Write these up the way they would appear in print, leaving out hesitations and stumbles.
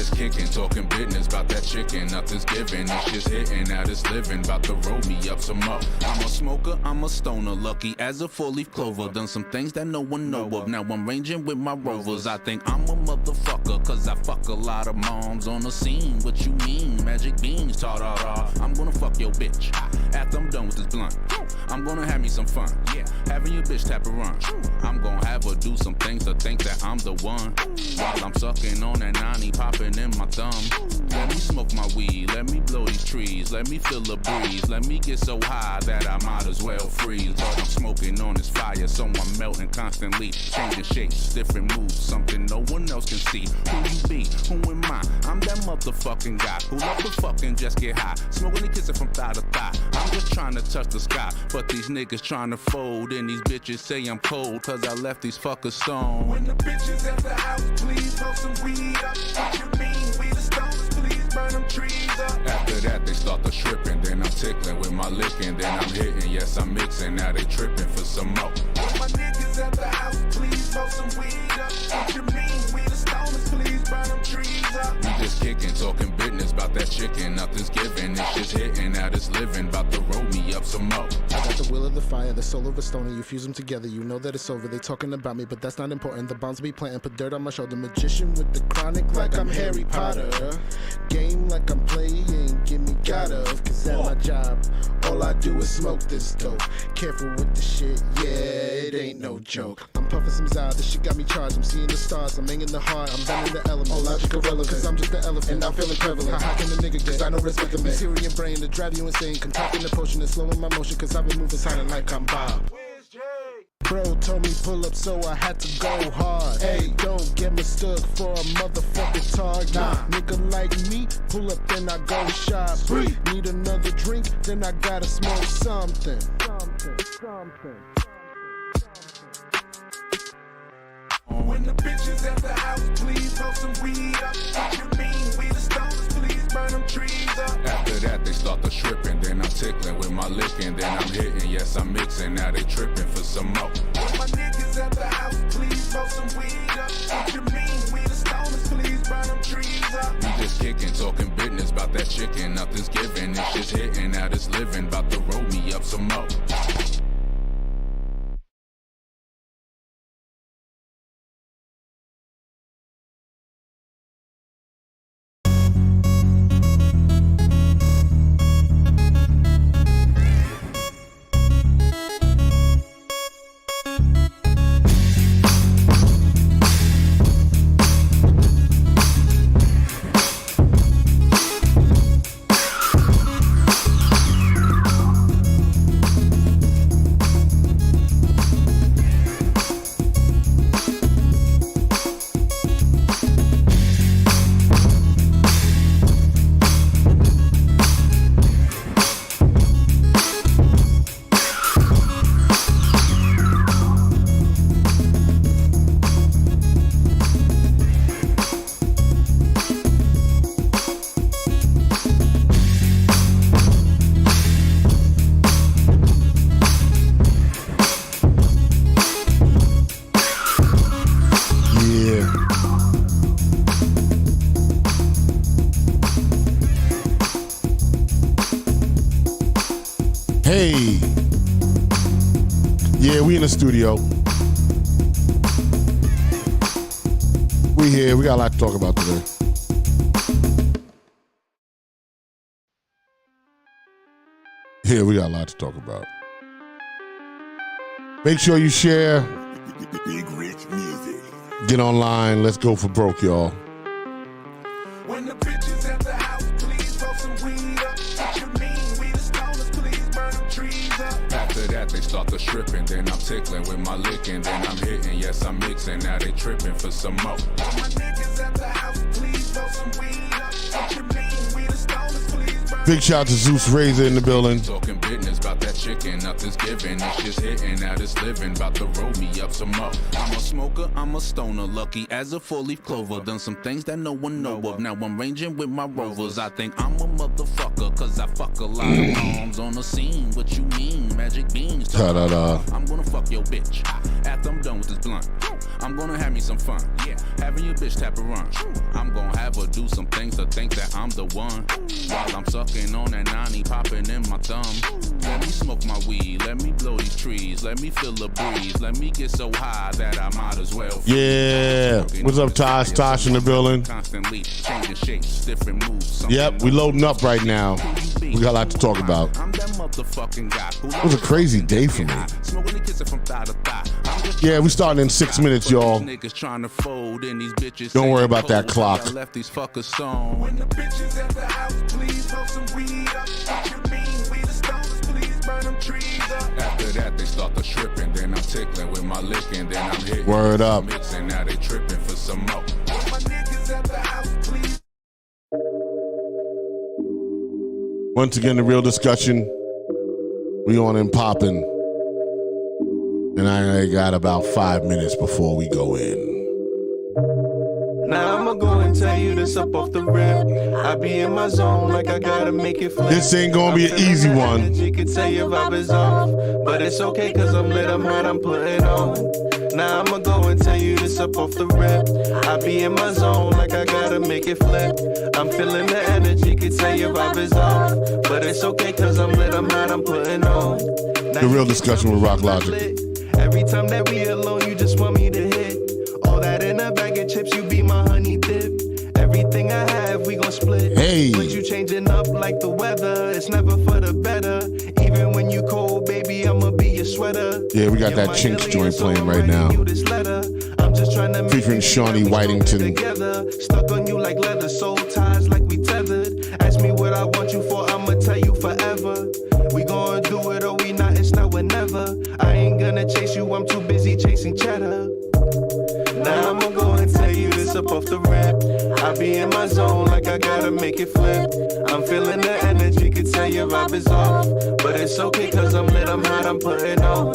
just kicking, talking business about that chicken. Nothing's given, it's just hitting, now it's living. About to roll me up some more. I'm a smoker, I'm a stoner, lucky as a four-leaf clover. Done some things that no one know of. Now I'm ranging with my rovers. I think I'm a motherfucker, cause I fuck a lot of moms on the scene. What you mean? Magic beans, ta-da-da. I'm gonna fuck your bitch. After I'm done with this blunt, I'm gonna have me some fun. Yeah, having your bitch tap around. I'm gonna have her do some things to think that I'm the one. While I'm sucking on that 90, popping in my thumb. Let me smoke my weed, let me blow these trees. Let me feel the breeze, let me get so high that I might as well freeze. But I'm smoking on this fire, so I'm melting constantly. Changing shapes, different moves, something no one else can see. Who you be? Who am I? I'm that motherfucking guy who love to fucking just get high. Smoking and kissing from thigh to thigh. I'm just trying to touch the sky, but these niggas trying to fold. And these bitches say I'm cold, cause I left these fuckers stoned. When the bitches at the house, please roll some weed up. What you mean? We the stoners, please burn them trees up. After that they start the stripping, then I'm tickling with my licking, then I'm hitting, yes I'm mixing, now they tripping for some more. When my niggas at the house, please roll some weed up. What you mean? We the stoners, please burn them trees up. We just kicking, talking business about that chicken. Nothing's given, it's just hitting, now it's living. About to roll me up some more. I got the will of the fire, the soul of a stoner. You fuse them together, you know that it's over. They talking about me, but that's not important. The bombs be planting, put dirt on my shoulder. Magician with the chronic like I'm Harry Potter. Game like I'm playing, get me got of. Cause at my job, all I do is smoke this dope. Careful with the shit, yeah, it ain't no joke. I'm puffing some Zod, this shit got me charged. I'm seeing the stars, I'm hanging the heart, I'm bending the elements. All logic irrelevant, cause I'm just the elephant, and I'm feeling prevalent. How can a nigga get? Cause I know respect the man. Syrian brain to drive you insane. Concocting the potion and slowing my motion, cause I've been moving silent like I'm Bob. Bro told me pull up, so I had to go hard. Hey, don't get mistook for a motherfucking target. Nah. Nigga like me, pull up, then I go shop. Need another drink, then I gotta smoke something. When the bitches at the house, please roll some weed up. What you mean? We the stoners, please burn them trees up. After that they start the stripping, then I'm tickling with my licking, then I'm hitting, yes I'm mixing, now they tripping for some more. When my niggas at the house, please roll some weed up. What you mean? We the stoners, please burn them trees up. We just kicking, talking business about that chicken. Nothing's given, it's just hitting, now it's living. About to roll me up some more. Hey, yeah, we in the studio. We here. We got a lot to talk about today. Yeah, we got a lot to talk about. Make sure you share. Big Rich Music. Get online. Let's go for broke, y'all. When the bitches at the house, please roll some weed up. What you mean? We the stoners, please burn them trees up. After that they start the stripping, then I'm tickling with my licking, then I'm hitting, yes I'm mixing, now they tripping for some more. When my niggas at the house, please roll some weed up. What you mean? We the stoners, please burn. Big shout out to Zeus Razor in the building. Talking business about that chicken, nothing's given, it's just hitting, now it's living. About to roll me up some more. I'm a smoker, I'm a stoner, lucky as a four-leaf clover. Done some things that no one know of. Now I'm ranging with my rovers. I think I'm a motherfucker, cause I fuck a lot of moms on the scene. What you mean? Magic beans. Ta-da-da. I'm gonna fuck your bitch. After I'm done with this blunt, I'm gonna have me some fun. Yeah, having your bitch tap around. I'm gonna have her do some think that I'm the one. While I'm sucking on that 90, popping in my thumb. Let me smoke my weed, let me blow these trees, let me feel the breeze, let me get so high that I might as well. Yeah. What's up, Tosh? Tosh in the building. Constantly changing shapes, different moves. Yep, we loading up right now. We got a lot to talk about. I'm that motherfucking guy. It was a crazy day for me. Yeah, we starting in 6 minutes, y'all. Don't worry about that clock. When the bitches at the house, please smoke some weed up. What you mean? We the stoners, please burn them trees up. After that, they start the stripping. Then I'm tickling with my licking. Then I'm hitting. Word up. Mixing, now they tripping for some more. When my niggas at the house, please. Once again, the real discussion. We on and popping. And I got about 5 minutes before we go in. Now I'ma go and tell you this up off the rip. I be in my zone like I gotta make it flip. This ain't gonna be an easy one. You could say your vibe is off, but it's okay cause I'm lit, I'm hot, I'm putting on. Now I'ma go and tell you this up off the rip. I be in my zone like I gotta make it flip. I'm feeling the energy, could say your vibe is off, but it's okay cause I'm lit, I'm hot, I'm putting on. Now The real discussion with Rock Logic. Every time that we alone, you just want me to hit. All that in a bag of chips, you be my honey dip. Everything I have, we gon' split. Hey. But you changing up like the weather. It's never for the better. Even when you cold, baby, I'ma be your sweater. Yeah, we got that Chinks joint playing right now. I'm just trying to featuring Shawnee Whitington. Together. Stuck on you like leather, soul ties like we tethered. Ask me what I want you for, I'ma tell you forever. We gon' do it or we not, it's now or never. I ain't gonna chase you, I'm too busy chasing cheddar. Now I'ma go and tell you this up off the rip. I be in my zone like I gotta make it flip. I'm feeling the energy, could tell your vibe is off, but it's okay cause I'm lit, I'm hot, I'm putting on.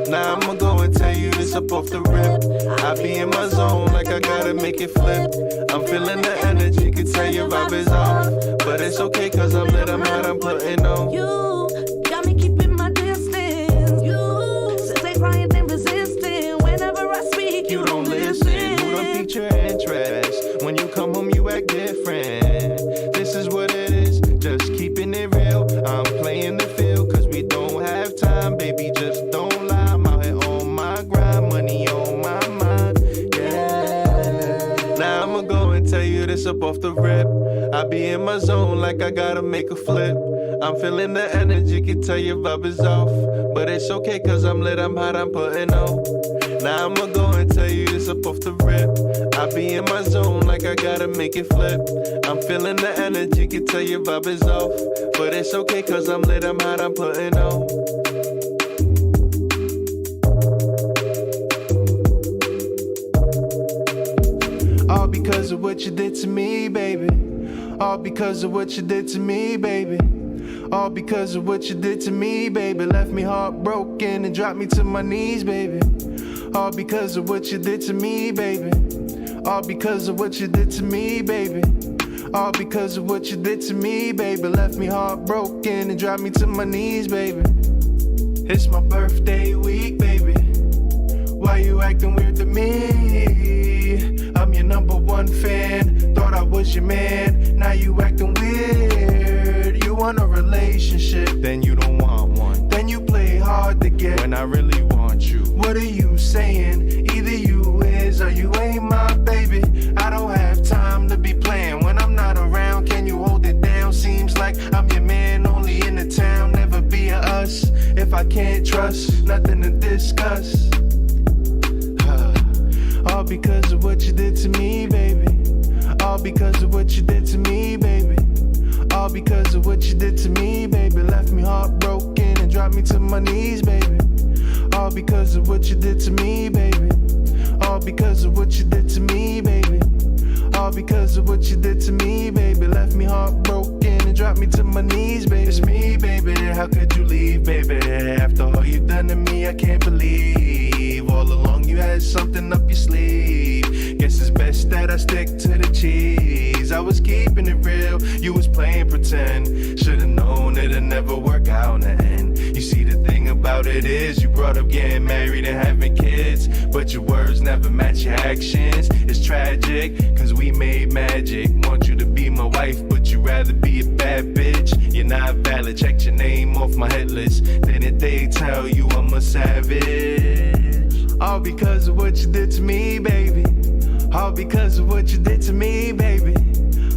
Now I'ma go and tell you this up off the rip. I be in my zone like I gotta make it flip. I'm feeling the energy, could tell your vibe is off, but it's okay cause I'm lit, I'm hot, I'm putting on. You got me keeping my distance. You say quiet and resistant. Whenever I speak, You don't listen, you don't pique your interest. When you come home, you act different. This is what it is, just keeping it real. I'm playing the field, cause we don't have time. Baby, just don't lie. I'm out here on my grind, money on my mind. Yeah. Now I'ma go and tell you this up off the rip. I be in my zone like I gotta make a flip. I'm feeling the energy, can tell your vibe is off, but it's okay cause I'm lit, I'm hot, I'm putting on. Now I'ma go and tell you this up off the rip. I be in my zone like I gotta make it flip. I'm feeling the energy, can tell your vibe is off, but it's okay cause I'm lit, I'm hot, I'm putting on. All because of what you did to me, baby. All because of what you did to me, baby. All because of what you did to me, baby. Left me heartbroken and dropped me to my knees, baby. All because of what you did to me, baby. All because of what you did to me, baby. All because of what you did to me, baby. Left me heartbroken and dropped me to my knees, baby. It's my birthday week, baby. Why you acting weird to me? I'm your #1 fan. Thought I was your man. Now you acting weird. You want a relationship, then you don't want one. Then you play hard to get when I really want you. What are you saying? Either you is or you ain't my baby. I don't have time to be playing when I'm not around. Can you hold it down? Seems like I'm your man, only in the town. Never be a us. If I can't trust, nothing to discuss. All because of what you did to me, baby. All because of what you did to me, baby. All because of what you did to me, baby. Left me heartbroken and dropped me to my knees, baby. All because of what you did to me, baby. All because of what you did to me, baby. All because of what you did to me, baby. Left me heartbroken and dropped me to my knees, baby. It's me, baby. How could you leave, baby? After all you done to me, I can't believe. All along you had something up your sleeve. Guess it's best that I stick to the cheese. I was keeping it real, you was playing pretend. Should've known it'd never work out in the end. You see, the thing about it is you brought up getting married and having kids, but your words never match your actions. It's tragic, cause we made magic. Want you to be my wife a bad bitch. You're not valid, checked your name off my hit list. Then they tell you I'm a savage. All because of what you did to me, baby. All because of what you did to me, baby.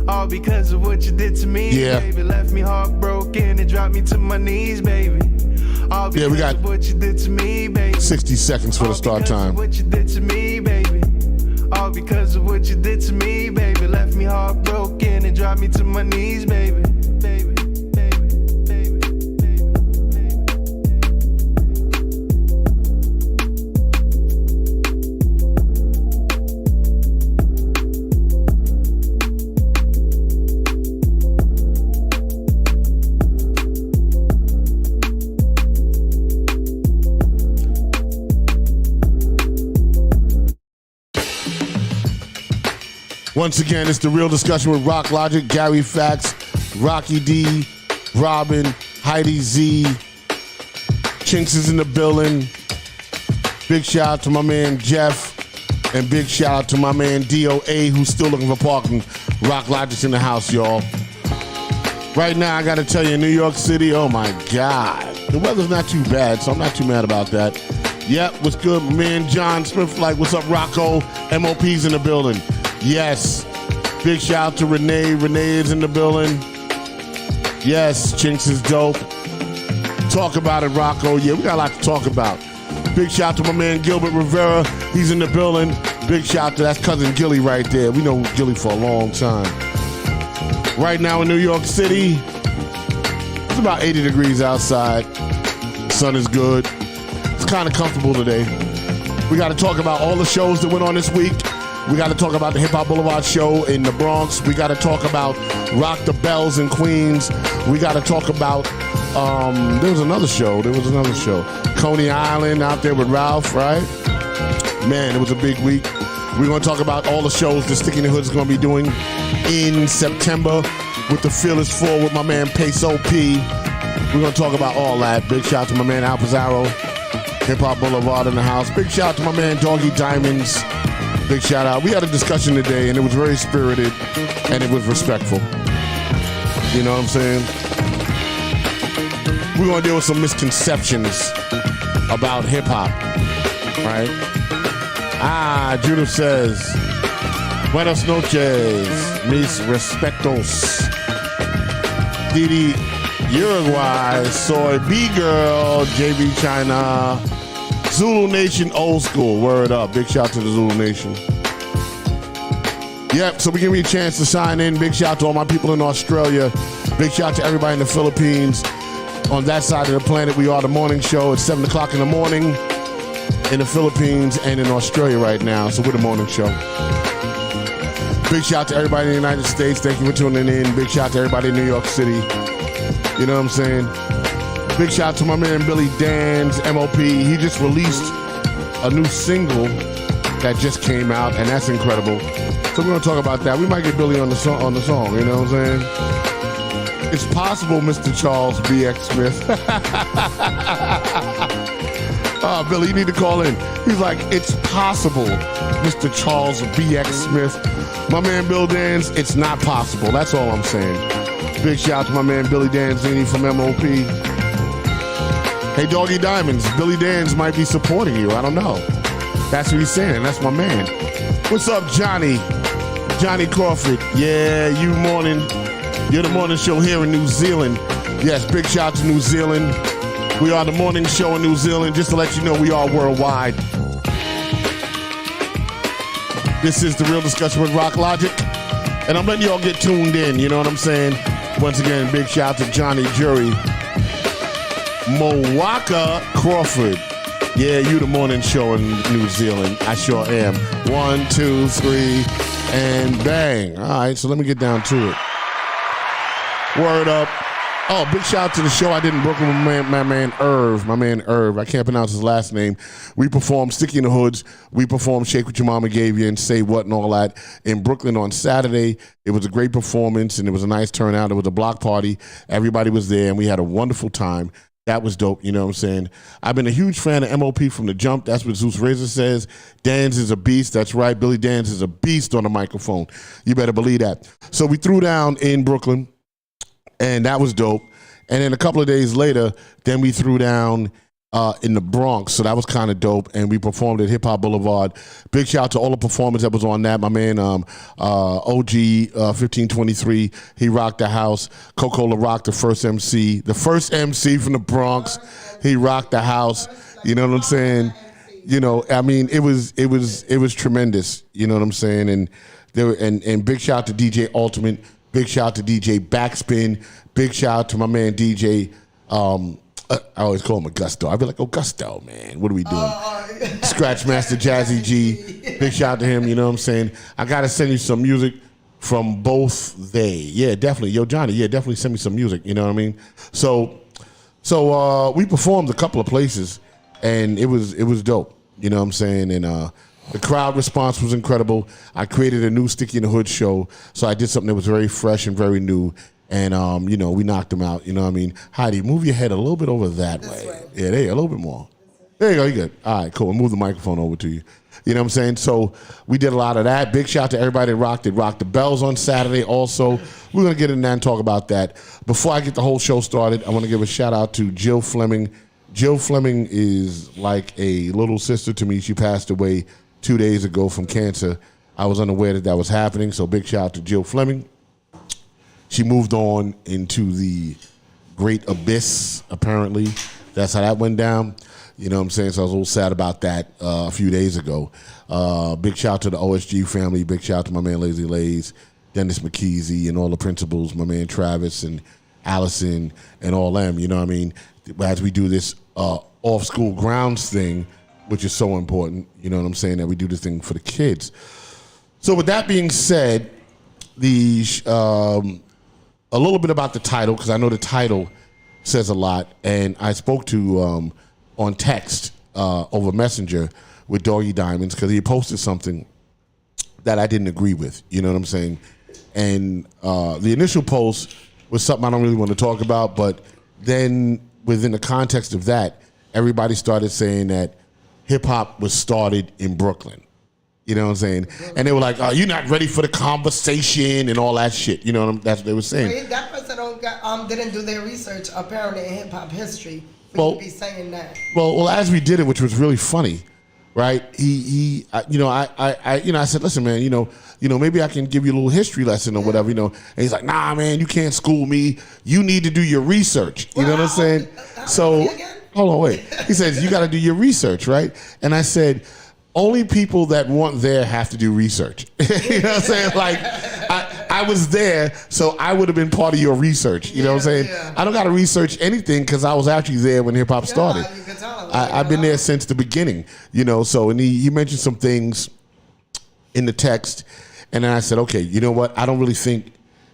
All because of what you did to me, baby. Left me heartbroken and dropped me to my knees, baby. All because we got of what you did to me, baby. 60 seconds for the start time. All because of what you did to me, baby. All because of what you did to me, baby. Left me heartbroken and dropped me to my knees, baby. Baby, baby, baby, baby, baby. Once again, it's The Real Discussion with Rock Logic, Gary Fax, Rocky D, Robin, Heidi Z. Chinks is in the building. Big shout out to my man Jeff. And big shout out to my man DOA, who's still looking for parking. Rock Logic's in the house, y'all. Right now, I got to tell you, in New York City, oh my God. The weather's not too bad, so I'm not too mad about that. Yep, what's good? My man John Smith, like, what's up, Rocco? MOP's in the building. Yes. Big shout out to Renee. Renee is in the building. Yes, Chinks is dope. Talk about it, Rocco. Yeah, we got a lot to talk about. Big shout out to my man Gilbert Rivera. He's in the building. Big shout out to that's cousin Gilly right there. We know Gilly for a long time. Right now in New York City, it's about 80 degrees outside. The sun is good. It's kind of comfortable today. We got to talk about all the shows that went on this week. We got to talk about the Hip Hop Boulevard show in the Bronx. We got to talk about Rock the Bells in Queens. We got to talk about, there was another show. Coney Island out there with Ralph, right? Man, it was a big week. We're going to talk about all the shows that Sticky in the Hood is going to be doing in September with the Fearless Four with my man Peso P. We're going to talk about all that. Big shout out to my man Al Pizarro, Hip Hop Boulevard in the house. Big shout out to my man Doggie Diamons. Big shout out. We had a discussion today, and it was very spirited, and it was respectful. You know what I'm saying? We're going to deal with some misconceptions about hip-hop, right? Judith says, Buenas noches, mis respetos. Didi, Uruguay, Soy, B-Girl, JB China, Zulu Nation old school. Word up. Big shout out to the Zulu Nation. Yep, so we give me a chance to sign in. Big shout out to all my people in Australia. Big shout out to everybody in the Philippines. On that side of the planet, we are the morning show at 7 o'clock in the morning in the Philippines and in Australia right now. So we're the morning show. Big shout out to everybody in the United States. Thank you for tuning in. Big shout out to everybody in New York City. You know what I'm saying? Big shout out to my man Billy Dan's MOP. He just released a new single that just came out, and that's incredible. So we're going to talk about that. We might get Billy on the song, you know what I'm saying? It's possible, Mr. Charles B.X. Smith. Oh, Billy, you need to call in. He's like, it's possible, Mr. Charles B.X. Smith. My man Bill Dans, it's not possible. That's all I'm saying. Big shout out to my man Billy Danzini from MOP. Hey, Doggie Diamonds, Billy Dans might be supporting you. I don't know. That's what he's saying. That's my man. What's up, Johnny? Johnny Crawford. Yeah, you're the morning show here in New Zealand. Yes, big shout out to New Zealand. We are the morning show in New Zealand. Just to let you know, we are worldwide. This is The Real Discussion with Rock Logic. And I'm letting y'all get tuned in. You know what I'm saying? Once again, big shout out to Johnny Jury. Moaka Crawford. Yeah, you the morning show in New Zealand. I sure am. 1, 2, 3, and bang. All right, so let me get down to it. Word up. Oh, big shout out to the show I did in Brooklyn with my man Irv. My man Irv. I can't pronounce his last name. We performed Sticky in the Hoods. We performed Shake What Your Mama Gave You and Say What and all that in Brooklyn on Saturday. It was a great performance, and it was a nice turnout. It was a block party. Everybody was there, and we had a wonderful time. That was dope, you know what I'm saying? I've been a huge fan of MOP from the jump. That's what Zeus Razor says. Danz is a beast. That's right. Billy Danz is a beast on the microphone. You better believe that. So we threw down in Brooklyn. And that was dope. And then a couple of days later, then we threw down in the Bronx. So that was kind of dope. And we performed at Hip Hop Boulevard. Big shout out to all the performers that was on that. My man, OG 1523, he rocked the house. Coca-Cola rocked the first MC. The first MC from the Bronx, he rocked the house. You know what I'm saying? You know, I mean, it was tremendous. You know what I'm saying? And there were, and big shout out to DJ Ultimate. Big shout out to DJ Backspin. Big shout out to my man DJ. I always call him Augusto. I'd be like, Augusto, man, what are we doing? Scratch Master Jazzy G. Big shout out to him. You know what I'm saying? I gotta send you some music from both they. Yeah, definitely. Yo, Johnny. Yeah, definitely send me some music. You know what I mean? So we performed a couple of places, and it was dope. You know what I'm saying? And the crowd response was incredible. I created a new Sticky in the Hood show, so I did something that was very fresh and very new. And, you know, we knocked them out. You know what I mean? Heidi, move your head a little bit over that way. Way. Yeah, there you go, a little bit more. There you go, you're good. All right, cool. We'll move the microphone over to you. You know what I'm saying? So we did a lot of that. Big shout out to everybody that rocked it. Rocked the Bells on Saturday also. We're going to get in there and talk about that. Before I get the whole show started, I want to give a shout out to Jill Fleming. Jill Fleming is like a little sister to me. She passed away 2 days ago from cancer. I was unaware that was happening, so big shout out to Jill Fleming. She moved on into the great abyss, apparently. That's how that went down. You know what I'm saying? So I was a little sad about that a few days ago. Big shout out to the OSG family. Big shout out to my man Lazy Lays, Dennis McKeezy, and all the principals, my man Travis and Allison and all them. You know what I mean? As we do this off-school grounds thing, which is so important, you know what I'm saying, that we do this thing for the kids. So with that being said, a little bit about the title, because I know the title says a lot, and I spoke to on text over Messenger with Doggie Diamons, because he posted something that I didn't agree with, you know what I'm saying? And the initial post was something I don't really want to talk about, but then within the context of that, everybody started saying that hip-hop was started in Brooklyn. You know what I'm saying? And they were like, "You're not ready for the conversation," and all that shit. You know that's what they were saying. Wait, that person didn't do their research apparently in hip hop history. For you to be saying that. Well, as we did it, which was really funny, right? I said, "Listen, man, you know, maybe I can give you a little history lesson or whatever, you know." And he's like, "Nah, man, you can't school me. You need to do your research." You know what I'm saying? So, hold on, wait. He says you got to do your research, right? And I said, only people that weren't there have to do research. You know what I'm saying? Like, I was there, so I would have been part of your research. You know what I'm saying? Yeah. I don't got to research anything because I was actually there when hip-hop started. You can tell I've been there since the beginning, you know. So, and he mentioned some things in the text, and then I said, okay, you know what? I don't really think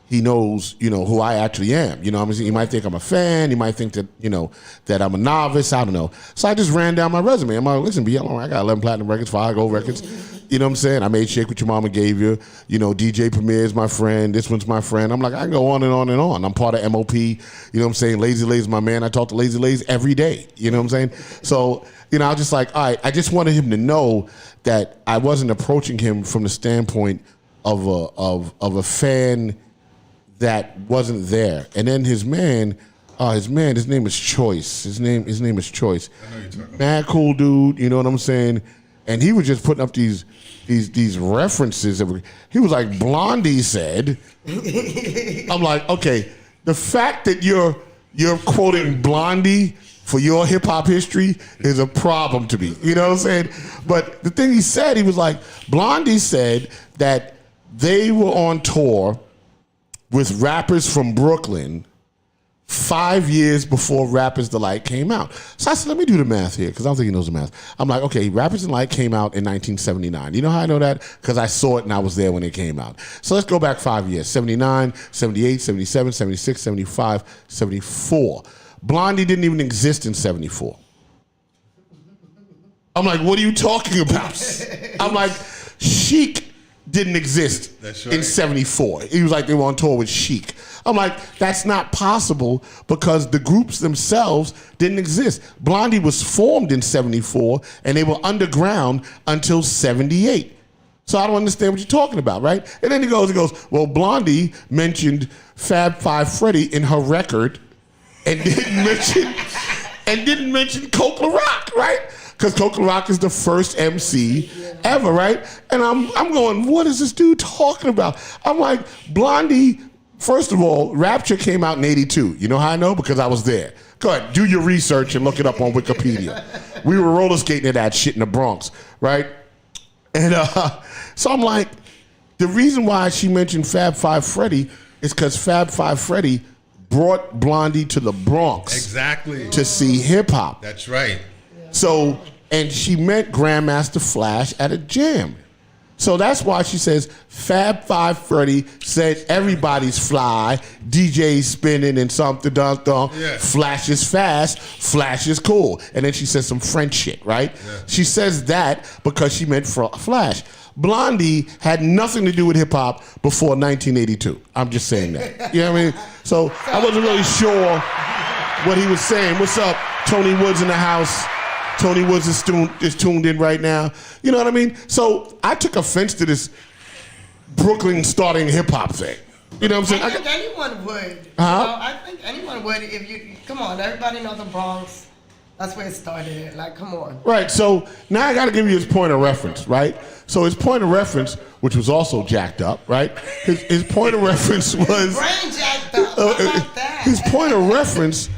he knows, you know, who I actually am. You know what I'm saying? He might think I'm a fan. He might think that, you know, that I'm a novice. I don't know. So I just ran down my resume. I'm like, listen, I got 11 platinum records, 5 gold records. You know what I'm saying? I made Shake What Your Mama Gave You. You know, DJ Premier is my friend. This one's my friend. I'm like, I can go on and on and on. I'm part of MOP. You know what I'm saying? Lazy Lays is my man. I talk to Lazy Lays every day. You know what I'm saying? So, you know, I was just like, all right, I just wanted him to know that I wasn't approaching him from the standpoint of a fan that wasn't there. And then his name is Choice. His name is Choice. I know you're talking about. Mad cool dude, you know what I'm saying? And he was just putting up these references. He was like, Blondie said. I'm like, okay, the fact that you're quoting Blondie for your hip hop history is a problem to me. You know what I'm saying? But the thing he said, he was like, Blondie said that they were on tour with rappers from Brooklyn 5 years before Rappers Delight came out. So I said, let me do the math here, because I don't think he knows the math. I'm like, okay, Rappers Delight came out in 1979. You know how I know that? Because I saw it and I was there when it came out. So let's go back 5 years. 79, 78, 77, 76, 75, 74. Blondie didn't even exist in 74. I'm like, what are you talking about? I'm like, Chic didn't exist in 74. He was like, they were on tour with Chic. I'm like, that's not possible because the groups themselves didn't exist. Blondie was formed in 74 and they were underground until 78. So I don't understand what you're talking about, right? And then he goes, well, Blondie mentioned Fab Five Freddy in her record and didn't mention Coke La Rock, right? Because Coke La Rock is the first MC ever, right? And I'm going, what is this dude talking about? I'm like, Blondie, first of all, Rapture came out in 82. You know how I know? Because I was there. Go ahead, do your research and look it up on Wikipedia. We were roller skating at that shit in the Bronx, right? And so I'm like, the reason why she mentioned Fab Five Freddy is because Fab Five Freddy brought Blondie to the Bronx. Exactly. To see hip hop. That's right. So, and she met Grandmaster Flash at a jam. So that's why she says Fab Five Freddy said everybody's fly, DJ's spinning and something, Yeah. Flash is fast, Flash is cool. And then she says some French shit, right? Yeah. She says that because she meant Flash. Blondie had nothing to do with hip hop before 1982. I'm just saying that. You know what I mean? So I wasn't really sure what he was saying. What's up? Tony Woods in the house. Tony Woods is tuned in right now. You know what I mean? So I took offense to this Brooklyn starting hip hop thing. You know what I'm saying? I think anyone would. I think anyone would if you come on. Everybody knows the Bronx. That's where it started. Like, come on. Right. So now I got to give you his point of reference, right? So his point of reference, which was also jacked up, right? His point of reference was brain jacked up. How about that? His point of reference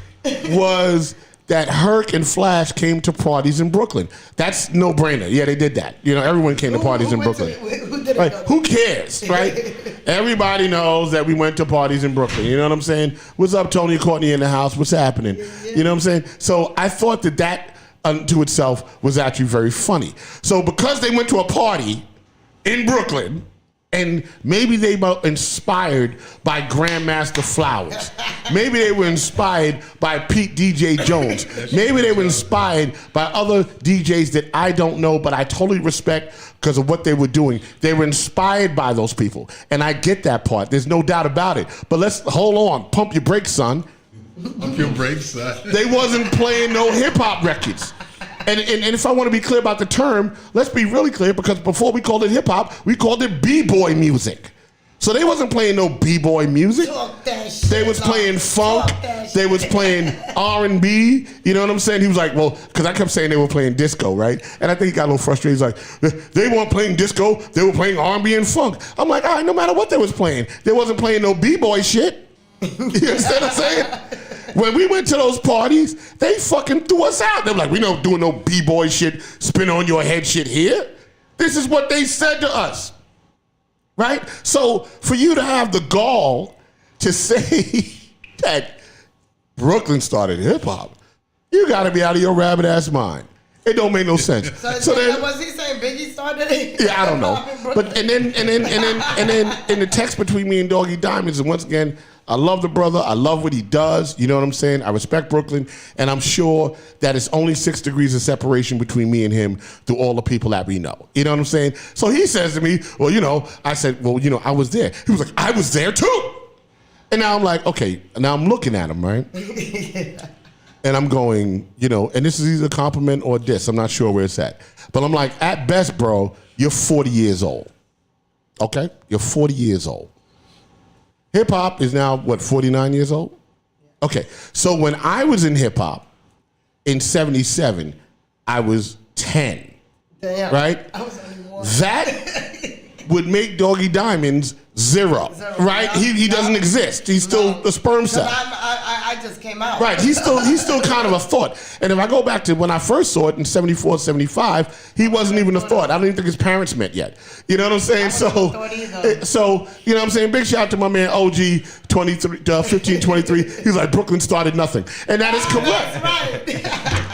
was that Herc and Flash came to parties in Brooklyn. That's no brainer. Yeah, they did that. You know, everyone came to parties in Brooklyn. Who did right? Who cares, right? Everybody knows that we went to parties in Brooklyn. You know what I'm saying? What's up, Tony Courtney in the house? What's happening? You know what I'm saying? So I thought that unto itself was actually very funny. So because they went to a party in Brooklyn, and maybe they were inspired by Grandmaster Flowers. Maybe they were inspired by Pete DJ Jones. Maybe they were inspired by other DJs that I don't know, but I totally respect because of what they were doing. They were inspired by those people. And I get that part. There's no doubt about it. But let's hold on. Pump your brakes, son. Pump your brakes, son. They wasn't playing no hip-hop records. And if I want to be clear about the term, let's be really clear, because before we called it hip-hop, we called it b-boy music. So they wasn't playing no b-boy music. They was playing funk. They was playing R&B. You know what I'm saying? He was like, well, because I kept saying they were playing disco, right? And I think he got a little frustrated. He's like, they weren't playing disco. They were playing R&B and funk. I'm like, all right, no matter what they was playing, they wasn't playing no b-boy shit. You understand what I'm saying? When we went to those parties, they fucking threw us out. They were like, we don't doing no b-boy shit, spin on your head shit here. This is what they said to us, right? So for you to have the gall to say that Brooklyn started hip hop, you got to be out of your rabbit ass mind. It don't make no sense. So then, was he saying Biggie started it? Yeah, I don't know. But and then in the text between me and Doggie Diamonds, and once again, I love the brother. I love what he does. You know what I'm saying? I respect Brooklyn, and I'm sure that it's only 6 degrees of separation between me and him through all the people that we know. You know what I'm saying? So he says to me, well, you know, I said, well, you know, I was there. He was like, I was there too. And now I'm like, okay, now I'm looking at him, right? And I'm going, you know, and this is either a compliment or a diss. I'm not sure where it's at. But I'm like, at best, bro, you're 40 years old. Okay? You're 40 years old. Hip-hop is now, what, 49 years old? Okay. So when I was in hip-hop in 77, I was 10. Damn. Right? I was only 1. That would make Doggie Diamonds 0. Right? He doesn't exist. He's still a sperm cell. I just came out. Right, he's still kind of a thought. And if I go back to when I first saw it in 74, 75, he wasn't even a thought. I don't even think his parents met yet. You know what I'm saying? So, you know what I'm saying? Big shout out to my man OG 1523. He's like, Brooklyn started nothing. And that is correct. That's right.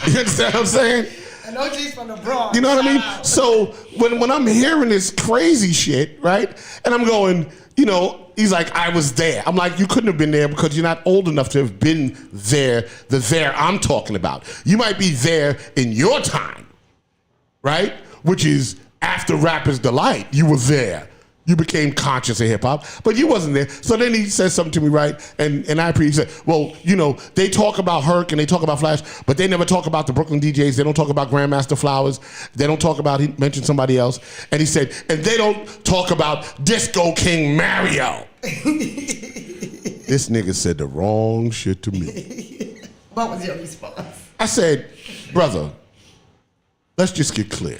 You understand what I'm saying? And OG's from the Bronx. You know what I mean? So when I'm hearing this crazy shit, right? And I'm going, you know, he's like, I was there. I'm like, you couldn't have been there because you're not old enough to have been there, the there I'm talking about. You might be there in your time, right? Which is after Rapper's Delight. You were there. you became conscious of hip hop, but you wasn't there. So then he says something to me, right? And I appreciate. He said, well, you know, they talk about Herc and they talk about Flash, but they never talk about the Brooklyn DJs. They don't talk about Grandmaster Flowers. They don't talk about, he mentioned somebody else. And he said, and they don't talk about Disco King Mario. This nigga said the wrong shit to me. What was your response? I said, brother, let's just get clear.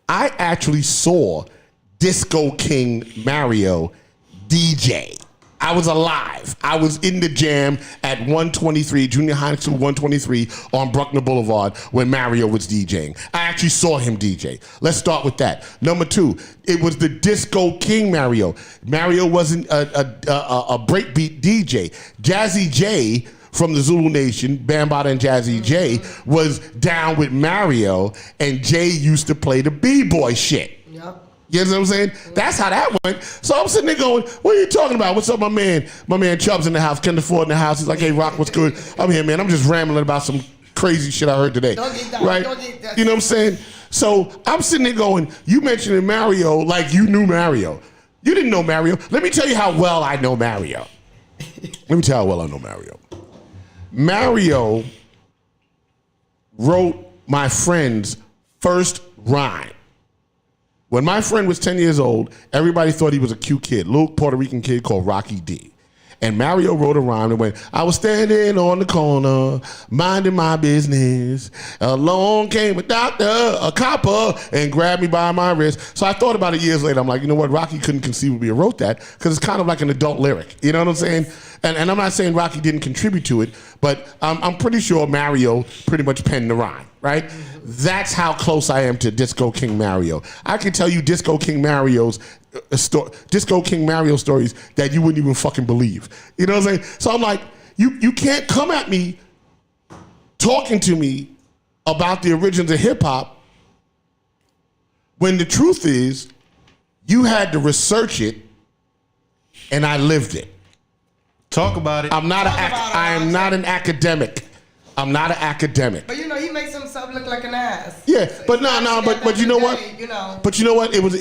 I actually saw Disco King Mario DJ. I was alive. I was in the jam at 123, Junior High School 123 on Bruckner Boulevard when Mario was DJing. I actually saw him DJ. Let's start with that. Number two, it was the Disco King Mario. Mario wasn't a breakbeat DJ. Jazzy J from the Zulu Nation, Bambaataa and Jazzy J, was down with Mario, and Jay used to play the B-boy shit. Yep. You know what I'm saying? That's how that went. So I'm sitting there going, what are you talking about? What's up, my man? My man Chubb's in the house, Kendall Ford in the house. He's like, hey, Rock, what's good? I'm here, man. I'm just rambling about some crazy shit I heard today. Don't get that. Right? Don't get that. You know what I'm saying? So I'm sitting there going, you mentioning Mario like you knew Mario. You didn't know Mario. Let me tell you how well I know Mario. Let me tell you how well I know Mario. Mario wrote my friend's first rhyme. When my friend was 10 years old, everybody thought he was a cute kid, little Puerto Rican kid called Rocky D. And Mario wrote a rhyme that went, I was standing on the corner, minding my business. Along came a doctor, a copper, and grabbed me by my wrist. So I thought about it years later. I'm like, you know what? Rocky couldn't conceivably have wrote that because it's kind of like an adult lyric. You know what I'm saying? And I'm not saying Rocky didn't contribute to it, but I'm pretty sure Mario pretty much penned the rhyme, right? That's how close I am to Disco King Mario. I can tell you Disco King Mario stories that you wouldn't even fucking believe. You know what I'm saying? So I'm like, you can't come at me talking to me about the origins of hip hop when the truth is you had to research it and I lived it. Talk about it. I am not an academic. I'm not an academic. But you know, he makes himself look like an ass. Yeah, So but he's no, not but you know what? you know. But you know what? It was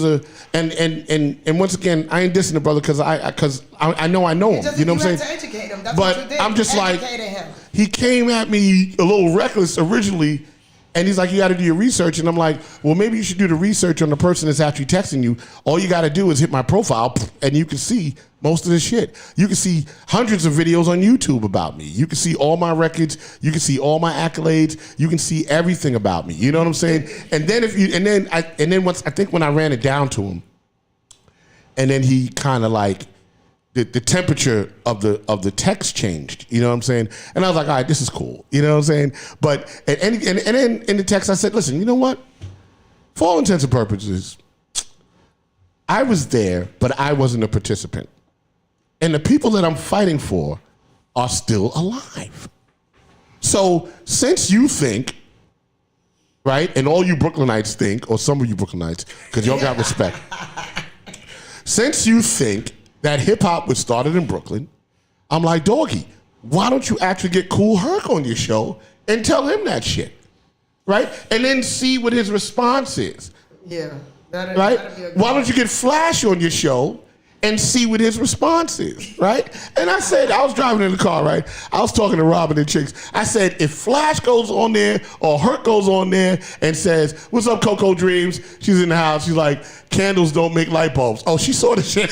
a and once again, I ain't dissing the brother because I know him. Just, You know what I'm had saying? to educate him. That's But what you did. I'm just like, Educated him. he came at me a little reckless originally, and he's like, you got to do your research, and I'm like, well, maybe you should do the research on the person that's actually texting you. All you got to do is hit my profile, and you can see most of the shit. You can see hundreds of videos on YouTube about me. You can see all my records. You can see all my accolades. You can see everything about me. You know what I'm saying? And then when I ran it down to him, and then he kind of like the temperature of the text changed. You know what I'm saying? And I was like, all right, this is cool. You know what I'm saying? But and then in the text I said, listen, you know what? For all intents and purposes, I was there, but I wasn't a participant. And the people that I'm fighting for are still alive. So since you think, right, and all you Brooklynites think, or some of you Brooklynites, because y'all got respect, since you think that hip-hop was started in Brooklyn, I'm like, Doggie, why don't you actually get Kool Herc on your show and tell him that shit, right? And then see what his response is. Yeah. Right? Why don't you get Flash on your show and see what his response is, right? And I said, I was driving in the car, right? I was talking to Robin and Chicks. I said, if Flash goes on there or Herc goes on there and says, what's up, Coco Dreams? She's in the house. She's like, candles don't make light bulbs. Oh, she saw the shit.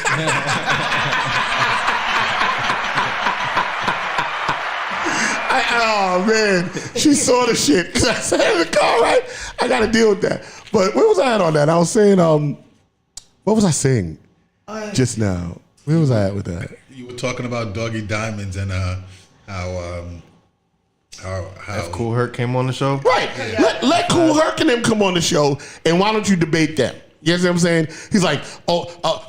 Oh, man. She saw the shit. Because I said in the car, right? I got to deal with that. But where was I at on that? I was saying, what was I saying just now? Where was I at with that? You were talking about Doggie Diamonds and how If Kool Herc came on the show? Right. Let Kool Herc and them come on the show, and why don't you debate them? You know what I'm saying? He's like,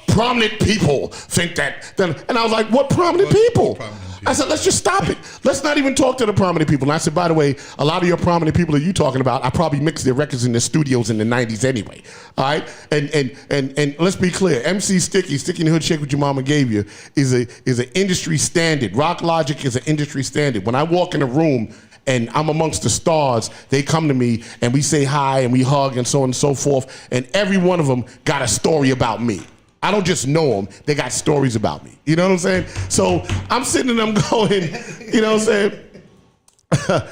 prominent people think that. And I was like, what prominent people? I said, let's just stop it. Let's not even talk to the prominent people. And I said, by the way, a lot of your prominent people that you talking about, I probably mixed their records in the studios in the 90s anyway. All right? And let's be clear. MC Sticky in the Hood Shake What Your Mama Gave You, is an industry standard. Rock Logic is an industry standard. When I walk in a room and I'm amongst the stars, they come to me and we say hi and we hug and so on and so forth, and every one of them got a story about me. I don't just know them, they got stories about me. You know what I'm saying? So I'm sitting and I'm going, you know what I'm saying?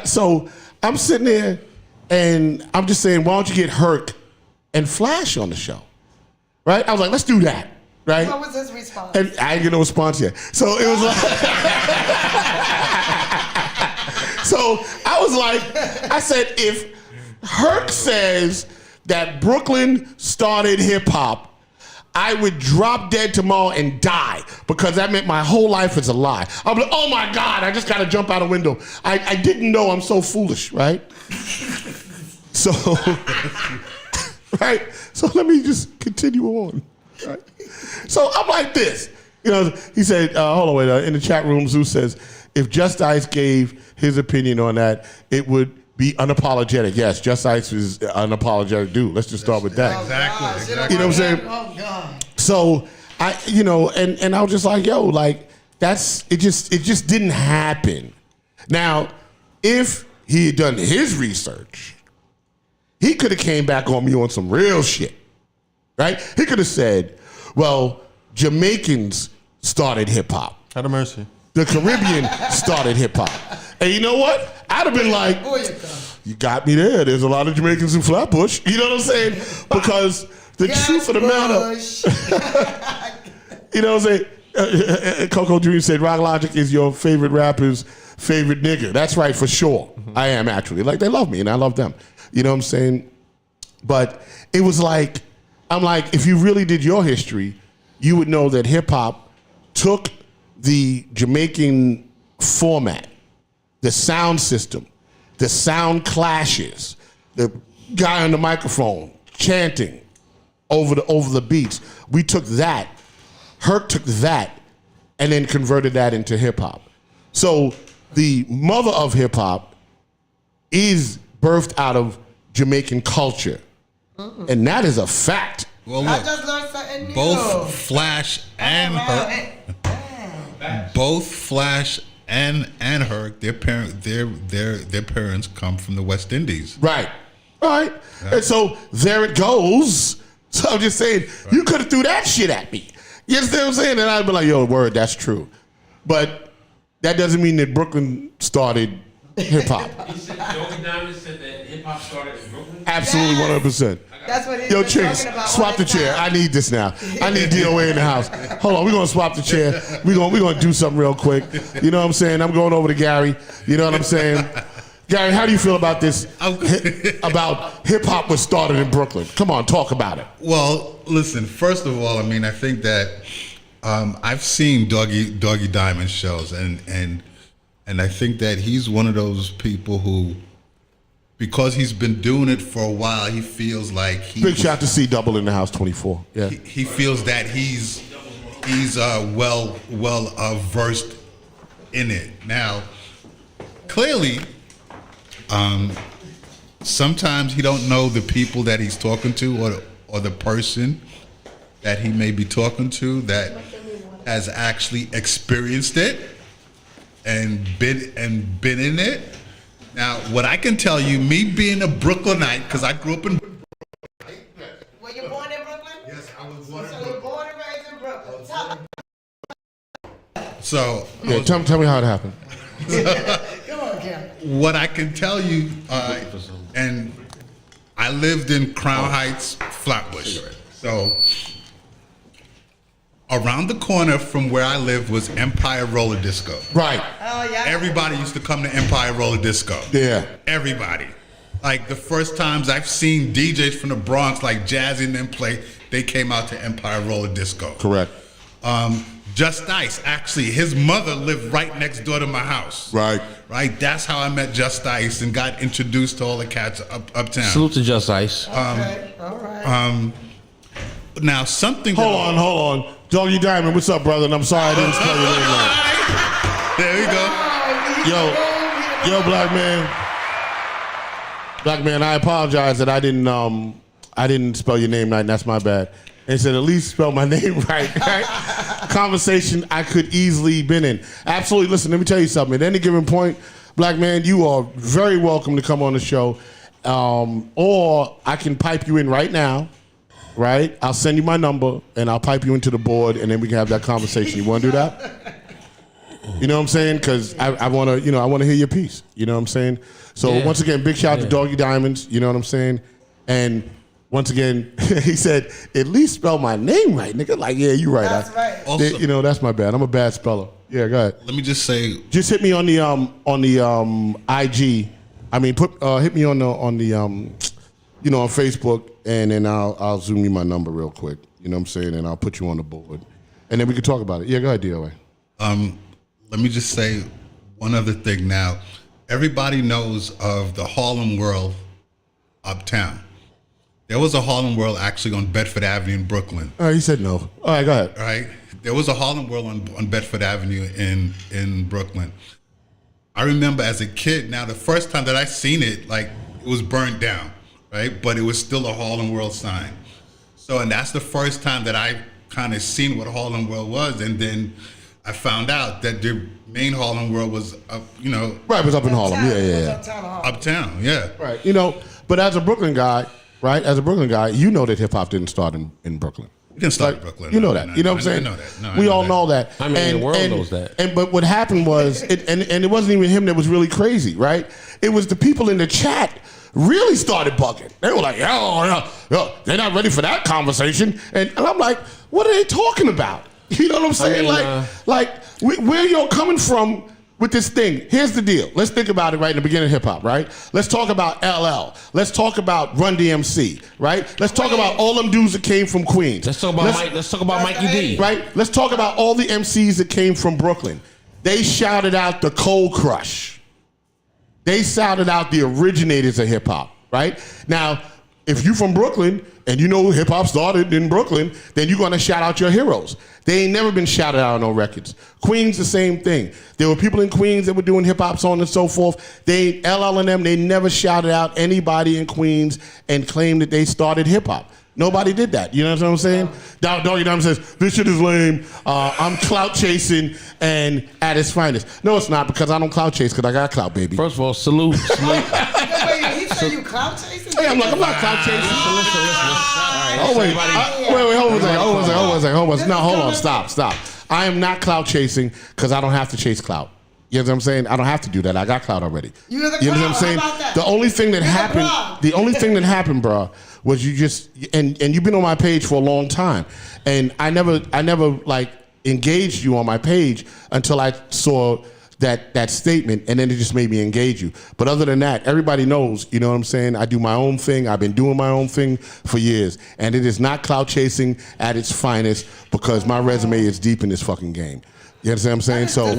So I'm sitting there and I'm just saying, why don't you get Herc and Flash on the show? Right? I was like, let's do that. Right? What was his response? And I didn't get no response yet. So it was like, so I was like, I said, if Herc says that Brooklyn started hip hop, I would drop dead tomorrow and die because that meant my whole life is a lie. I'm like, oh my God, I just got to jump out a window. I didn't know I'm so foolish, right? So, right? So let me just continue on. Right? So I'm like this, you know. He said, "Hold on, wait." In the chat room, Zeus says, "If Just Ice gave his opinion on that, it would be unapologetic." Yes, Just Ice is unapologetic dude. Let's just start with that. Exactly. You know what I'm saying? Oh God. So I, you know, and I was just like, "Yo, like that's it. Just didn't happen." Now, if he had done his research, he could have came back on me on some real shit. Right? He could have said, well, Jamaicans started hip hop. Have mercy. The Caribbean started hip hop. And you know what? I'd have been like, you got me there. There's a lot of Jamaicans in Flatbush. You know what I'm saying? Because the truth of the matter, you know what I'm saying? Coco Dream said, Rock Logic is your favorite rapper's favorite nigga. That's right, for sure. Mm-hmm. I am actually. Like, they love me and I love them. You know what I'm saying? But it was like, I'm like, if you really did your history, you would know that hip hop took the Jamaican format, the sound system, the sound clashes, the guy on the microphone chanting over the beats. We took that, Herc took that, and then converted that into hip hop. So the mother of hip hop is birthed out of Jamaican culture. And that is a fact. Well, I look, just learned something new. both Flash and Herc, both Flash and Herc, their parents come from the West Indies. Right. Right. Yeah. And so there it goes. So I'm just saying, right. You could have threw that shit at me. You understand what I'm saying? And I'd be like, yo, word, that's true. But that doesn't mean that Brooklyn started hip hop. Doggie Diamond said that hip hop started in Brooklyn? Absolutely, 100%. That's what he's Yo, been Chinks, talking about. swap the chair. I need this now. I need DOA in the house. Hold on, we're gonna swap the chair. We're gonna do something real quick. You know what I'm saying? I'm going over to Gary. You know what I'm saying? Gary, how do you feel about this? About hip hop was started in Brooklyn? Come on, talk about it. Well, listen. First of all, I mean, I think that I've seen Doggie Diamond shows, and I think that he's one of those people who, because he's been doing it for a while, he feels like big shout to C Double in the house 24. Yeah, he feels that he's well versed in it. Now, clearly, sometimes he don't know the people that he's talking to, or the person that he may be talking to that has actually experienced it and been in it. Now, what I can tell you, me being a Brooklynite, because I grew up in Brooklyn. Were you born in Brooklyn? Yes, I was born in So Brooklyn. you're born and raised in Brooklyn. So, yeah, tell me how it happened. Come on, Kim. What I can tell you, and I lived in Crown Heights, Flatbush. So, around the corner from where I lived was Empire Roller Disco. Right. Oh, yeah. Everybody used to come to Empire Roller Disco. Yeah. Everybody. Like, the first times I've seen DJs from the Bronx, like Jazzy and them play, they came out to Empire Roller Disco. Correct. Just Ice, actually, his mother lived right next door to my house. Right. Right? That's how I met Just Ice and got introduced to all the cats uptown. Salute to Just Ice. Okay, all right. Now, something... Hold on. Doggie Diamond, what's up, brother? And I'm sorry I didn't spell your name right. There we go. Yo, black man. Black man, I apologize that I didn't spell your name right, and that's my bad. And said, at least spell my name right. Conversation I could easily been in. Absolutely. Listen, let me tell you something. At any given point, Black man, you are very welcome to come on the show. Or I can pipe you in right now, right? I'll send you my number and I'll pipe you into the board and then we can have that conversation. You want to do that? You know what I'm saying? Because I want to, I want to hear your piece. You know what I'm saying? So once again, big shout out to Doggie Diamons. You know what I'm saying? And once again, he said, at least spell my name right, nigga. Like, yeah, you right. That's right. Also, that's my bad. I'm a bad speller. Yeah, go ahead. let me just say, Just hit me on the IG. I mean, hit me on the on Facebook, and then I'll zoom you my number real quick. You know what I'm saying? And I'll put you on the board, and then we can talk about it. Yeah, go ahead, DOA. let me just say one other thing now. Everybody knows of the Harlem World uptown. There was a Harlem World actually on Bedford Avenue in Brooklyn. He said no. All right, go ahead. Right? There was a Harlem World on Bedford Avenue in Brooklyn. I remember as a kid, now the first time that I seen it, like it was burned down, right? But it was still a Harlem World sign. So, and that's the first time that I kind of seen what Harlem World was. And then I found out that the main Harlem World was up, Right, it was up in Harlem. Yeah. uptown, yeah. Right. But as a Brooklyn guy, right? As a Brooklyn guy, you know that hip hop didn't start in Brooklyn. It didn't start in Brooklyn. You know that. You know what I'm saying? I know that. No, we all know that. I mean, the world knows that. But what happened was, and it wasn't even him that was really crazy, right? It was the people in the chat really started bugging. They were like, yo, they're not ready for that conversation. And I'm like, what are they talking about? You know what I'm saying? Where y'all coming from with this thing? Here's the deal. Let's think about it right in the beginning of hip hop, right? Let's talk about LL. Let's talk about Run DMC, right? Let's talk about all them dudes that came from Queens. Let's talk about Mikey D. Right? Let's talk about all the MCs that came from Brooklyn. They shouted out the Cold Crush. They shouted out the originators of hip hop, right? Now, if you from Brooklyn and you know hip hop started in Brooklyn, then you're gonna shout out your heroes. They ain't never been shouted out on no records. Queens, the same thing. There were people in Queens that were doing hip hop, so on and so forth. LL and them, they never shouted out anybody in Queens and claimed that they started hip hop. Nobody did that. You know what I'm saying? Doggie Diamond says, this shit is lame. I'm clout chasing and at its finest. No, it's not, because I don't clout chase, because I got clout, baby. First of all, salute. Wait, he said you clout chasing? Hey, I'm not clout chasing. Listen. Oh, wait, hold on a second. No, hold on, stop. I am not clout chasing because I don't have to chase clout. You know what I'm saying? I don't have to do that. I got clout already. You know what I'm saying? How about that? The only thing that happened, bro, was you just and you've been on my page for a long time, and I never like engaged you on my page until I saw that statement, and then it just made me engage you. But other than that, everybody knows, you know what I'm saying? I do my own thing. I've been doing my own thing for years, and it is not clout chasing at its finest, because my resume is deep in this fucking game. You understand what I'm saying?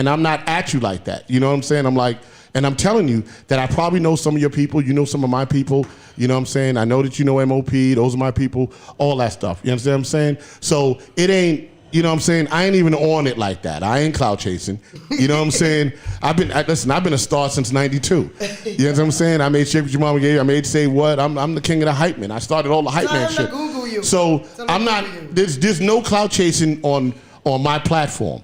I'm not at you like that. You know what I'm saying? I'm like, and I'm telling you that I probably know some of your people. You know some of my people. You know what I'm saying? I know that you know MOP. Those are my people. All that stuff. You understand what I'm saying? So it ain't. You know what I'm saying? I ain't even on it like that. I ain't clout chasing. You know what I'm saying? I've been a star since '92. You know what I'm saying? I made Shake What Your Mama Gave You. I made Say What. I'm the king of the hype man. I started all the hype man shit. Google you. So I'm not. There's no clout chasing on my platform.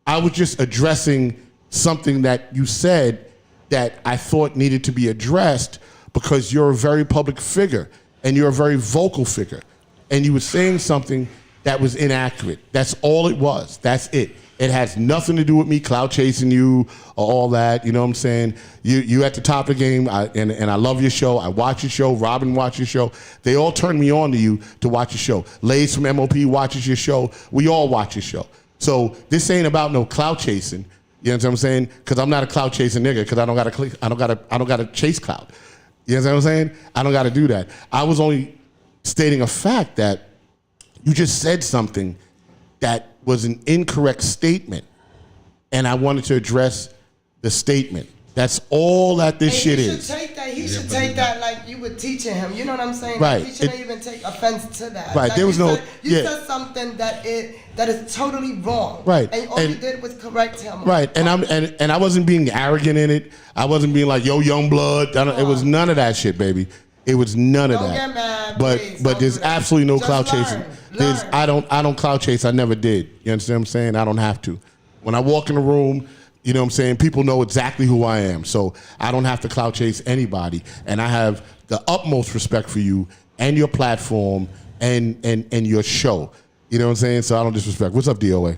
I was just addressing something that you said that I thought needed to be addressed, because you're a very public figure and you're a very vocal figure, and you were saying something that was inaccurate. That's all it was. That's it. It has nothing to do with me clout chasing you or all that. You know what I'm saying? You at the top of the game, and I love your show. I watch your show. Robin watches your show. They all turn me on to you to watch your show. Lays from MOP watches your show. We all watch your show. So this ain't about no clout chasing. You know what I'm saying? Because I'm not a clout chasing nigga. Because I don't gotta chase clout. You know what I'm saying? I don't gotta do that. I was only stating a fact that you just said something that was an incorrect statement, and I wanted to address the statement. That's all that this shit is. He should take that like you were teaching him. You know what I'm saying? Right. He shouldn't even take offense to that. Right. Like There was you said something that is totally wrong. Right. And all you did was correct him. Right. And I wasn't being arrogant in it. I wasn't being like, yo, young blood. It was none of that shit, baby. It was none of that. Don't get mad, but there's absolutely no Just clout chasing. learn. I don't clout chase. I never did. You understand what I'm saying? I don't have to. When I walk in the room, you know what I'm saying, people know exactly who I am. So I don't have to clout chase anybody. And I have the utmost respect for you and your platform and your show. You know what I'm saying? So I don't disrespect. What's up, DOA?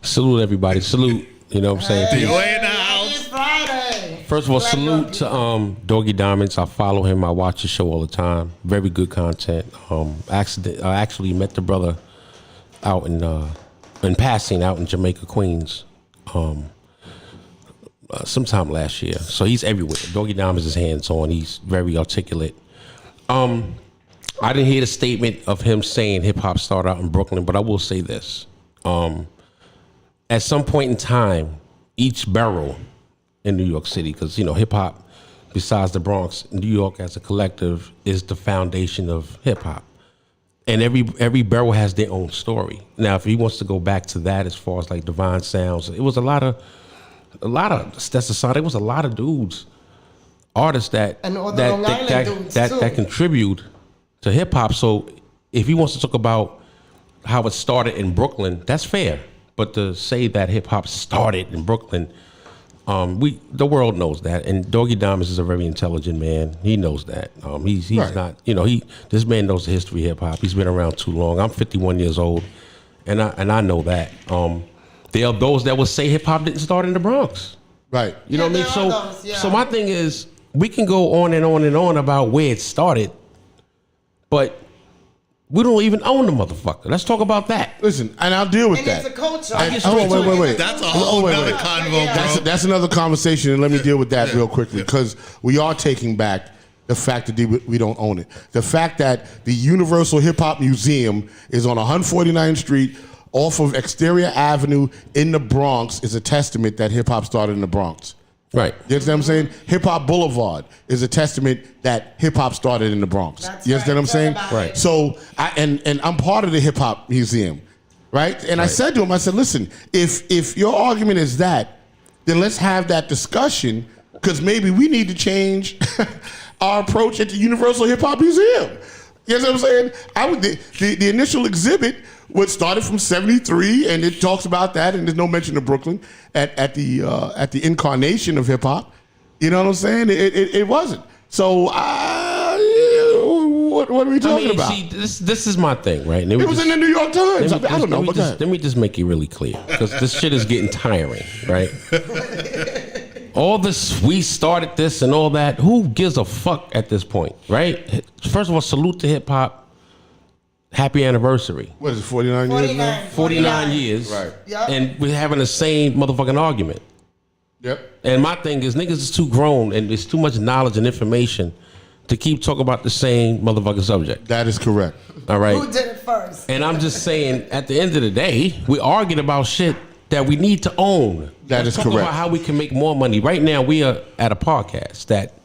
Salute everybody. Salute. You know what I'm saying? DOA in the house. It's Friday. First of all, salute to Doggie Diamons. I follow him. I watch his show all the time. Very good content. I actually met the brother out in passing out in Jamaica, Queens, sometime last year. So he's everywhere. Doggie Diamons is hands on. He's very articulate. I didn't hear the statement of him saying hip hop started out in Brooklyn, but I will say this. At some point in time, each borough in New York City, because, you know, hip hop, besides the Bronx, New York as a collective is the foundation of hip hop. And every borough has their own story. Now, if he wants to go back to that as far as like Divine Sounds, it was a lot of that's the song. There was a lot of dudes, artists that contribute to hip hop. So if he wants to talk about how it started in Brooklyn, that's fair. But to say that hip hop started in Brooklyn, the world knows that, and Doggie Diamond is a very intelligent man. He knows that. He's right. Not, you know, this man knows the history of hip hop. He's been around too long. I'm 51 years old, and I know that. There are those that will say hip hop didn't start in the Bronx. Right. You know what I mean? So my thing is, we can go on and on and on about where it started, but we don't even own the motherfucker. Let's talk about that. Listen, and I'll deal with that. It's a culture. Wait. That's a whole other convo, bro. That's another conversation, and let me deal with that real quickly, because we are taking back the fact that we don't own it. The fact that the Universal Hip Hop Museum is on 149th Street off of Exterior Avenue in the Bronx is a testament that hip hop started in the Bronx. Right. You understand what I'm saying? Hip Hop Boulevard is a testament that hip hop started in the Bronx. That's you understand what I'm saying? Right. So and I'm part of the Hip Hop Museum, right? And I said to him, I said, listen, if your argument is that, then let's have that discussion, because maybe we need to change our approach at the Universal Hip Hop Museum. You know what I'm saying? The initial exhibit started from '73, and it talks about that, and there's no mention of Brooklyn at the incarnation of hip hop. You know what I'm saying? It wasn't. So what are we talking about? See, this is my thing, right? It was in the New York Times. I don't know. Let me just make it really clear, because this shit is getting tiring, right? All this, we started this and all that. Who gives a fuck at this point, right? First of all, salute to hip hop. Happy anniversary. What is it, 49 years now? 49 years. Right. Yep. And we're having the same motherfucking argument. Yep. And my thing is, niggas is too grown and there's too much knowledge and information to keep talking about the same motherfucking subject. That is correct. All right. Who did it first? And I'm just saying, at the end of the day, we arguing about shit that we need to own. That is Let's talk correct. about how we can make more money. Right now, we are at a podcast that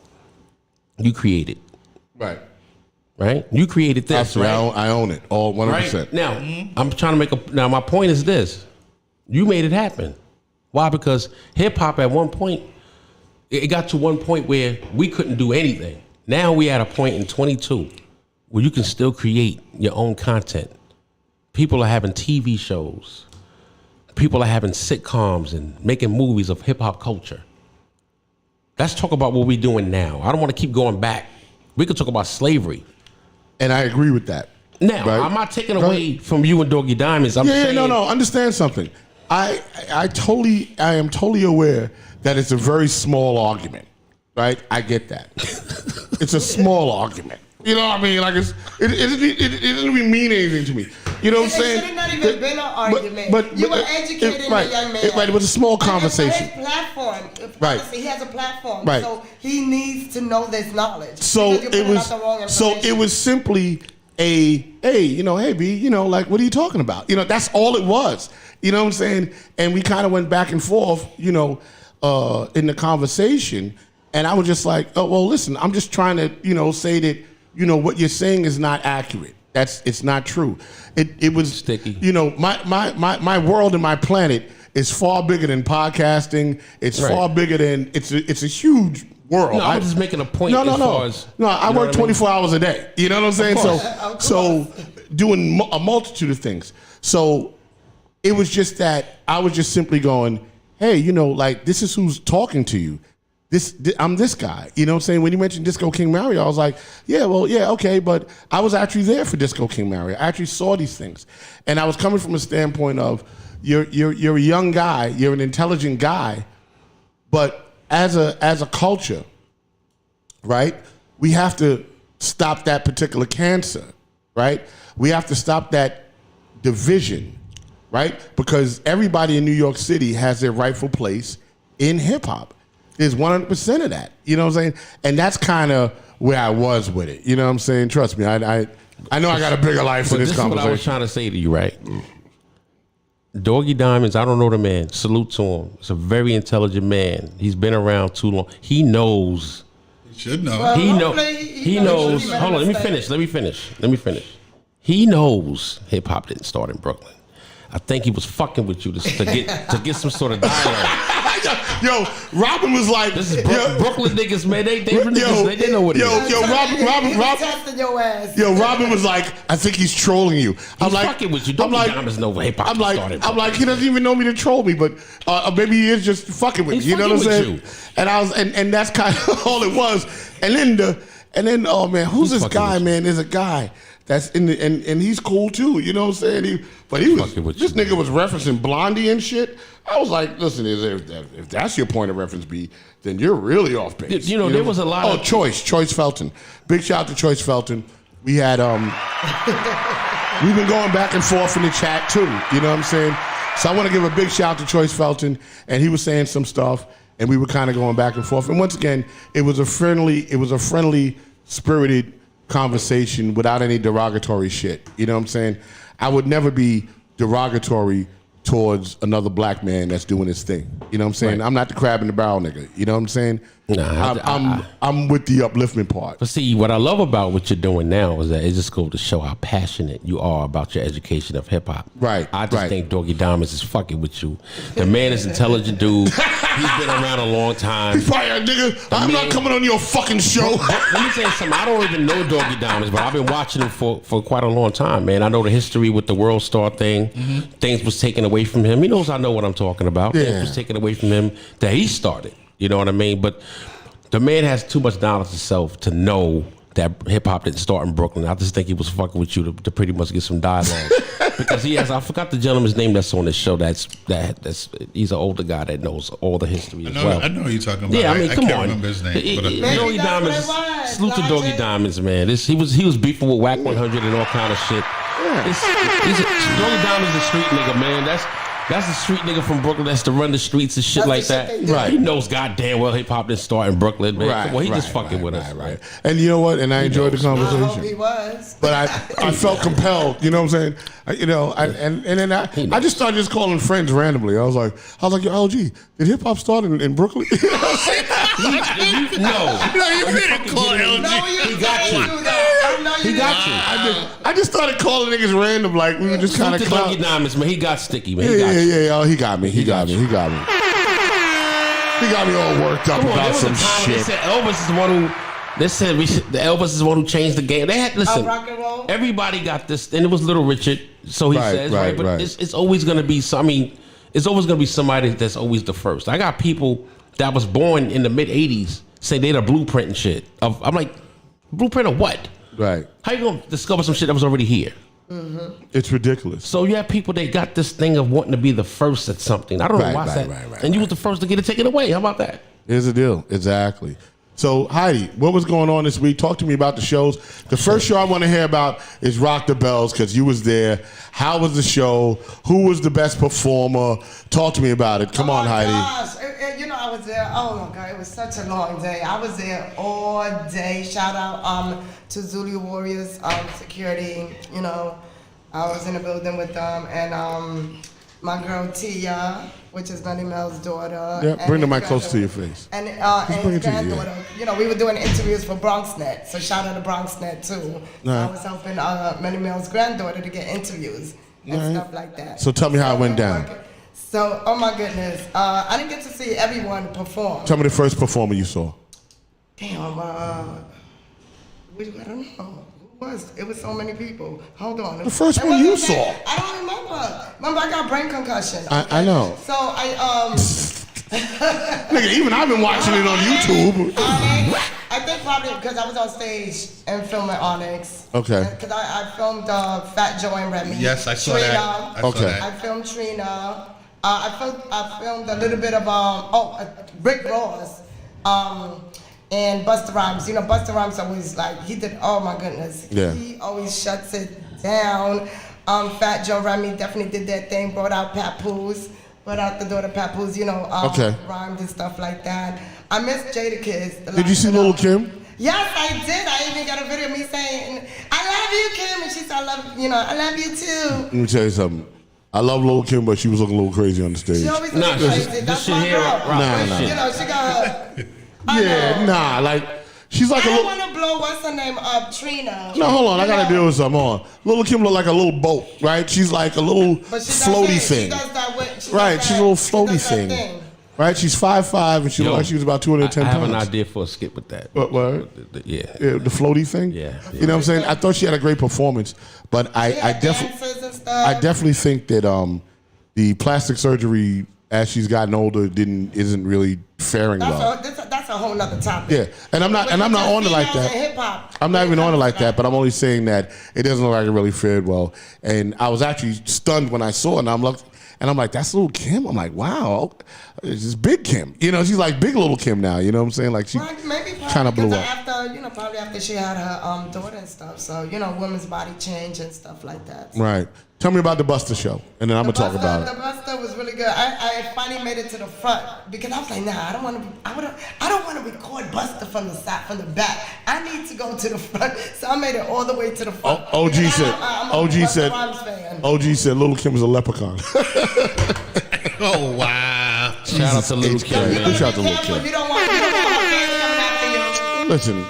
you created. Right. Right? You created this, Absolutely. right? I own it, all 100%. Right? Now, I'm trying to make now my point is this. You made it happen. Why? Because hip hop at one point, it got to one point where we couldn't do anything. Now we at a point in 22 where you can still create your own content. People are having TV shows. People are having sitcoms and making movies of hip hop culture. Let's talk about what we're doing now. I don't want to keep going back. We could talk about slavery. And I agree with that. Now, right? I'm not taking away from you and Doggie Diamonds. I'm saying, no. Understand something. I am totally aware that it's a very small argument, right? I get that. It's a small argument. You know what I mean? Like it doesn't even mean anything to me. You know what I'm saying? It should have not even been an argument. But you were educating the young man. Right, it was a small conversation. His platform. Right. Honestly, he has a platform. Right. So he needs to know this knowledge. So it was simply hey B, like, what are you talking about? That's all it was. You know what I'm saying? And we kind of went back and forth, in the conversation. And I was just like, oh, well, listen, I'm just trying to, say that, what you're saying is not accurate. It's not true. It was sticky. My world and my planet is far bigger than podcasting. It's far bigger than it's a huge world. No, I'm just making a point. No. I work 24 hours a day. You know what I'm saying? So doing a multitude of things. So it was just that I was just simply going, hey, you know, like, this is who's talking to you. I'm this guy. You know what I'm saying? When you mentioned Disco King Mario, I was like, yeah, well, yeah, okay, but I was actually there for Disco King Mario. I actually saw these things. And I was coming from a standpoint of, you're a young guy, you're an intelligent guy, but as a culture, right, we have to stop that particular cancer, right? We have to stop that division, right? Because everybody in New York City has their rightful place in hip hop. There's 100% of that. You know what I'm saying? And that's kind of where I was with it. You know what I'm saying? Trust me, I know I got a bigger life for this conversation. This is what I was trying to say to you, right? Doggie Diamonds, I don't know the man. Salute to him. He's a very intelligent man. He's been around too long. He knows. He should know. Well, He knows. Hold on, let me finish. He knows hip hop didn't start in Brooklyn. I think he was fucking with you to get some sort of dialogue. Yo, Robin was like, "This is Brooklyn niggas, man. They know what it is." Testing your ass. Yo, Robin was like, I think he's trolling you. I'm like, fucking with you. Don't Diamonds know hip hop started. I'm like, he doesn't even know me to troll me, but maybe he is just fucking with me. You know what I'm saying? And I was, and that's kind of all it was. And then, oh man, who's this guy? Man, there's a guy that's in the and he's cool too. You know what I'm saying? This nigga was referencing Blondie and shit. I was like, listen, if that's your point of reference, B, then you're really off base. You know, there was a lot of Choice Felton. Big shout out to Choice Felton. We had we've been going back and forth in the chat too. You know what I'm saying? So I want to give a big shout out to Choice Felton, and he was saying some stuff, and we were kind of going back and forth. And once again, it was a friendly, spirited conversation without any derogatory shit. You know what I'm saying? I would never be derogatory towards another black man that's doing his thing. You know what I'm saying? Right. I'm not the crab in the barrel nigga. You know what I'm saying? Nah, I'm with the upliftment part. But see, what I love about what you're doing now is that it just goes to show how passionate you are about your education of hip hop. Right. I just think Doggie Diamonds is fucking with you. The man is an intelligent dude. He's been around a long time. He's probably a nigga. I'm not coming on your fucking show. Let me tell you something. I don't even know Doggie Diamonds, but I've been watching him for quite a long time, man. I know the history with the World Star thing. Mm-hmm. Things was taken away from him. He knows I know what I'm talking about. Yeah. Things was taken away from him that he started. You know what I mean? But the man has too much knowledge of himself to know that hip hop didn't start in Brooklyn. I just think he was fucking with you to pretty much get some dialogue. Because he has, I forgot the gentleman's name that's on this show. That's he's an older guy that knows all the history as well. I know who you're talking about. Yeah, I mean, come can't on. remember his name. Doggie Diamonds. Salute to Doggie Diamonds, man. He was beefing with Whack 100 and all kind of shit. Doggie Diamonds the street nigga, man. That's the street nigga from Brooklyn that's to run the streets and shit like that. Right. He knows goddamn well hip hop didn't start in Brooklyn, man. Right. Well, he just fucking with us. Right. And you know what? And I enjoyed the conversation. I hope he was. But I felt compelled, you know what I'm saying? And then I just started just calling friends randomly. I was like, yo, LG, did hip hop start in Brooklyn? You know what I'm saying? No, you didn't call LG. He got you. He got you. I just started calling niggas random, like we were just kind of Doggie Diamonds, man. He got sticky, man. Yeah. Oh, he got me. He got me all worked up about some shit. They said Elvis is the one who. They said Elvis is the one who changed the game. They had listen. Rock and roll. Everybody got this, and it was Little Richard. So he says, right? But it's always gonna be. I mean, it's always gonna be somebody that's always the first. I got people that was born in the mid '80s say they the blueprint and shit. I'm like, blueprint of what? Right. How you gonna discover some shit that was already here? Mm-hmm. It's ridiculous. So you have people that got this thing of wanting to be the first at something. I don't know why that. And you was the first to get it taken away. How about that? Here's the deal. Exactly. So Heidi, what was going on this week? Talk to me about the shows. The first show I want to hear about is Rock the Bells because you was there. How was the show? Who was the best performer? Talk to me about it. Come on, Heidi. Gosh. You know, I was there. Oh my God, it was such a long day. I was there all day. Shout out to Zulu Warriors security. You know, I was in the building with them and my girl Tia, which is Nutty Mel's daughter. Yeah, bring the mic close to your face. And his granddaughter. You know, we were doing interviews for BronxNet, so shout out to BronxNet too. I was helping Nutty Mel's granddaughter to get interviews and stuff like that. So tell me how it went down. So, oh my goodness, I didn't get to see everyone perform. Tell me the first performer you saw. Damn, I don't know. Who was? It was so many people. Hold on. The first one you saw. I don't remember. Remember, I got brain concussion. I know. So I Nigga, even I've been watching it on YouTube. I think probably because I was on stage and filming Onyx. Okay. Because I filmed Fat Joe and Remy. Yes, I saw Trina. that. I saw that. I filmed Trina. I filmed a little bit of Rick Ross. And Busta Rhymes. You know, Busta Rhymes always he did. Oh my goodness. Yeah. He always shuts it down. Fat Joe Remy definitely did that thing. Brought out Papoose. Brought out the daughter Papoose. You know, rhymed and stuff like that. I miss Jadakiss. Did you see Lil' Kim? Yes, I did. I even got a video of me saying, "I love you, Kim," and she said, "I love you too." Let me tell you something. I love Lil' Kim, but she was looking a little crazy on the stage. She always looks crazy. That's my girl. Nah. You know, she got her. She's like I want to blow what's her name up, Trina. No, hold on. I gotta deal with something. Hold on. Lil' Kim look like a little boat, right? She's like a little floaty thing. She does that right? She's a little floaty thing. Right? She's 5'5", and she looked like she was about 210 pounds. I have an idea for a skit with that. What? Yeah, the floaty thing. Yeah. You know what I'm saying? I thought she had a great performance, but I definitely think that the plastic surgery as she's gotten older isn't really faring well. That's a whole nother topic. Yeah, and I'm not on it like that. I'm not even on it like that, but I'm only saying that it doesn't look like it really fared well. And I was actually stunned when I saw it, and I'm like, that's Lil' Kim. I'm like, wow, this is Big Kim. You know, she's like Big Little Kim now. You know what I'm saying? Like she kind of blew up. Probably after she had her daughter and stuff. So women's body change and stuff like that. So. Right. Tell me about the Busta show, and then I'm gonna talk about it. The Busta was really good. I finally made it to the front because I was like, nah, I don't want to record Busta from the side, from the back. I need to go to the front, so I made it all the way to the front. OG said, Lil' Kim is a leprechaun. Oh wow! Shout out to Lil' Kim. Man. Shout out to Lil' Kim. You don't want to Listen,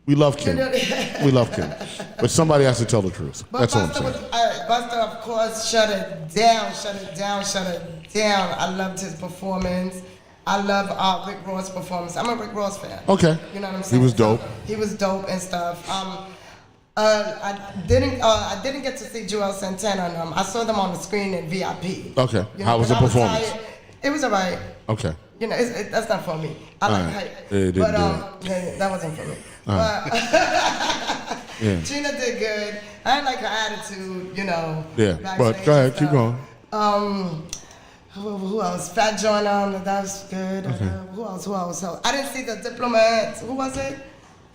we love Kim. We love Kim. But somebody has to tell the truth. That's all I'm saying. Busta, of course, shut it down. I loved his performance. I love Rick Ross' performance. I'm a Rick Ross fan. Okay. You know what I'm saying? He was dope. He was dope and stuff. I didn't get to see Joel Santana and them. I saw them on the screen in VIP. Okay. How was the performance? It was alright. Okay. You know, that's not for me. I like hype. But that wasn't for me. Gina did good. I didn't like her attitude, Yeah, but go ahead, keep going. Who else? Fat Joyner, that was good. Okay. Who else? I didn't see the Diplomats. Who was it?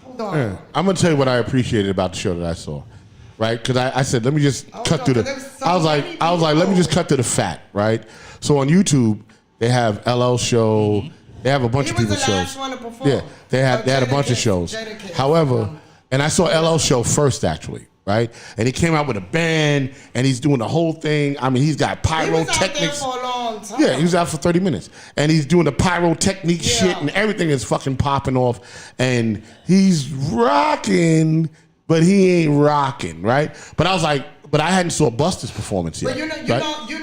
Hold on. Yeah. I'm gonna tell you what I appreciated about the show that I saw, right? Because I said, let me just cut through I was like, let me just cut to the fat, right? So on YouTube, they have LL show. They have a bunch of people's shows. Yeah, they had a bunch of shows. However, and I saw LL show first actually, right? And he came out with a band, and he's doing the whole thing. I mean, he's got pyrotechnics. He was out there for a long time. Yeah, he was out for 30 minutes, and he's doing the pyrotechnic shit, and everything is fucking popping off, and he's rocking, but he ain't rocking, right? But I was like, but I hadn't saw Busta's performance yet. But you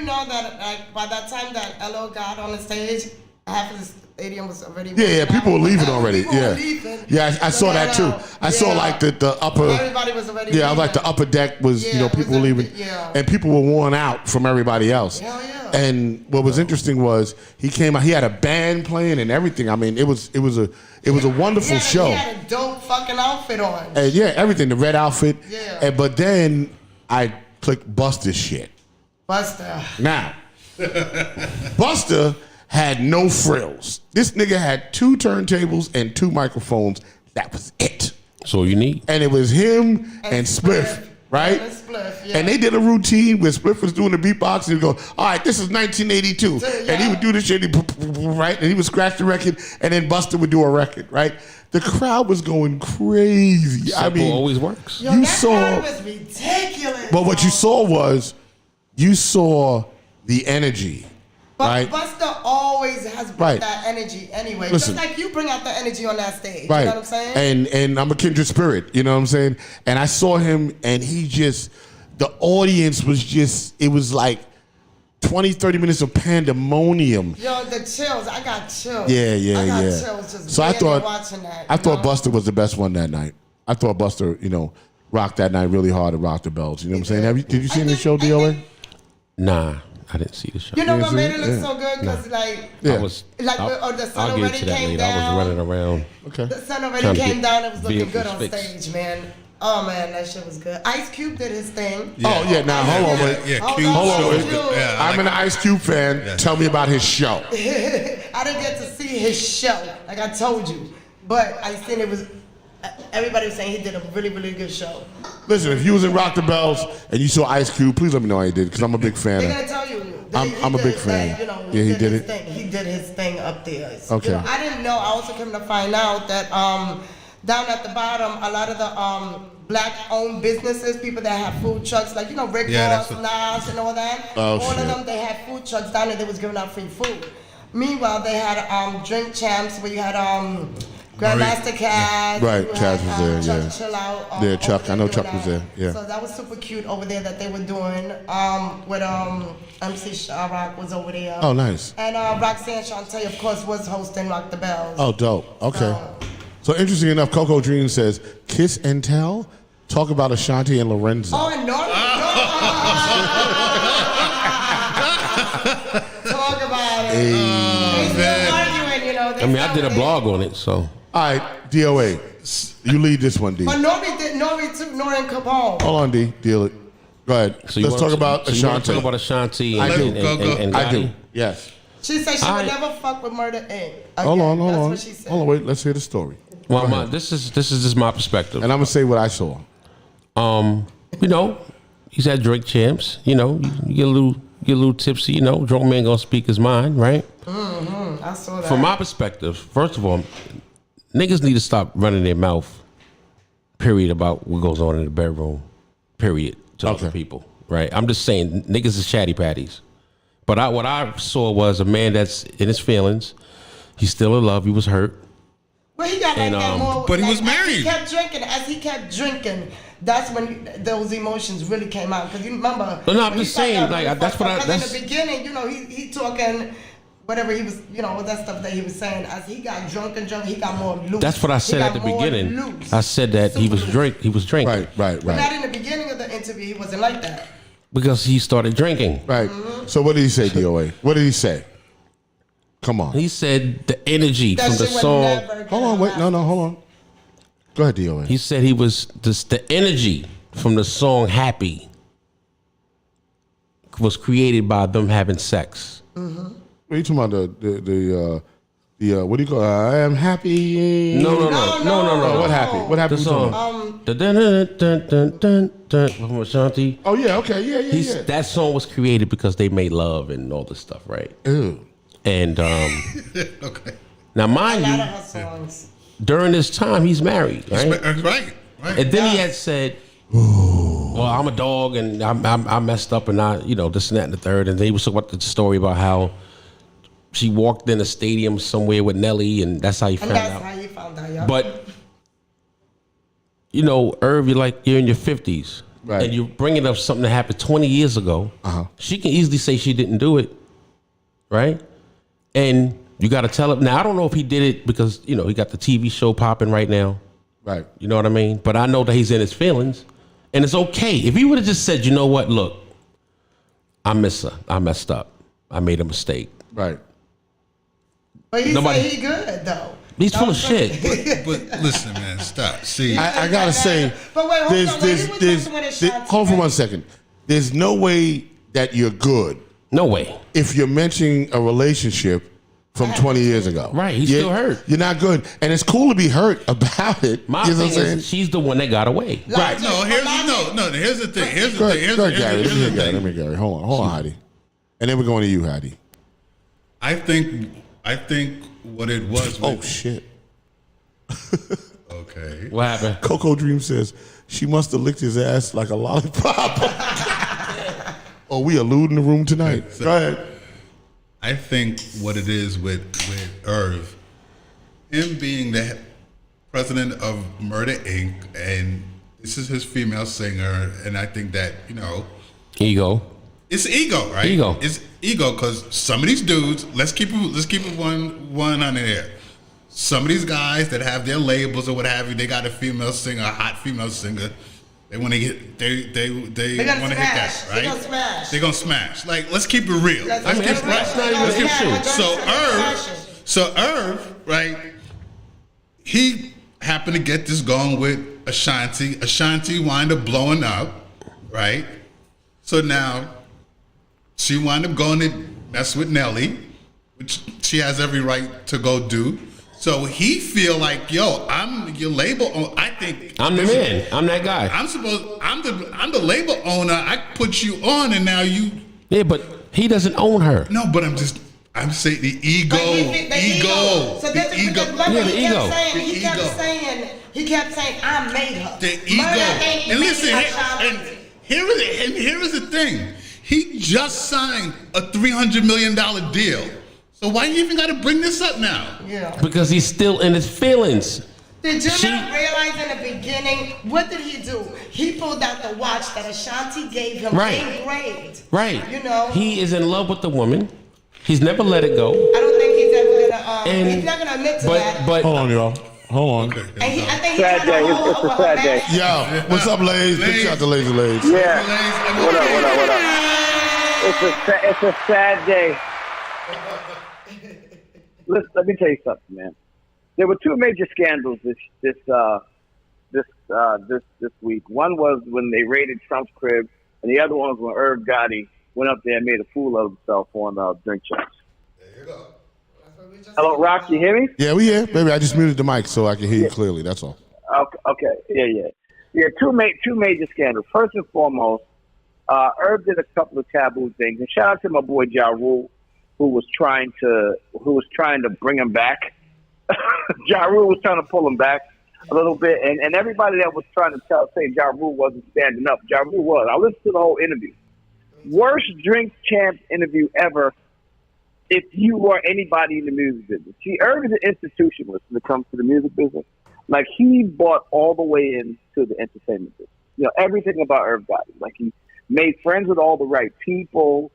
know that by that time that LL got on the stage, half of the stadium was already. Yeah, people were leaving already. Yeah, I saw that too. I saw like the upper. Everybody was already. Yeah, I was like the upper deck was people were leaving, and people were worn out from everybody else. Hell yeah. And what was interesting was he came out. He had a band playing and everything. I mean, it was a wonderful show. He had a dope fucking outfit on. And yeah, everything, the red outfit. Yeah. But then I clicked Busta's shit. Busta. Now, Busta had no frills. This nigga had 2 turntables and 2 microphones. That was it. That's all you need. And it was him and Spliff, right? And Spliff, yeah. And they did a routine where Spliff was doing the beatbox and he'd go, all right, this is 1982. And he would do this shit, right? And he would scratch the record, and then Busta would do a record, right? The crowd was going crazy. Simple I mean, always works. Yo, that crowd was ridiculous. But what you saw the energy. But right? Busta always has brought that energy anyway. Listen, just like you bring out the energy on that stage. Right. You know what I'm saying? And I'm a kindred spirit, you know what I'm saying? And I saw him, and the audience was it was like 20, 30 minutes of pandemonium. Yo, the chills. I got chills. Yeah. I got chills just watching that. I thought Busta was the best one that night. I thought Busta, rocked that night really hard and rocked the bells. You know what I'm saying? Did you see the show, DOA? Nah, I didn't see the show. You know what see made it? it look Yeah. so good? Because like, Yeah. I was. Like, or the sun I'll get already to that came later. I down. was running around. Okay. the sun Trying already to came get down. It was looking vehicles good on fixed. stage, man. Oh man, that shit was good. Ice Cube did his thing. Oh yeah, now hold on, wait. Yeah, Hold Q on, showed hold good. on. Yeah, I I'm like an Ice Cube fan. Yeah. Tell me about his show. I didn't get to see his show, like I told you, but I seen it was. Everybody was saying he did a really, really good show. Listen, if you was in Rock the Bells and you saw Ice Cube, please let me know how you did, because I'm a big fan. They're Of, gonna tell you. I'm a big fan. Like, you know, Yeah, he did his it. Thing. He did his thing up there. Okay. You know, I didn't know. I also came to find out that down at the bottom, a lot of the black-owned businesses, people that have food trucks, like Rick Ross, Nas, and all that. Oh, all shit. of them, they had food trucks down there. They was giving out free food. Meanwhile, they had drink champs where you had Grandmaster Caz. Right, you Caz had, was there, yeah. Chuck Chill Out. Yeah, Chuck, over I know there Chuck doing was there, that. yeah. So that was super cute over there that they were doing. With MC Sharrock was over there. Oh, nice. And Roxanne Shante, of course, was hosting Rock the Bells. Oh, dope. Okay. So interesting enough, Coco Dream says, "Kiss and Tell." Talk about Ashanti and Lorenzo. Oh, and Norman. Talk about it. They still arguing, I mean, I did a blog on it, so. All right, DOA, you lead this one, D. But Nori took Norman Capone. Hold on, D. Deal it. Go ahead. So you Let's wanna- talk about so you wanna Ashanti. talk about Ashanti I and, do. and I do. Gotti? Yes. She said she All would right. never fuck with Murder Inc. Hold on, hold That's on. what she said. Hold on, wait. Let's hear the story. Well, Go ahead. this is just my perspective. And I'm gonna say what I saw. He's at drink champs. You get a little tipsy. Drunk man gonna speak his mind, right? I saw that. From my perspective, first of all, niggas need to stop running their mouth. Period, about what goes on in the bedroom. Period, to other people, right? I'm just saying, niggas is chatty patties. But what I saw was a man that's in his feelings. He's still in love. He was hurt. But he got And, that more. but he like, was married. As he kept drinking, that's when those emotions really came out. Because you remember. No, I'm when just he started saying, getting like, that's fucked what up, I- 'cause in the beginning, he talking whatever he was, all that stuff that he was saying. As he got drunk, he got more loose. That's what I He said got at the more beginning. loose. I said that he was Super He was drinking. But not in the beginning of the interview. He wasn't like that. Because he started drinking. Right. So what did he say, DOA? What did he say? Come on. He said the energy That from the shit would song. never get Hold on, wait. No, hold on. Go ahead, DOA. He said he was the energy from the song "Happy" was created by them having sex. What are you talking about? The what do you call it? I am happy. No. What happened? What happened? The We talking song. about? Dun, dun, dun, dun, dun, dun, from Ashanti. Oh yeah. Okay. Yeah. That song was created because they made love and all this stuff, right? Ew. And Okay. now, A mind lot of you, her songs. during this time he's married, right? Right. And then he had said, "Well, I'm a dog, and I messed up, and this and that and the third." And then he was talking about the story about how she walked in a stadium somewhere with Nelly, and that's how he And found that's out. how you found out, yeah. But Irv, you're in your 50s, Right. and you're bringing up something that happened 20 years ago. She can easily say she didn't do it, right? And you got to tell him. Now, I don't know if he did it because he got the TV show popping right now. Right. You know what I mean? But I know that he's in his feelings, and it's okay if he would have just said, "You know what? Look, I miss her. I messed up. I made a mistake." Right. But he Nobody- said he good though. He's full of shit. But listen, man, stop. See, I gotta say, But wait, hold on, when he was messing with his shots, hold for right? 1 second. There's no way that you're good No way. if you're mentioning a relationship from 20 years ago. Right, he's still hurt. You're not good, and it's cool to be hurt about it. My you know thing what I'm saying? is, she's the one that got away. Right. no, here's the thing. Here's the Go thing. ahead, Here's go the ahead, Gary. here's the Let me thing. hear Gary. Hold on, Heidi. And then we're going to you, Heidi. I think what it was. Oh shit. Okay. What happened? Coco Dream says she must have licked his ass like a lollipop. Oh, we alluding the room tonight. So- Go ahead. I think what it is with Irv, him being the president of Murder Inc. and this is his female singer, and I think that Ego. it's ego, right? Ego. It's ego because some of these dudes. Let's keep it one on there. Some of these guys that have their labels or what have you, they got a female singer, a hot female singer. They want to get they want to hit gonna that, smash. right? They're gonna smash. They're gonna smash. Like, let's keep it real. Let's Let's keep keep it it real. right. They're gonna Let's keep smash. so Irv, right? He happened to get this going with Ashanti. Ashanti wound up blowing up, right? So now she wound up going to mess with Nelly, which she has every right to go do. So he feel like, yo, I'm your label owner. I think I'm the man. I'm that guy. I'm the label owner. I put you on, and now you. Yeah, but he doesn't own her. No, but I'm saying the ego. So that's the ego. He kept saying, I made her. The ego. And listen, here is the thing. He just signed a $300 million deal. So why you even got to bring this up now? Yeah. Because he's still in his feelings. Did you not realize in the beginning, what did he do? He pulled out the watch that Ashanti gave him engraved. Right. You know? He is in love with the woman. He's never let it go. I don't think he's ever gonna, he's not gonna admit to that. But hold on, y'all. Hold on. And I think Sad day. It's a sad day. Yo, what's up, ladies? Big shout out to Lazy Ladies. Yeah. What up? It's a sad day. Listen, let me tell you something, man. There were two major scandals this week. One was when they raided Trump's crib, and the other one was when Irv Gotti went up there and made a fool of himself on Drink Champs. There you go. Hello, Rock, you hear me? Yeah, we here. Baby, I just muted the mic so I can hear you clearly. That's all. Okay. Yeah, two major scandals. First and foremost, Irv did a couple of taboo things. And shout out to my boy Ja Rule, who was trying to bring him back. Ja Rule was trying to pull him back a little bit, and everybody that was trying to say Ja Rule wasn't standing up. Ja Rule was. I listened to the whole interview. Worst Drink Champs interview ever. If you or anybody in the music business, see, Irv is an institutionalist when it comes to the music business. Like, he bought all the way into the entertainment business. You know, everything about Irv Gotti. Like, he made friends with all the right people.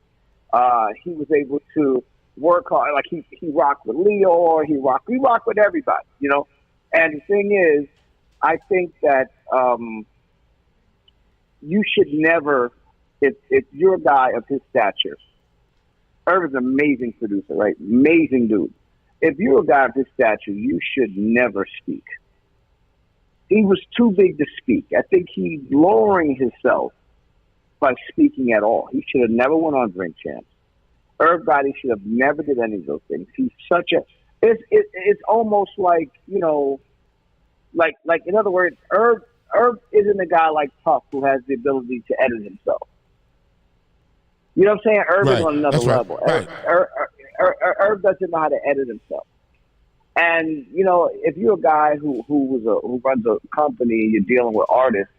He was able to work hard. Like, he rocked with Leo, he rocked with everybody, you know? And the thing is, I think that you should never, if you're a guy of his stature, Irv is an amazing producer, right? Amazing dude. If you're a guy of his stature, you should never speak. He was too big to speak. I think he's lowering himself by speaking at all. He should have never went on Drink Champs. Irv Gotti should have never did any of those things. He's such a. It's almost like, you know, like in other words, Irv isn't a guy like Puff who has the ability to edit himself. You know what I'm saying? Irv is on another level. Right. Irv doesn't know how to edit himself. And, you know, if you're a guy who runs a company and you're dealing with artists,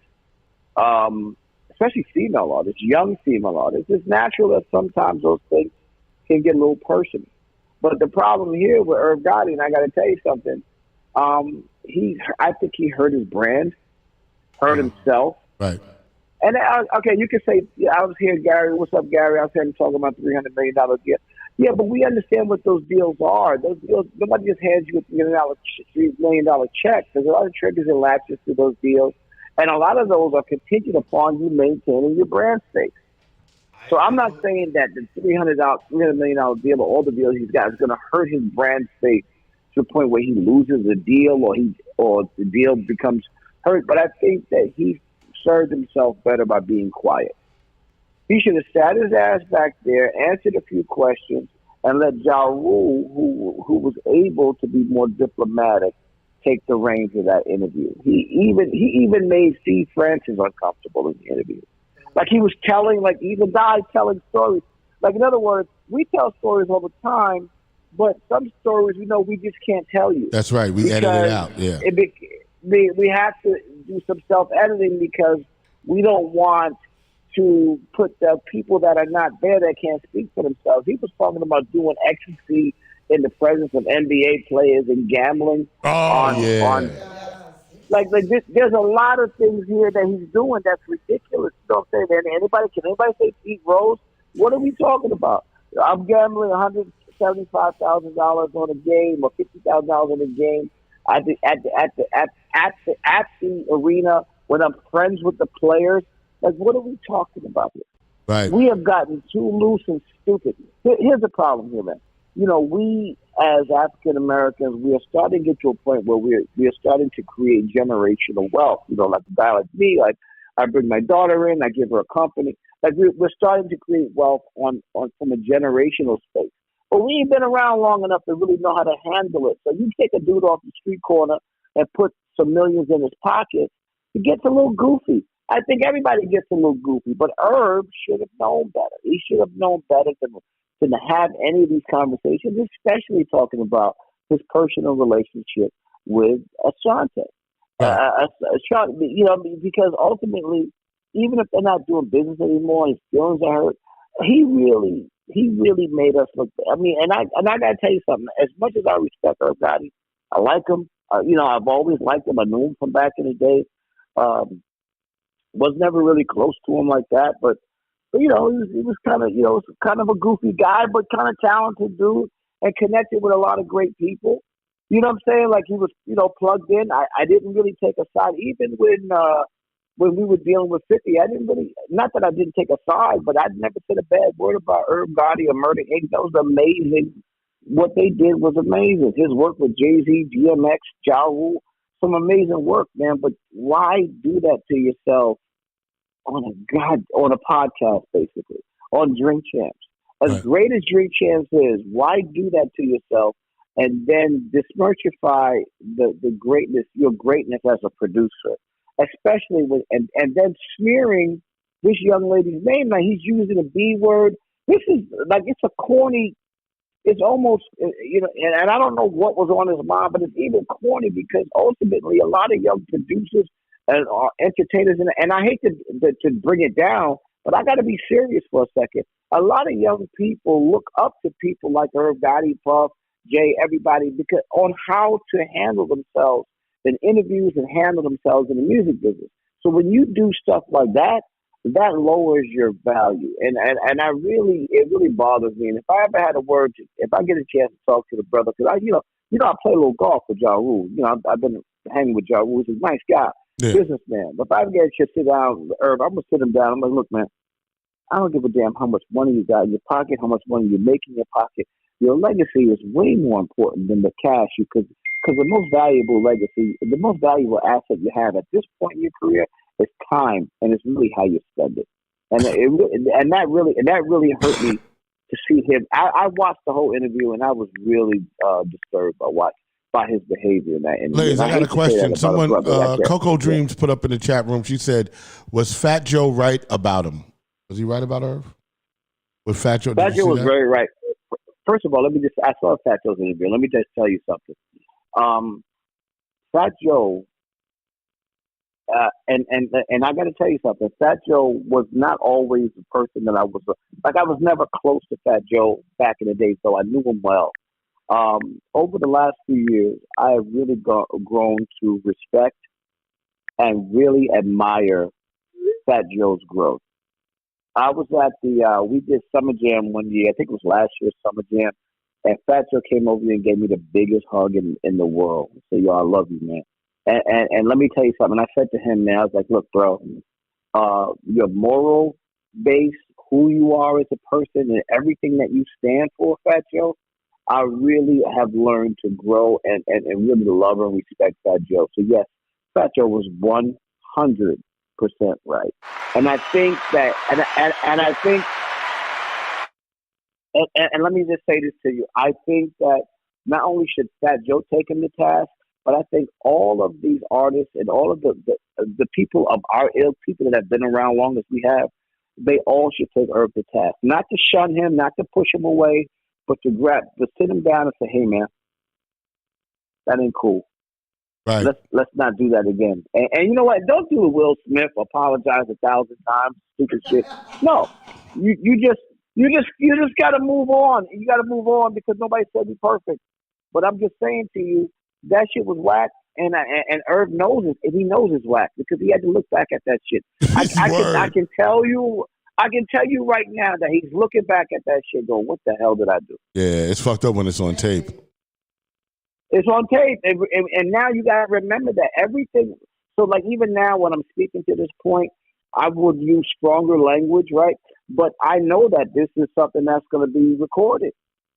especially female artists, young female artists, it's natural that sometimes those things can get a little personal. But the problem here with Irv Gotti, and I got to tell you something, I think he hurt his brand, hurt himself. Right. And okay, you can say, yeah, I was hearing Gary. What's up, Gary? I was hearing him talking about $300 million deal. Yeah, but we understand what those deals are. Those deals, nobody just hands you a $3 million check. There's a lot of triggers and latches to those deals, and a lot of those are contingent upon you maintaining your brand space. So I'm not saying that the $300 million deal or all the deals he's got is going to hurt his brand space to the point where he loses a deal or the deal becomes hurt. But I think that he served himself better by being quiet. He should have sat his ass back there, answered a few questions, and let Ja Rule, who was able to be more diplomatic, take the reins of that interview. He even made Steve Francis uncomfortable in the interview. Like, he was telling, like, he's a guy telling stories. Like, in other words, we tell stories all the time, but some stories, you know, we just can't tell you. That's right. We edit it out. Yeah. We have to do some self-editing because we don't want to put the people that are not there that can't speak for themselves. He was talking about doing ecstasy in the presence of NBA players and gambling. There's a lot of things here that he's doing that's ridiculous. You know what I'm saying? Can anybody say Pete Rose? What are we talking about? I'm gambling $175,000 on a game or $50,000 on a game at the arena when I'm friends with the players, like, what are we talking about here? Right. We have gotten too loose and stupid. Here's the problem here, man. You know, we as African Americans, we are starting to get to a point where we are starting to create generational wealth. You know, like a guy like me, like I bring my daughter in, I give her a company. Like we're starting to create wealth on from a generational space. But we ain't been around long enough to really know how to handle it. So you take a dude off the street corner and put some millions in his pocket, it gets a little goofy. I think everybody gets a little goofy, but Herb should have known better. He should have known better than to have any of these conversations, especially talking about his personal relationship with Asante. Right. You know, because ultimately, even if they're not doing business anymore, his feelings are hurt. He really made us look. I mean, and I gotta tell you something. As much as I respect Herb Gotti, I like him. You know, I've always liked him. I knew him from back in the day. Was never really close to him like that, but you know, he was kind of, you know, kind of a goofy guy, but kind of talented dude and connected with a lot of great people. You know what I'm saying? Like he was, you know, plugged in. I didn't really take a side, even when we were dealing with 50. I didn't really, not that I didn't take a side, but I never said a bad word about Herb Gotti or Murder Inc. That was amazing. What they did was amazing. His work with Jay-Z, DMX, Ja Rule, some amazing work, man. But why do that to yourself on a podcast, basically, on Drink Champs? As Right. great as Drink Champs is, why do that to yourself and then dismercify the greatness, your greatness as a producer, especially with and then smearing this young lady's name? Now he's using a B word. This is like, it's a corny. It's almost, you know, and I don't know what was on his mind, but it's even corny because ultimately a lot of young producers and entertainers, and I hate to bring it down, but I got to be serious for a second. A lot of young people look up to people like Herb Gotti, Puff, Jay, everybody, because on how to handle themselves in interviews and handle themselves in the music business. So when you do stuff like that, that lowers your value, and it really bothers me. And if I ever had a word, if I get a chance to talk to the brother, because I play a little golf with Ja Rule. You know, I've been hanging with Ja Rule. He's a nice guy, businessman. But if I ever get a chance to sit down with Herb, I'm gonna sit him down. I'm like, look, man, I don't give a damn how much money you got in your pocket, how much money you make in your pocket. Your legacy is way more important than the cash because the most valuable legacy, the most valuable asset you have at this point in your career is time, and it's really how you spend it. And that really hurt me to see him. I watched the whole interview, and I was really disturbed by his behavior in that interview. Ladies, I got a question. Someone, Coco Dreams, put up in the chat room. She said, "Was Fat Joe right about him? Was he right about her? Was Fat Joe? Fat Joe was very right. First of all, I saw Fat Joe's interview. Let me just tell you something. Fat Joe, and I got to tell you something. Fat Joe was not always the person that I was like. I was never close to Fat Joe back in the day, so I knew him well. Over the last few years, I have really grown to respect and really admire Fat Joe's growth. I was at we did Summer Jam one year. I think it was last year's Summer Jam. And Fat Joe came over here and gave me the biggest hug in the world. So, yo, I love you, man. And let me tell you something. I said to him, man, I was like, look, bro, your moral base, who you are as a person, and everything that you stand for, Fat Joe, I really have learned to grow and really love and respect Fat Joe. So, yes, Fat Joe was 100% right. And I think that, and I think, and let me just say this to you. I think that not only should Fat Joe take him to task, but I think all of these artists and all of the people of our ilk, people that have been around long as we have, they all should take Herb to task. Not to shun him, not to push him away, but to sit him down and say, hey, man, that ain't cool. Right. Let's not do that again. And you know what? Don't do a Will Smith, apologize 1,000 times, stupid shit. No, you just got to move on. You got to move on because nobody said be perfect. But I'm just saying to you, that shit was whack, and Herb knows it, and he knows it's whack because he had to look back at that shit. I can tell you right now that he's looking back at that shit going, what the hell did I do? Yeah, it's fucked up when it's on tape. It's on tape, and now you got to remember that everything. So like even now when I'm speaking to this point, I would use stronger language, right? But I know that this is something that's going to be recorded.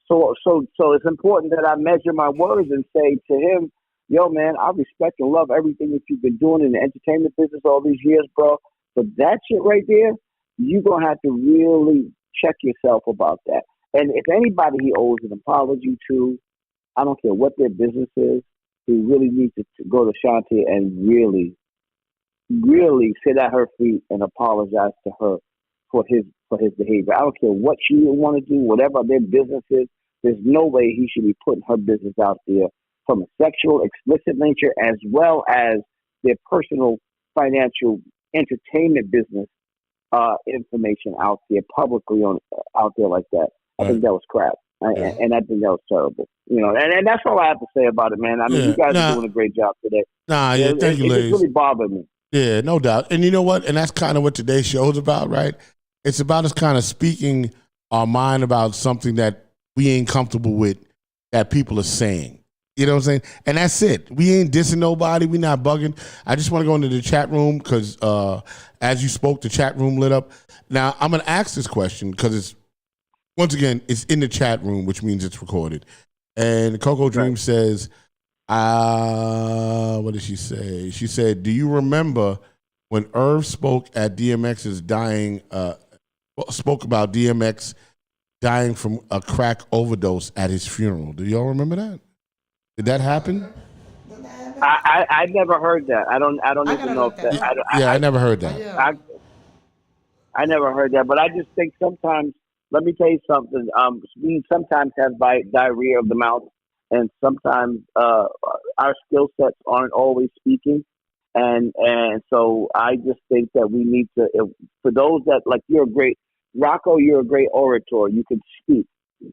So it's important that I measure my words and say to him, yo, man, I respect and love everything that you've been doing in the entertainment business all these years, bro. But that shit right there, you're going to have to really check yourself about that. And if anybody he owes an apology to, I don't care what their business is, he really needs to go to Shanti and really, really sit at her feet and apologize to her for his behavior. I don't care what she want to do, whatever their business is. There's no way he should be putting her business out there from a sexual, explicit nature, as well as their personal, financial, entertainment business information out there publicly out there like that. I think that was crap, and I think that was terrible. You know, and that's all I have to say about it, man. I mean, you guys are doing a great job today. Thank you, ladies. It really bothered me. Yeah, no doubt. And you know what? And that's kind of what today's show is about, right? It's about us kind of speaking our mind about something that we ain't comfortable with that people are saying. You know what I'm saying? And that's it. We ain't dissing nobody. We not bugging. I just want to go into the chat room because as you spoke, the chat room lit up. Now, I'm going to ask this question because it's, once again, it's in the chat room, which means it's recorded. And Coco Dream says, what did she say? She said, do you remember when Irv spoke at DMX's dying, spoke about DMX dying from a crack overdose at his funeral? Do y'all remember that? Did that happen? I never heard that. I don't even know if that. I never heard that. I never heard that, but I just think sometimes. Let me tell you something. We sometimes have diarrhea of the mouth, and sometimes our skill sets aren't always speaking, and so I just think that we need to. For those that like, you're a great Rocco, you're a great orator. You can speak.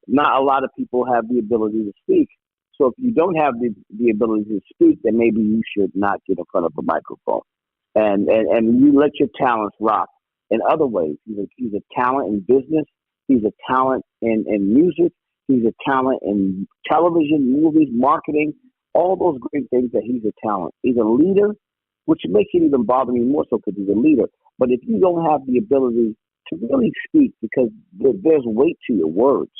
Not a lot of people have the ability to speak. So if you don't have the ability to speak, then maybe you should not get in front of a microphone, and you let your talents rock in other ways. He's a talent in business. He's a talent in music. He's a talent in television, movies, marketing, all those great things that he's a talent. He's a leader, which makes it even bother me more so because he's a leader. But if you don't have the ability to really speak, because there's weight to your words,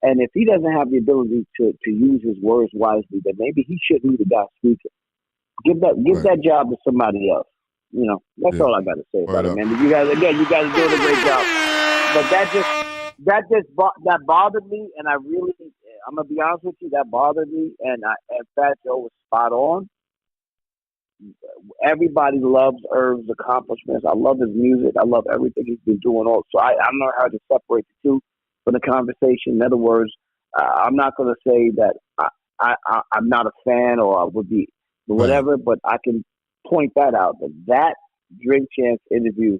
and if he doesn't have the ability to use his words wisely, then maybe he shouldn't be the guy speaking. Give that job to somebody else. You know, that's all I got to say about it, man. You guys are doing a great job. But that bothered me, and I'm gonna be honest with you, that bothered me, and Fat Joe was spot on. Everybody loves Irv's accomplishments. I love his music. I love everything he's been doing. Also, I don't know how to separate the two from the conversation. In other words, I'm not going to say that I'm not a fan or I would be whatever, but I can point that out. That Drink Champs interview,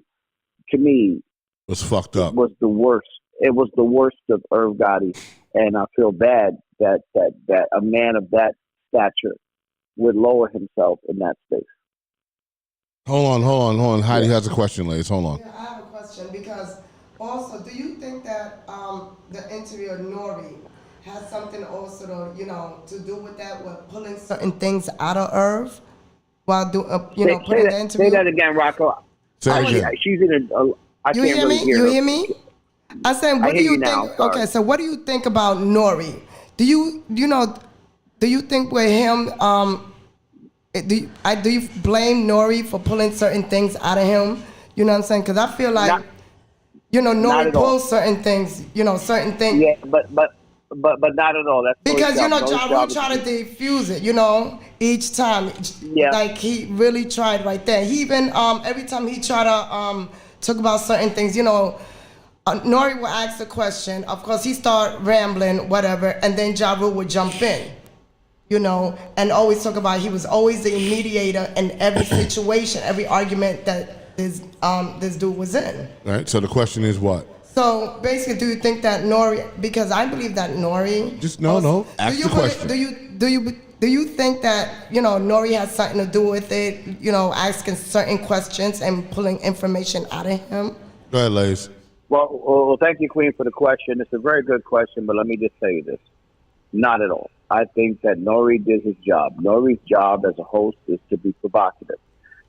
to me, was fucked up. Was the worst. It was the worst of Irv Gotti, and I feel bad that a man of that stature would lower himself in that space. Hold on. Heidi has a question, ladies. Hold on. Yeah, I have a question because also, do you think that the interview of Nori has something also to do with that, with pulling certain things out of Irv while putting the interview? Say that again, Rocco. Say it again. She's in a. I you can't hear really me? hear You her. hear me? I said, what do you think? Okay, so what do you think about Nori? Do you think with him? Do you blame Nori for pulling certain things out of him? You know what I'm saying? Because I feel like Nori pulls certain things. Certain things. Yeah, but not at all. That's because Ja Rule tried to defuse it. Each time. Yeah. Like he really tried right there. He even every time he tried to talk about certain things, Nori would ask a question. Of course, he start rambling, whatever, and then Ja Rule would jump in, and always talk about he was always the mediator in every situation, every argument that this dude was in. All right. So the question is what? So basically, do you think that Nori? Because I believe that Nori. Just no. Ask the question. Do you think that Nori has something to do with it? Asking certain questions and pulling information out of him. Go ahead, ladies. Well, thank you, Queen, for the question. It's a very good question, but let me just say this. Not at all. I think that Nori did his job. Nori's job as a host is to be provocative.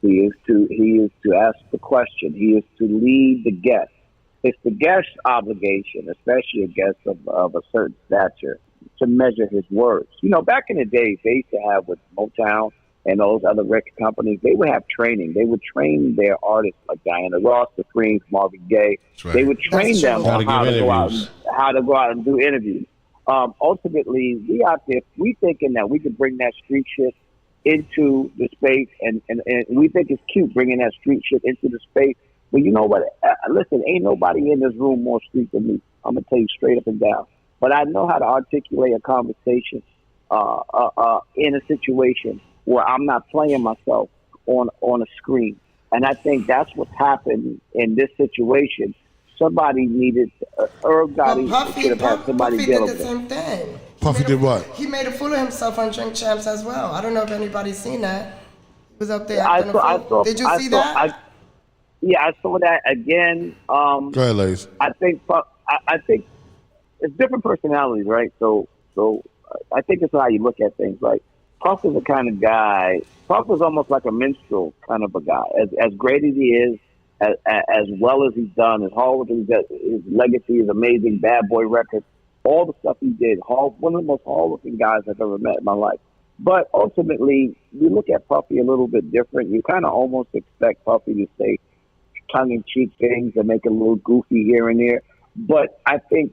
He is to ask the question. He is to lead the guest. It's the guest's obligation, especially a guest of a certain stature, to measure his words. You know, back in the days, they used to have with Motown and those other record companies, they would have training. They would train their artists like Diana Ross, The Supremes, Marvin Gaye. Right. They would train them on how to go out and do interviews. Ultimately, we out there, we thinking that we could bring that street shit into the space, and we think it's cute bringing that street shit into the space. But you know what? Listen, ain't nobody in this room more street than me. I'm gonna tell you straight up and down. But I know how to articulate a conversation in a situation where I'm not playing myself on a screen. And I think that's what's happened in this situation. Somebody needed Irv Gotti should have had somebody deal with it. Puffy did the same thing. Puffy did what? He made a fool of himself on Drink Champs as well. I don't know if anybody's seen that. He was up there acting a fool. Did you see that? Yeah, I saw that again. Go ahead, ladies. I think it's different personalities, right? So I think it's how you look at things. Like Puff is the kind of guy. Puff is almost like a minstrel kind of a guy. As great as he is, as well as he's done, as hard as he's done, his legacy is amazing. Bad Boy Records, all the stuff he did. One of the most hardworking guys I've ever met in my life. But ultimately, you look at Puffy a little bit different. You kind of almost expect Puffy to say tongue-in-cheek things and make it a little goofy here and there. But I think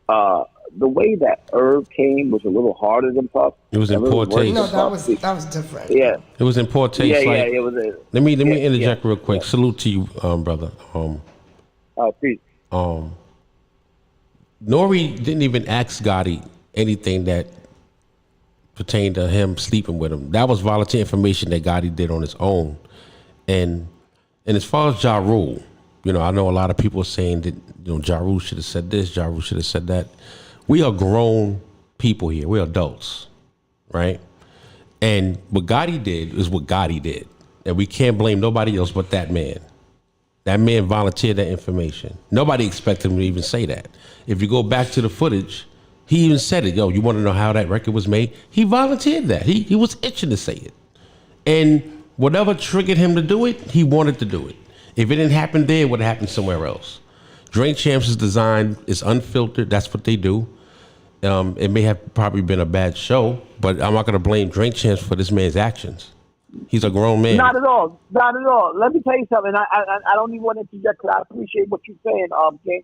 the way that Irv came was a little harder than Puff. It was in poor taste. No, that was different. Yeah. It was in poor taste. Yeah, like, it was. Let me interject real quick. Salute to you, brother. Peace. Nori didn't even ask Gotti anything that pertained to him sleeping with him. That was volunteer information that Gotti did on his own. And as far as Ja Rule, you know, I know a lot of people are saying that, you know, Ja Rule should have said this, Ja Rule should have said that. We are grown people here. We're adults, right? And what Gotti did is what Gotti did. And we can't blame nobody else but that man. That man volunteered that information. Nobody expected him to even say that. If you go back to the footage, he even said it. Yo, you want to know how that record was made? He volunteered that. He was itching to say it. And whatever triggered him to do it, he wanted to do it. If it didn't happen there, it would have happened somewhere else. Drink Champs' design is unfiltered. That's what they do. It may have probably been a bad show, but I'm not going to blame Drink Champs for this man's actions. He's a grown man. Not at all. Not at all. Let me tell you something. I don't even want to interject because I appreciate what you're saying, King.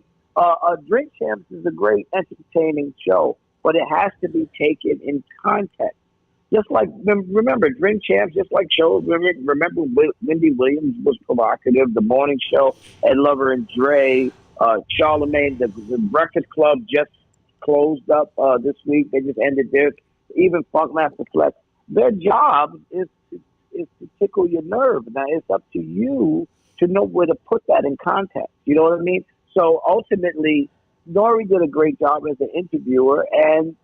Drink Champs is a great entertaining show, but it has to be taken in context. Just like, remember, Drink Champs, just like shows, remember Wendy Williams was provocative, The Morning Show, Ed Lover and Dre, Charlamagne, the Breakfast Club just closed up this week. They just ended theirs. Even Funkmaster Flex. Their job is to tickle your nerve. Now, it's up to you to know where to put that in context. You know what I mean? So ultimately, Nori did a great job as an interviewer, and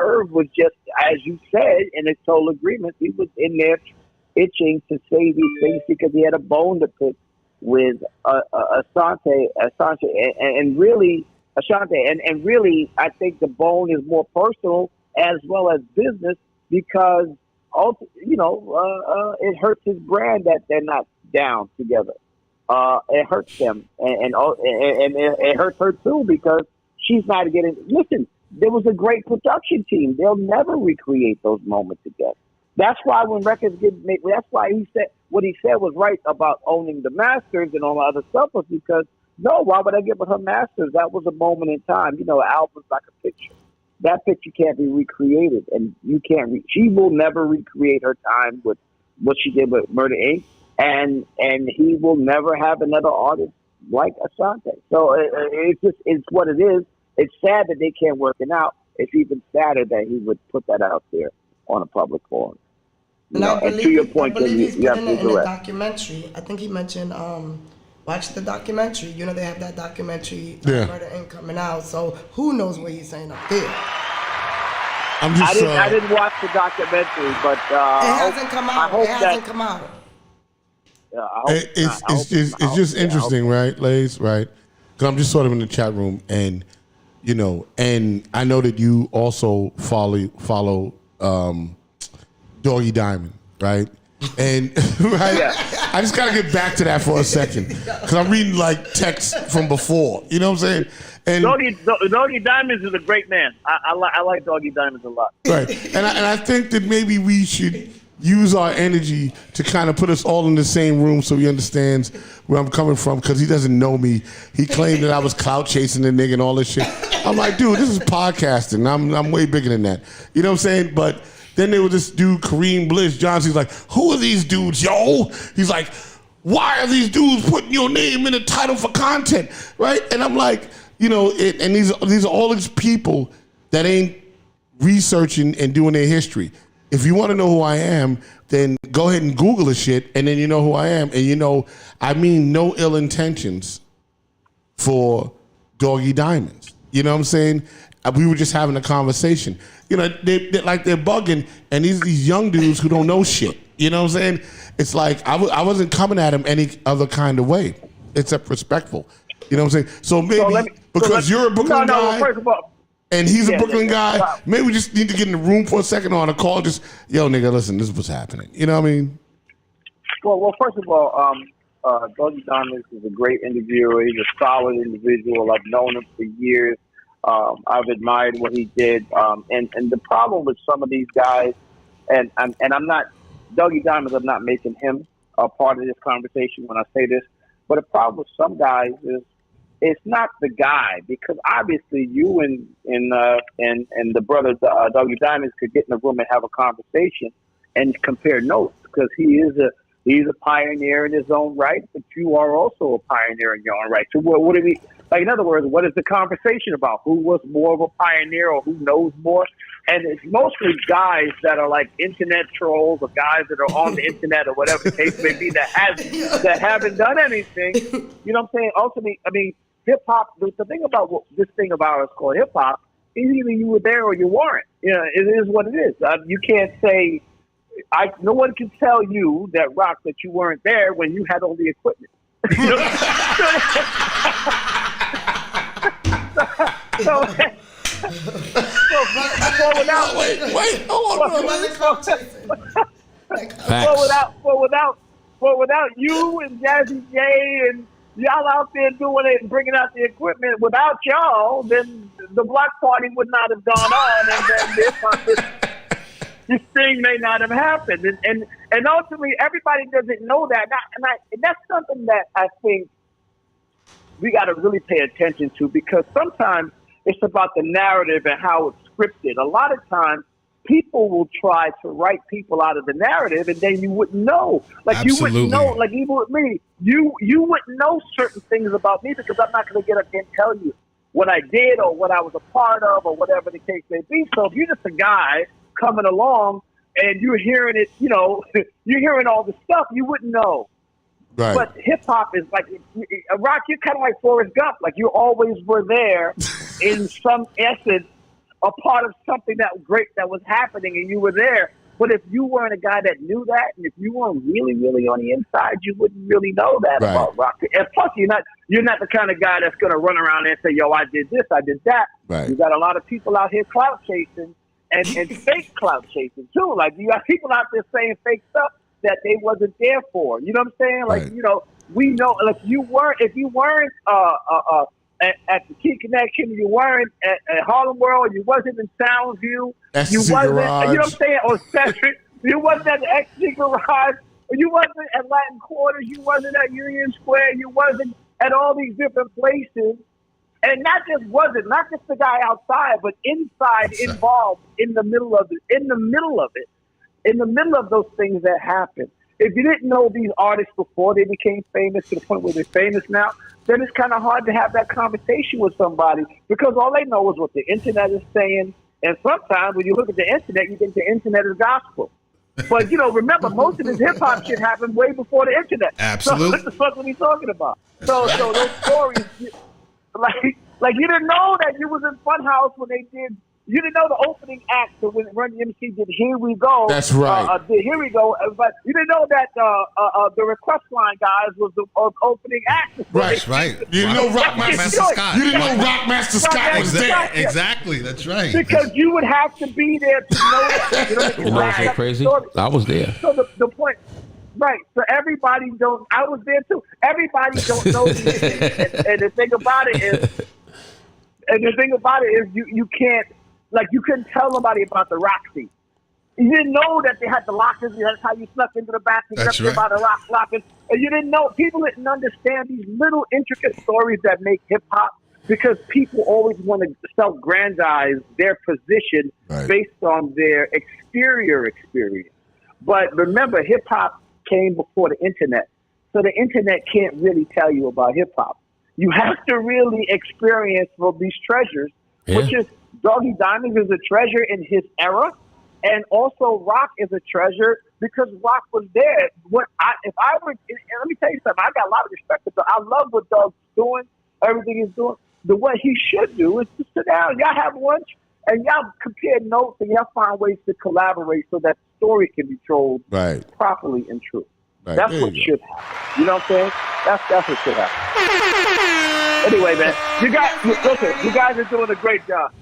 Irv was just, as you said, in his total agreement. He was in there itching to say these things because he had a bone to pick with Asante, and really, Ashanti, and really, I think the bone is more personal as well as business because, you know, it hurts his brand that they're not down together. It hurts them, and it hurts her too because she's not getting. Listen, there was a great production team. They'll never recreate those moments again. That's why when records get made, that's why he said what he said was right about owning the masters and all the other stuff was because no, why would I get with her masters? That was a moment in time. You know, an album's like a picture. That picture can't be recreated, and you can't. She will never recreate her time with what she did with Murder Inc. And he will never have another artist like Asante. So it's what it is. It's sad that they can't work it out. It's even sadder that he would put that out there on a public forum. And to your point, I believe he's you have putting to it in do a it. documentary. I think he mentioned watch the documentary. You know they have that documentary Murder Inc. coming out. So who knows what he's saying up there? I didn't watch the documentary, but it hasn't come out. It hasn't come out. It's just interesting, right, Lays? Right? Because I'm just sort of in the chat room, and you know, and I know that you also follow Doggie Diamond, right? And right, I just gotta get back to that for a second because I'm reading like texts from before. You know what I'm saying? And Doggie Diamonds is a great man. I like Doggie Diamonds a lot. Right, and I think that maybe we should use our energy to kind of put us all in the same room so he understands where I'm coming from because he doesn't know me. He claimed that I was clout chasing the nigga and all this shit. I'm like, dude, this is podcasting. I'm way bigger than that. You know what I'm saying? But then there was this dude, Kareem Bliss Johnson. He's like, who are these dudes, yo? He's like, why are these dudes putting your name in the title for content, right? And I'm like, you know, and these are all these people that ain't researching and doing their history. If you want to know who I am, then go ahead and Google the shit, and then you know who I am. And you know, I mean no ill intentions for Doggie Diamonds. You know what I'm saying? We were just having a conversation. You know, they're bugging, and these young dudes who don't know shit. You know what I'm saying? It's like I wasn't coming at him any other kind of way, except respectful. You know what I'm saying? So maybe because you're a Brooklyn guy, first of all, and he's a Brooklyn guy, maybe we just need to get in the room for a second or on a call. Just, yo, nigga, listen, this is what's happening. You know what I mean? Well, first of all, Doggie Diamonds is a great interviewer. He's a solid individual. I've known him for years. I've admired what he did. And the problem with some of these guys, and I'm not, Doggie Diamonds, I'm not making him a part of this conversation when I say this, but the problem with some guys is it's not the guy, because obviously you and the brother Doggie Diamonds could get in the room and have a conversation and compare notes, because he's a pioneer in his own right, but you are also a pioneer in your own right. So what do we, like, in other words, what is the conversation about? Who was more of a pioneer, or who knows more? And it's mostly guys that are like internet trolls, or guys that are on the internet, or whatever the case may be, that haven't done anything. You know what I'm saying? Ultimately, I mean, hip hop. The thing about this thing of ours called hip hop is either you were there or you weren't. You know, it is what it is. You can't say. No one can tell you that Rock that you weren't there when you had all the equipment. You know? Without you and Jazzy J and y'all out there doing it and bringing out the equipment, without y'all, then the block party would not have gone on, and then this thing may not have happened. And ultimately, everybody doesn't know that. And that's something that I think we got to really pay attention to, because sometimes it's about the narrative and how it's scripted. A lot of times, people will try to write people out of the narrative, and then you wouldn't know. Like, Absolutely. You wouldn't know, like even with me, you wouldn't know certain things about me, because I'm not going to get up and tell you what I did or what I was a part of or whatever the case may be. So if you're just a guy coming along and you're hearing it, you know, you're hearing all the stuff, you wouldn't know. Right. But hip hop is like, Rock, you're kind of like Forrest Gump. Like, you always were there in some essence, a part of something that was great that was happening, and you were there. But if you weren't a guy that knew that, and if you weren't really, really on the inside, you wouldn't really know that about Rock. And plus, you're not the kind of guy that's going to run around and say, yo, I did this, I did that. Right. You got a lot of people out here clout chasing and fake clout chasing too. Like, you got people out there saying fake stuff that they wasn't there for. You know what I'm saying? Like, Right. you know, we know, like, if you weren't at the Key Connection, you weren't at Harlem World, you wasn't in Soundview, you Ecstasy wasn't, Garage. you know what I'm saying, or Cedric, you wasn't at the Ecstasy Garage, you wasn't at Latin Quarters, you wasn't at Union Square, you wasn't at all these different places, and not just the guy outside, but inside, involved in the middle of it, in the middle of those things that happen. If you didn't know these artists before they became famous to the point where they're famous now, then it's kind of hard to have that conversation with somebody, because all they know is what the internet is saying. And sometimes when you look at the internet, you think the internet is gospel. But, you know, remember, most of this hip-hop shit happened way before the internet. Absolutely. So what the fuck are we talking about? So those stories, like you didn't know that you was in Funhouse when they did. You didn't know the opening act when Run DMC did "Here We Go." That's right. "Here We Go," but you didn't know that the Request Line guys was the opening act. Right. You didn't know Rockmaster Scott. You didn't know Rockmaster Scott was there. Exactly. That's right. Because you would have to be there to know that. You know what's so crazy? I was there. So the point Right. So everybody don't. I was there too. Everybody don't know these things. And the thing about it is, you can't, like, you couldn't tell nobody about the Roxy. You didn't know that they had the lockers. That's how you snuck into the back. That's right. About the rock lockers. And you didn't know. People didn't understand these little intricate stories that make hip hop, because people always want to self-grandize their position based on their exterior experience. But remember, hip hop came before the internet. So the internet can't really tell you about hip hop. You have to really experience these treasures, which is Doggie Diamonds is a treasure in his era. And also Rock is a treasure because Rock was there. Let me tell you something, I got a lot of respect for Doug. I love what Doug's doing, everything he's doing. What he should do is to sit down, y'all have lunch, and y'all compare notes, and y'all find ways to collaborate so that the story can be told properly and true. Right. That's what should happen. You know what I'm saying? That's what should happen. Anyway, man, you guys are doing a great job.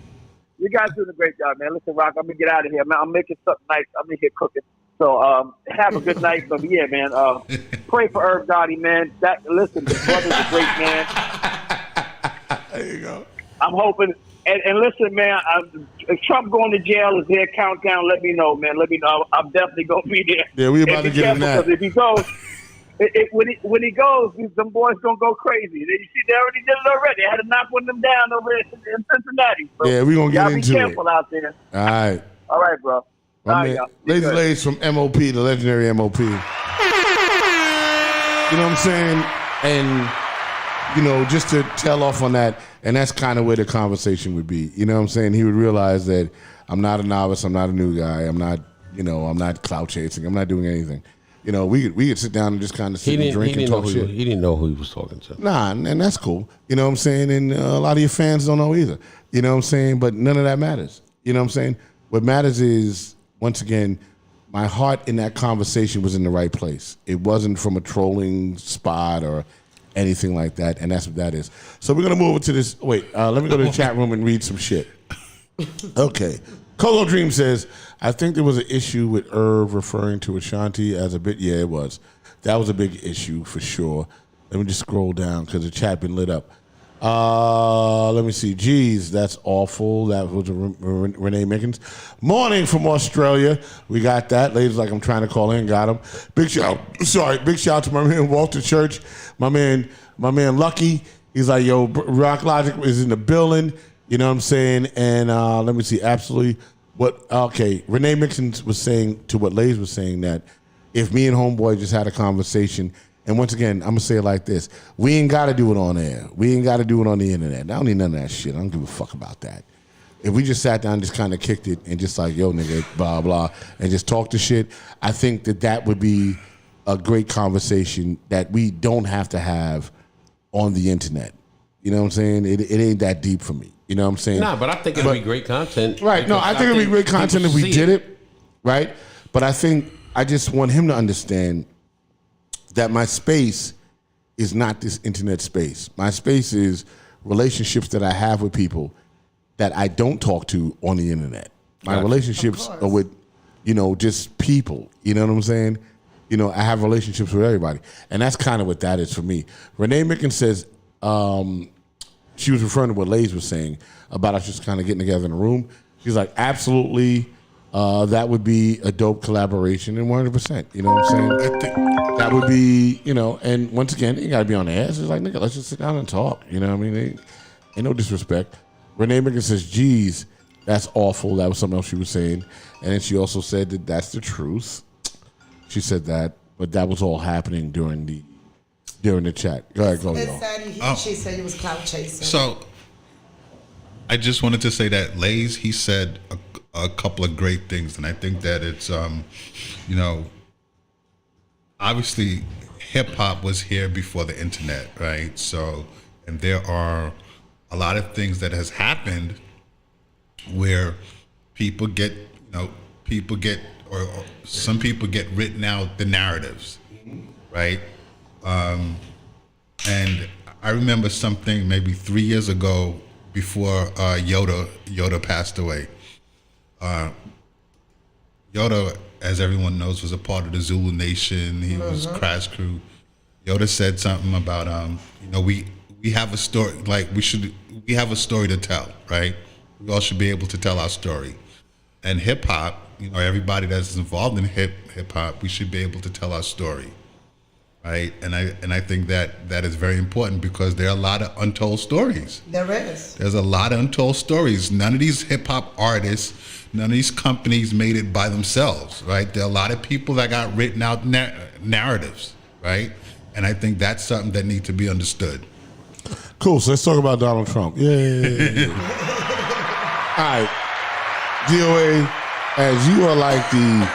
You guys doing a great job, man. Listen, Rock, I'm gonna get out of here, man. I'm making something nice. I'm in here cooking. So have a good night. But yeah, man, pray for Irv Gotti, man. Listen, the brother's a great man. There you go. I'm hoping. And listen, man, if Trump going to jail is there, countdown, let me know, man. Let me know. I'm definitely going to be there. Yeah, we about to get in that. Because if he goes, when he goes, them boys going to go crazy. You see, they already did it already. They had to knock one of them down over in Cincinnati. So yeah, we're going to get into it. Be careful out there. All right. All right, bro. All right, y'all. Ladies from MOP, the legendary MOP. You know what I'm saying? And, you know, just to tail off on that, and that's kind of where the conversation would be. You know what I'm saying? He would realize that I'm not a novice. I'm not a new guy. I'm not clout chasing. I'm not doing anything. You know, we could sit down and just kind of sit and drink and talk shit. He didn't know who he was talking to. Nah, and that's cool. You know what I'm saying? And a lot of your fans don't know either. You know what I'm saying? But none of that matters. You know what I'm saying? What matters is, once again, my heart in that conversation was in the right place. It wasn't from a trolling spot or anything like that, and that's what that is. So we're going to move over to this. Wait, let me go to the chat room and read some shit. Okay. Colo Dream says, I think there was an issue with Irv referring to Ashanti as a bit. Yeah, it was. That was a big issue for sure. Let me just scroll down because the chat been lit up. Let me see. Geez, that's awful. That was Renee Mickens. Morning from Australia. We got that. Ladies like I'm trying to call in. Got him. Big shout to my man Walter Church. My man Lucky. He's like, yo, Rock Logic is in the building. You know what I'm saying? And let me see. Absolutely. Renee Mickens was saying to what Lays was saying, that if me and Homeboy just had a conversation, and once again, I'm going to say it like this. We ain't got to do it on air. We ain't got to do it on the internet. I don't need none of that shit. I don't give a fuck about that. If we just sat down and just kind of kicked it and just like, yo, nigga, blah, blah, and just talk the shit, I think that would be a great conversation that we don't have to have on the internet. You know what I'm saying? It ain't that deep for me. You know what I'm saying? Nah, but I think it'd be great content. Right. No, I think it'd be great content if we did it. Right. But I just want him to understand that my space is not this internet space. My space is relationships that I have with people that I don't talk to on the internet. My relationships are with, just people. You know what I'm saying? I have relationships with everybody. And that's kind of what that is for me. Renee Mickens says, she was referring to what Lays was saying about us just kind of getting together in a room. She's like, absolutely, that would be a dope collaboration, and 100%. You know what I'm saying? I think that would be, and once again, you got to be on the ass. It's like, nigga, let's just sit down and talk. You know what I mean? Ain't no disrespect. Renee Mickens says, geez, that's awful. That was something else she was saying. And then she also said that that's the truth. She said that, but that was all happening during the chat. Go ahead, y'all. She said it was clout chasing. So, I just wanted to say that Lays, he said a couple of great things, and I think that it's, obviously hip hop was here before the internet, right? So, and there are a lot of things that has happened where people get, or some people get written out the narratives, right? And I remember something maybe 3 years ago before Yoda passed away. Yoda as everyone knows, was a part of the Zulu Nation. He was Crash Crew. Yoda said something about we have a story, like we have a story to tell, right? We all should be able to tell our story. And hip hop, everybody that's involved in hip hop, we should be able to tell our story, right? And I think that is very important because there are a lot of untold stories. There is. There's a lot of untold stories. None of these hip hop artists, none of these companies made it by themselves, right? There are a lot of people that got written out narratives, right? And I think that's something that needs to be understood. Cool. So let's talk about Donald Trump. Yeah. All right. DOA, as you are like the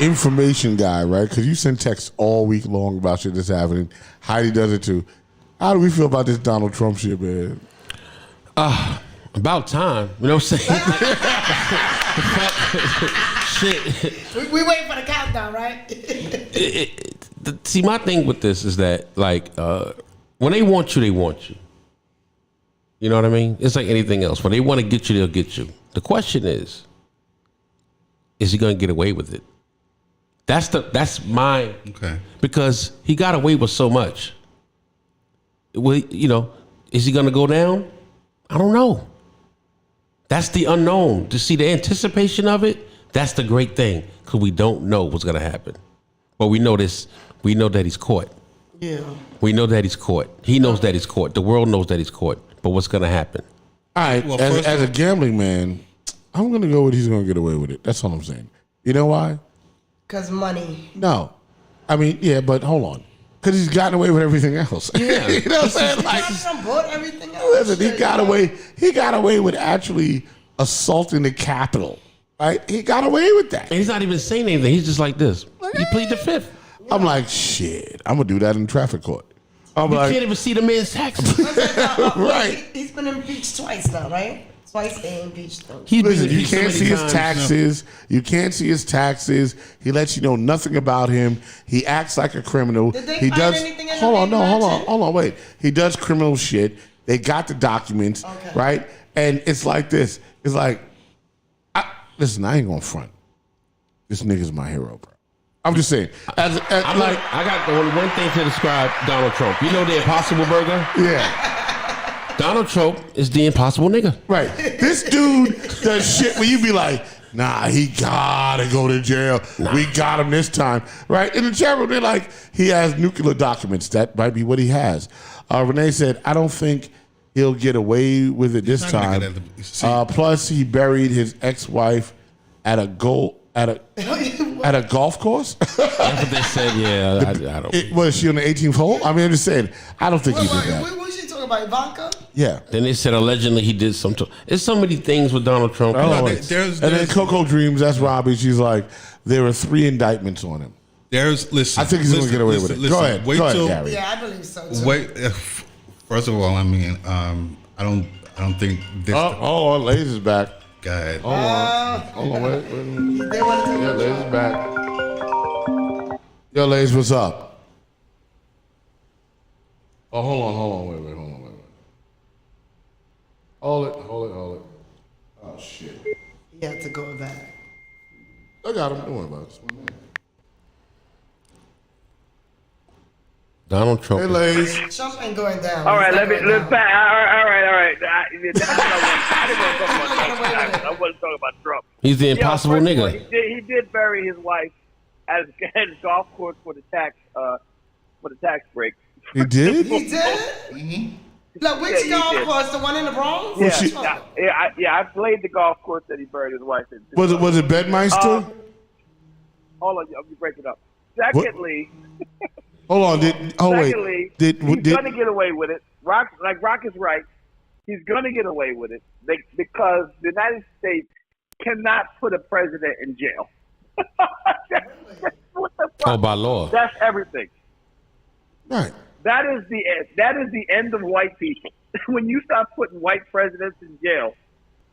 information guy, right? Because you send texts all week long about shit that's happening. Heidi does it too. How do we feel about this Donald Trump shit, man? About time. You know what I'm saying? Shit. We waiting for the countdown, right? See, my thing with this is that, when they want you, they want you. You know what I mean? It's like anything else. When they want to get you, they'll get you. The question is he going to get away with it? That's my... Okay. Because he got away with so much. Well, is he going to go down? I don't know. That's the unknown. To see the anticipation of it, that's the great thing. Because we don't know what's going to happen. But we know this. We know that he's caught. Yeah. We know that he's caught. He knows that he's caught. The world knows that he's caught. But what's going to happen? All right. Well, as a gambling man, I'm going to go with he's going to get away with it. That's all I'm saying. You know why? Because money. No. I mean, yeah, but hold on. Because he's gotten away with everything else. Yeah. You know what I'm saying? Like, bought everything else. Listen, he got away with actually assaulting the Capitol. Right? He got away with that. And he's not even saying anything. He's just like this. He plead the fifth. I'm like, shit, I'm going to do that in traffic court. You can't even see the man's taxes. Right. He's been impeached twice now, right? Twice they impeached him. Listen, you can't see his taxes. You can't see his taxes. He lets you know nothing about him. He acts like a criminal. Did they he find does. anything in Hold the on, no, mansion? hold on, wait. He does criminal shit. They got the documents, right? And it's like this. It's like, listen, I ain't gonna front. This nigga's my hero, bro. I'm just saying. I got one thing to describe Donald Trump. You know the Impossible Burger? Yeah. Donald Trump is the impossible nigga. Right. This dude does shit where you be like, nah, he gotta go to jail. Nah. We got him this time. Right? In the chat room, they're like, he has nuclear documents. That might be what he has. Renee said, I don't think he'll get away with it this time. Plus, he buried his ex-wife at a golf course. That's what they said. Yeah, I don't. Was she on the 18th hole? I mean, I'm just saying. I don't think he did that. What was she talking about, Ivanka? Yeah. Then they said allegedly he did some. There's so many things with Donald Trump. And then Coco Dreams, that's Robbie. She's like, there are 3 indictments on him. I think he's going to get away with it. Go ahead, Gary. Yeah, I believe so too. First of all, I mean, I don't think this. Oh, Lays is back. Go ahead. Hold on, wait. Yeah, Lays is back. Yo, Lays, what's up? Oh, hold on, wait. Hold it. Oh, shit. He had to go back. I got him. Don't worry about it. Donald Trump. Hey, Lays. Trump ain't going down. All right, let's back. All right. I didn't want to talk about Trump. I wasn't talking about Trump. He's the impossible nigga. All, he did bury his wife at his golf course for the tax break. He did? He did? Mm-hmm. Like which golf course? The one in the Bronx? Yeah, I played the golf course that he buried his wife in. Was it Bedmeister? Hold on, I'll break it up. Secondly, hold on. Secondly, he's gonna get away with it. Rock is right. He's gonna get away with it because the United States cannot put a president in jail. What the fuck? Oh, by law. That's everything. Right. That is the end of white people. When you start putting white presidents in jail,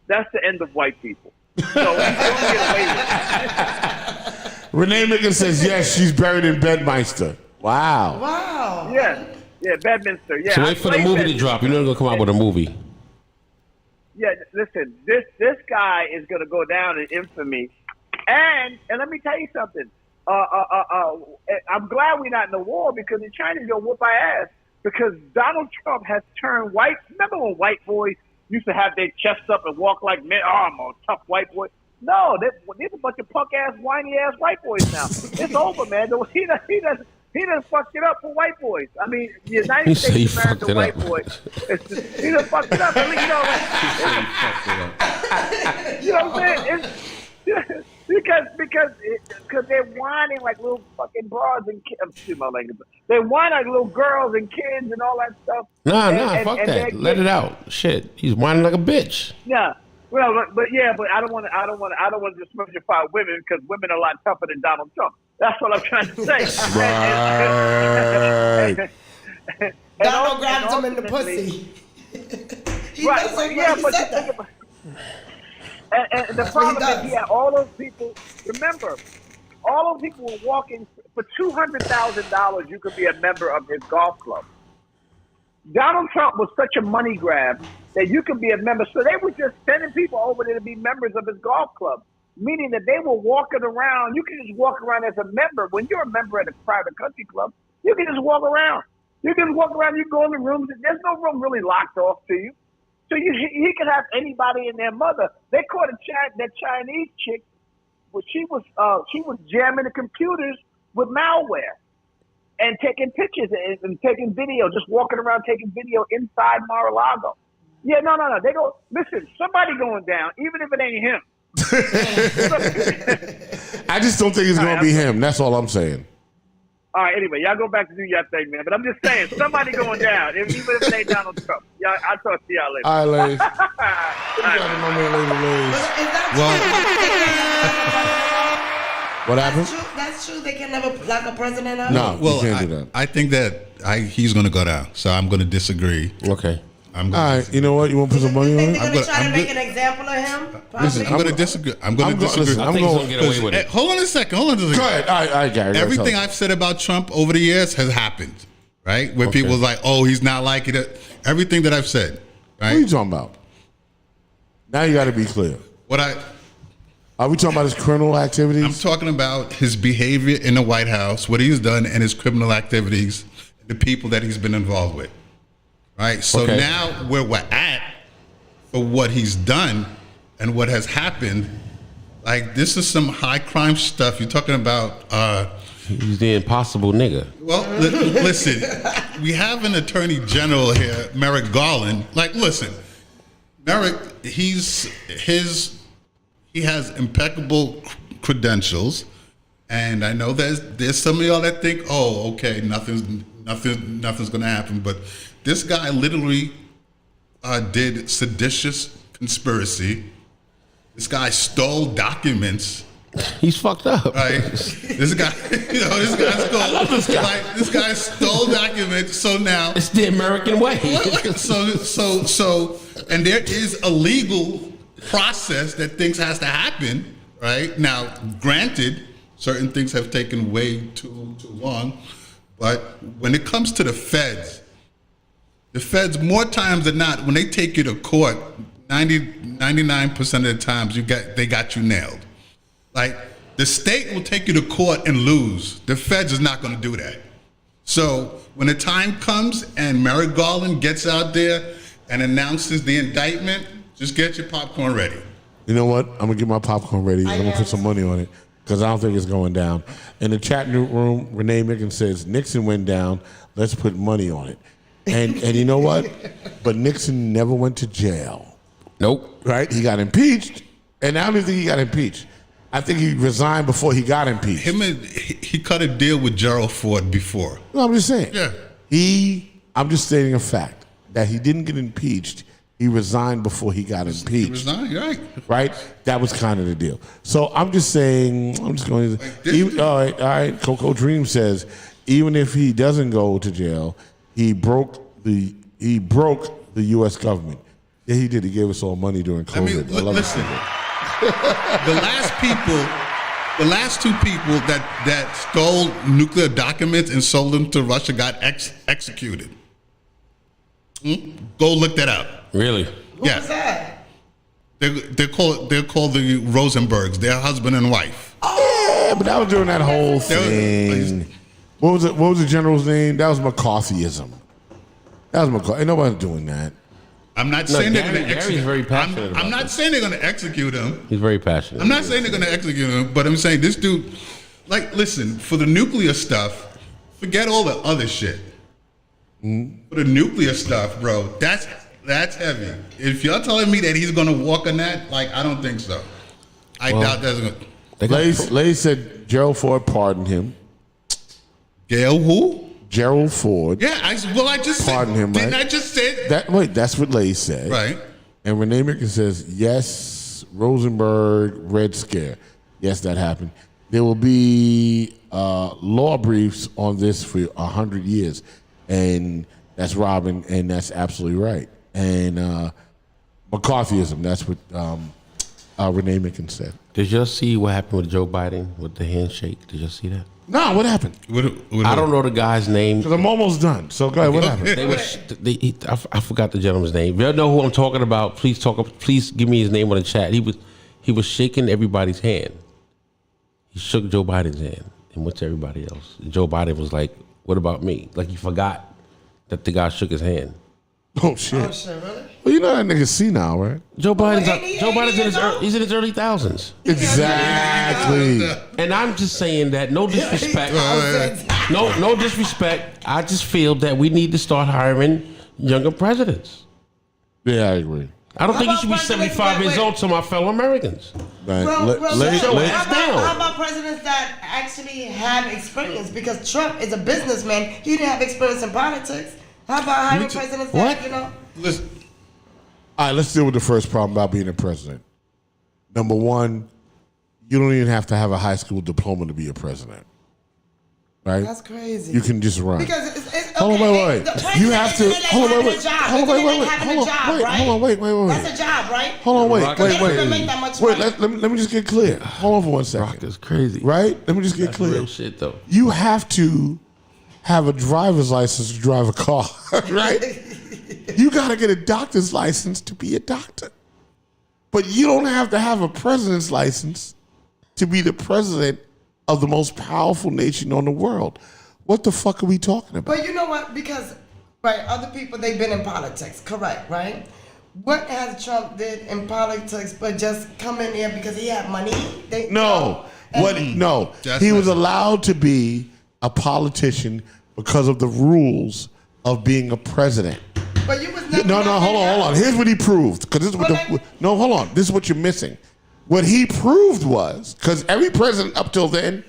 that's the end of white people. So he's going to get away with it. Renee Mickens says yes, she's buried in Bedmeister. Wow. Yeah, Bedminster. Yeah. So wait for the movie to drop. You're not gonna come out with a movie. Yeah, listen. This guy is going to go down in infamy And let me tell you something. I'm glad we're not in the war because the Chinese gonna whoop our ass because Donald Trump has turned white. Remember when white boys used to have their chests up and walk like men? Oh, I'm a tough white boy. No, there's a bunch of punk ass, whiny ass white boys now. It's over, man. He done fucked it up for white boys. I mean, the United States of America white boy. He done fucked it up. I mean, you know what I'm saying? Because they're whining like little fucking broads and kids. Excuse my language. They whine like little girls and kids and all that stuff. Fuck that. Let it out. Shit, he's whining like a bitch. Yeah. Well, but I don't want to disrespectify women because women are a lot tougher than Donald Trump. That's what I'm trying to say. Right. Donald grabs him in the pussy. And the problem is he had all those people. Remember, all those people were walking for $200,000. You could be a member of his golf club. Donald Trump was such a money grab that you could be a member. So they were just sending people over there to be members of his golf club, meaning that they were walking around. You can just walk around as a member. When you're a member at a private country club, you can just walk around. You can walk around. You go in the rooms. There's no room really locked off to you. So he could have anybody and their mother. They caught that Chinese chick. Well, she was jamming the computers with malware and taking pictures and taking video, just walking around taking video inside Mar-a-Lago. Yeah, no. They go, listen, somebody going down, even if it ain't him. I just don't think it's going to be him. That's all I'm saying. All right, anyway, y'all go back to do your thing, man. But I'm just saying, somebody going down, even if it ain't Donald Trump. Y'all, I'll talk to y'all later. All right, ladies. What happened? That's true. They can never block a president out. No, well, you can't do that. I think that he's going to go down, so I'm going to disagree. Okay. All right, you know what? You want to put some money on it? They're going to try to make an example of him? Listen, I'm going to disagree. I'm going to disagree. I think he's going to get away with it. Hold on a second. Go ahead. All right, Gary. Everything I've said about Trump over the years has happened, right? Where people was like, oh, he's not like it. Everything that I've said, right? What are you talking about? Now you got to be clear. Are we talking about his criminal activities? I'm talking about his behavior in the White House, what he's done, and his criminal activities, the people that he's been involved with. Right? So now where we're at for what he's done and what has happened, like this is some high crime stuff. You're talking about he's the impossible nigga. Well, listen, we have an attorney general here, Merrick Garland. Like, listen, Merrick, he has impeccable credentials, and I know there's some of y'all that think, oh, okay, nothing's gonna happen, but this guy literally did seditious conspiracy. This guy stole documents. He's fucked up. Right? This guy, this guy stole documents. So now it's the American way. So, and there is a legal process that things has to happen. Right now, granted, certain things have taken way too long, but when it comes to the feds more times than not, when they take you to court, 99% of the times they got you nailed. Like, the state will take you to court and lose. The feds is not going to do that. So when the time comes and Merrick Garland gets out there and announces the indictment, just get your popcorn ready. You know what? I'm going to get my popcorn ready. I'm going to put some money on it because I don't think it's going down. In the chat room, Renee Mickens says, Nixon went down. Let's put money on it. And you know what? But Nixon never went to jail. Nope. Right? He got impeached. And I don't even think he got impeached. I think he resigned before he got impeached. He cut a deal with Gerald Ford before. No, I'm just saying. Yeah. I'm just stating a fact that he didn't get impeached. He resigned before he got impeached. He resigned, you're right. Right? That was kind of the deal. So I'm just saying, all right. Coco Dream says, even if he doesn't go to jail, he broke the U.S. government. Yeah, he did. He gave us all money during COVID. I mean, listen. The last two people that stole nuclear documents and sold them to Russia got executed. Go look that up. Really? Who was that? They're called the Rosenbergs. They're husband and wife. Yeah, but that was during that whole thing. What was the general's name? That was McCarthyism. That was McCarthy. Ain't nobody doing that. I'm not saying they're going to Gary's execute. very passionate. I'm not saying they're going to execute him. He's very passionate. I'm not saying they're going to execute him, but I'm saying this dude, like, listen, for the nuclear stuff, forget all the other shit. For the nuclear stuff, bro, that's heavy. If y'all telling me that he's going to walk on that, like, I don't think so. I doubt that's going to. Lay said Gerald Ford pardoned him. Gail who? Gerald Ford. Yeah, I just pardoned him, right? Didn't I just say that? Wait, that's what Lay said. Right. And Renee Mickens says, yes, Rosenberg, Red Scare. Yes, that happened. There will be law briefs on this for 100 years. And that's Robin, and that's absolutely right. And McCarthyism, that's what Renee Mickens said. Did y'all see what happened with Joe Biden with the handshake? Did y'all see that? No, what happened? I don't know the guy's name. Because I'm almost done. So go ahead, what happened? I forgot the gentleman's name. If y'all know who I'm talking about, please give me his name on the chat. He was shaking everybody's hand. He shook Joe Biden's hand and went to everybody else. And Joe Biden was like, "What about me?" Like he forgot that the guy shook his hand. Oh shit! Oh shit, really? Well, you know that nigga's senile, right? Joe Biden's in his early thousands. Exactly. And I'm just saying that no disrespect. No disrespect. I just feel that we need to start hiring younger presidents. Yeah, I agree. I don't think you should be 75 years old to my fellow Americans. Right. How about presidents that actually have experience? Because Trump is a businessman. He didn't have experience in politics. How about hiring presidents that, you know? Listen. All right, let's deal with the first problem about being a president. Number one, you don't even have to have a high school diploma to be a president. Right? That's crazy. You can just run. Because it's okay. Hold on, wait. You have to. Hold on, wait. Hold on, wait. That's a job, right? Hold on, wait. Wait. Let me just get clear. Hold on for 1 second. Rock is crazy. Right? Let me just get clear. Real shit though. You have to have a driver's license to drive a car, right? You got to get a doctor's license to be a doctor. But you don't have to have a president's license to be the president of the most powerful nation on the world. What the fuck are we talking about? But you know what? Because, right, other people, they've been in politics, correct, right? What has Trump did in politics but just come in there because he had money? No. He was allowed to be a politician because of the rules of being a president. But you was never No, hold on. Here's what he proved. Because this is what you're missing. What he proved was, because every president up till then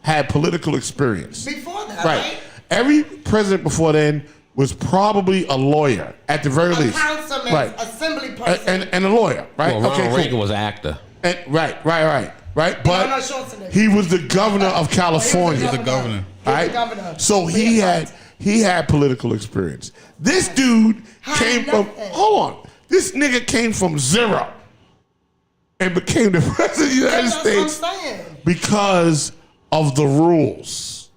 had political experience. Before that, right? Every president before then was probably a lawyer, at the very least. A councilman, assembly person. And a lawyer, right? Well, Ronald Reagan was an actor. Right. But he was the governor of California. He was the governor. Right? So he had political experience. This dude came from, hold on. This nigga came from zero and became the president of the United States because of the rules.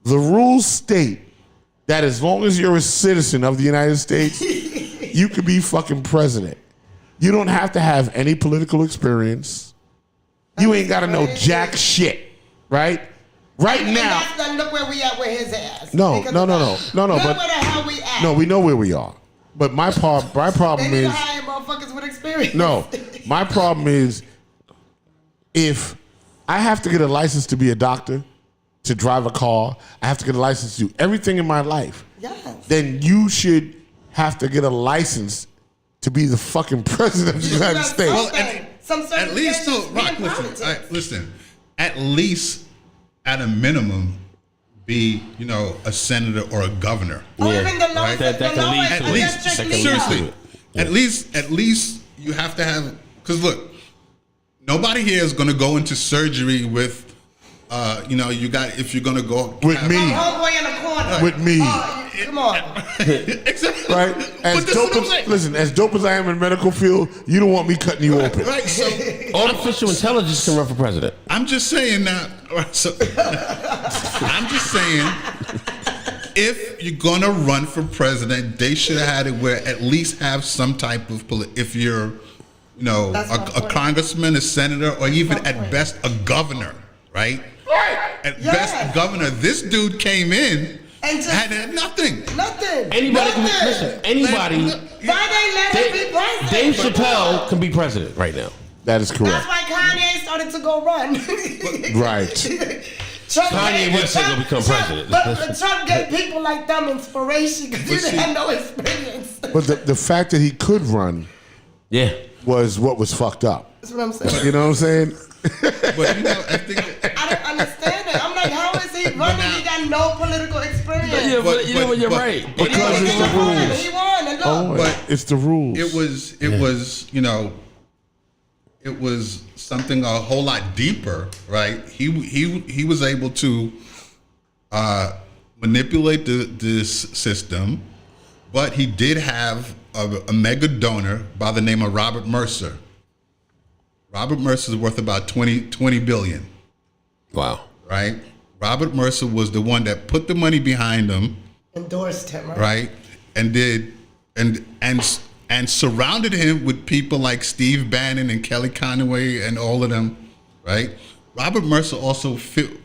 The rules state that as long as you're a citizen of the United States, you could be fucking president. You don't have to have any political experience. You ain't got to know jack shit, right? Right now. And look where we at with his ass. No. Look where the hell we at. No, we know where we are. But my problem they is. hire motherfuckers with experience. No, my problem is if I have to get a license to be a doctor, to drive a car, I have to get a license to do everything in my life. Yes. Then you should have to get a license to be the fucking president of the United States. Well, at least, listen. At least, at a minimum, be a senator or a governor. Or even the right? that can lead at least. Seriously, at least you have to have. Because look, nobody here is going to go into surgery with. If you're going to go with me, homeboy in the corner with me. Come on. Exactly. Right? As dope as I am in the medical field, you don't want me cutting you open. Right. So artificial intelligence can run for president. I'm just saying now. So I'm just saying, if you're gonna run for president, they should have had it where at least have some type of if you're you know, That's my a point. congressman, a senator, or even my at point. best a governor, right? At Yes. best, governor. This dude came in And just had nothing. nothing. Anybody can be, Nothing. listen, anybody. Why they let him be president? Dave Chappelle can be president right now. That is That's correct. why Kanye started to go run. Right. Trump Kanye gave- West ain't gonna become Trump- president. But Trump gave people like them inspiration because he But see- didn't have no experience. But the fact that he could run Yeah. was what was fucked up. That's what I'm saying. You know what I'm saying? But you know, I think. I don't understand it. I'm like, how is he running? He got no political experience. Yeah, but you know what? You're right. Because it's the rules. He won. And look, Oh, But it's the rules. It was, you know, it was something a whole lot deeper, right? He was able to manipulate this system, but he did have a mega donor by the name of Robert Mercer. Robert Mercer is worth about 20 billion, Wow. right? Robert Mercer was the one that put the money behind him, endorsed him, right? right? And did and surrounded him with people like Steve Bannon and Kelly Conway and all of them, right? Robert Mercer also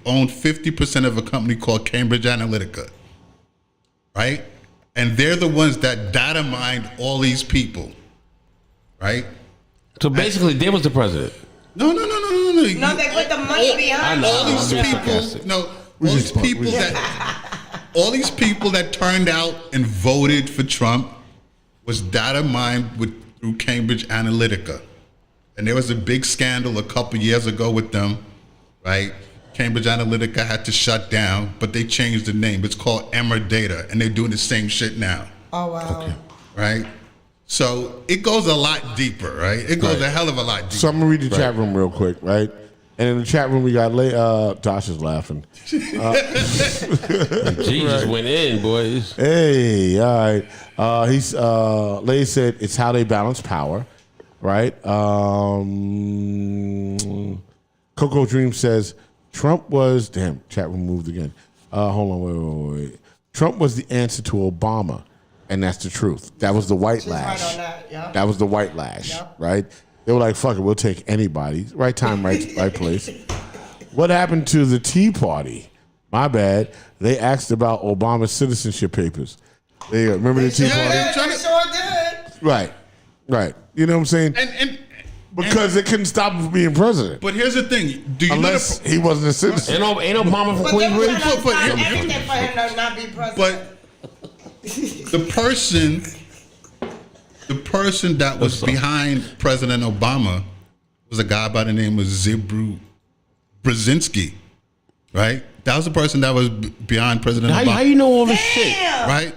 owned 50% of a company called Cambridge Analytica, right? And they're the ones that data mined all these people, right? So basically, Dave was the president. No. No, they put the money behind All him. these people, all these people that turned out and voted for Trump was data mined through Cambridge Analytica. And there was a big scandal a couple years ago with them, right? Cambridge Analytica had to shut down, but they changed the name. It's called Emmer Data, and they're doing the same shit now, Oh, wow. right? So it goes a lot deeper, right? It goes a hell of a lot deeper. So I'm gonna read the chat room real quick, right? And in the chat room we got Josh is laughing. Jesus went in, boys. Hey, all right. Lay said it's how they balance power, right? Coco Dream says Trump was chat room moved again. Hold on, wait. Trump was the answer to Obama, and that's the truth. That was the white She's lash. right on that, yeah. That was the white lash, Yep. right? They were like, fuck it, we'll take anybody. Right time, right place. What happened to the Tea Party? My bad. They asked about Obama's citizenship papers. They remember the Tea Party? They sure did. Right. You know what I'm saying? And Because they couldn't stop him from being president. but here's the thing: do you Unless know he wasn't a citizen. Ain't Obama from But they were Queensbridge? trying to But- stop everything for him to not be president. But the person that was behind President Obama was a guy by the name of Zbigniew Brzezinski, right? That was the person that was behind President How Obama, you know all this shit? Damn. right?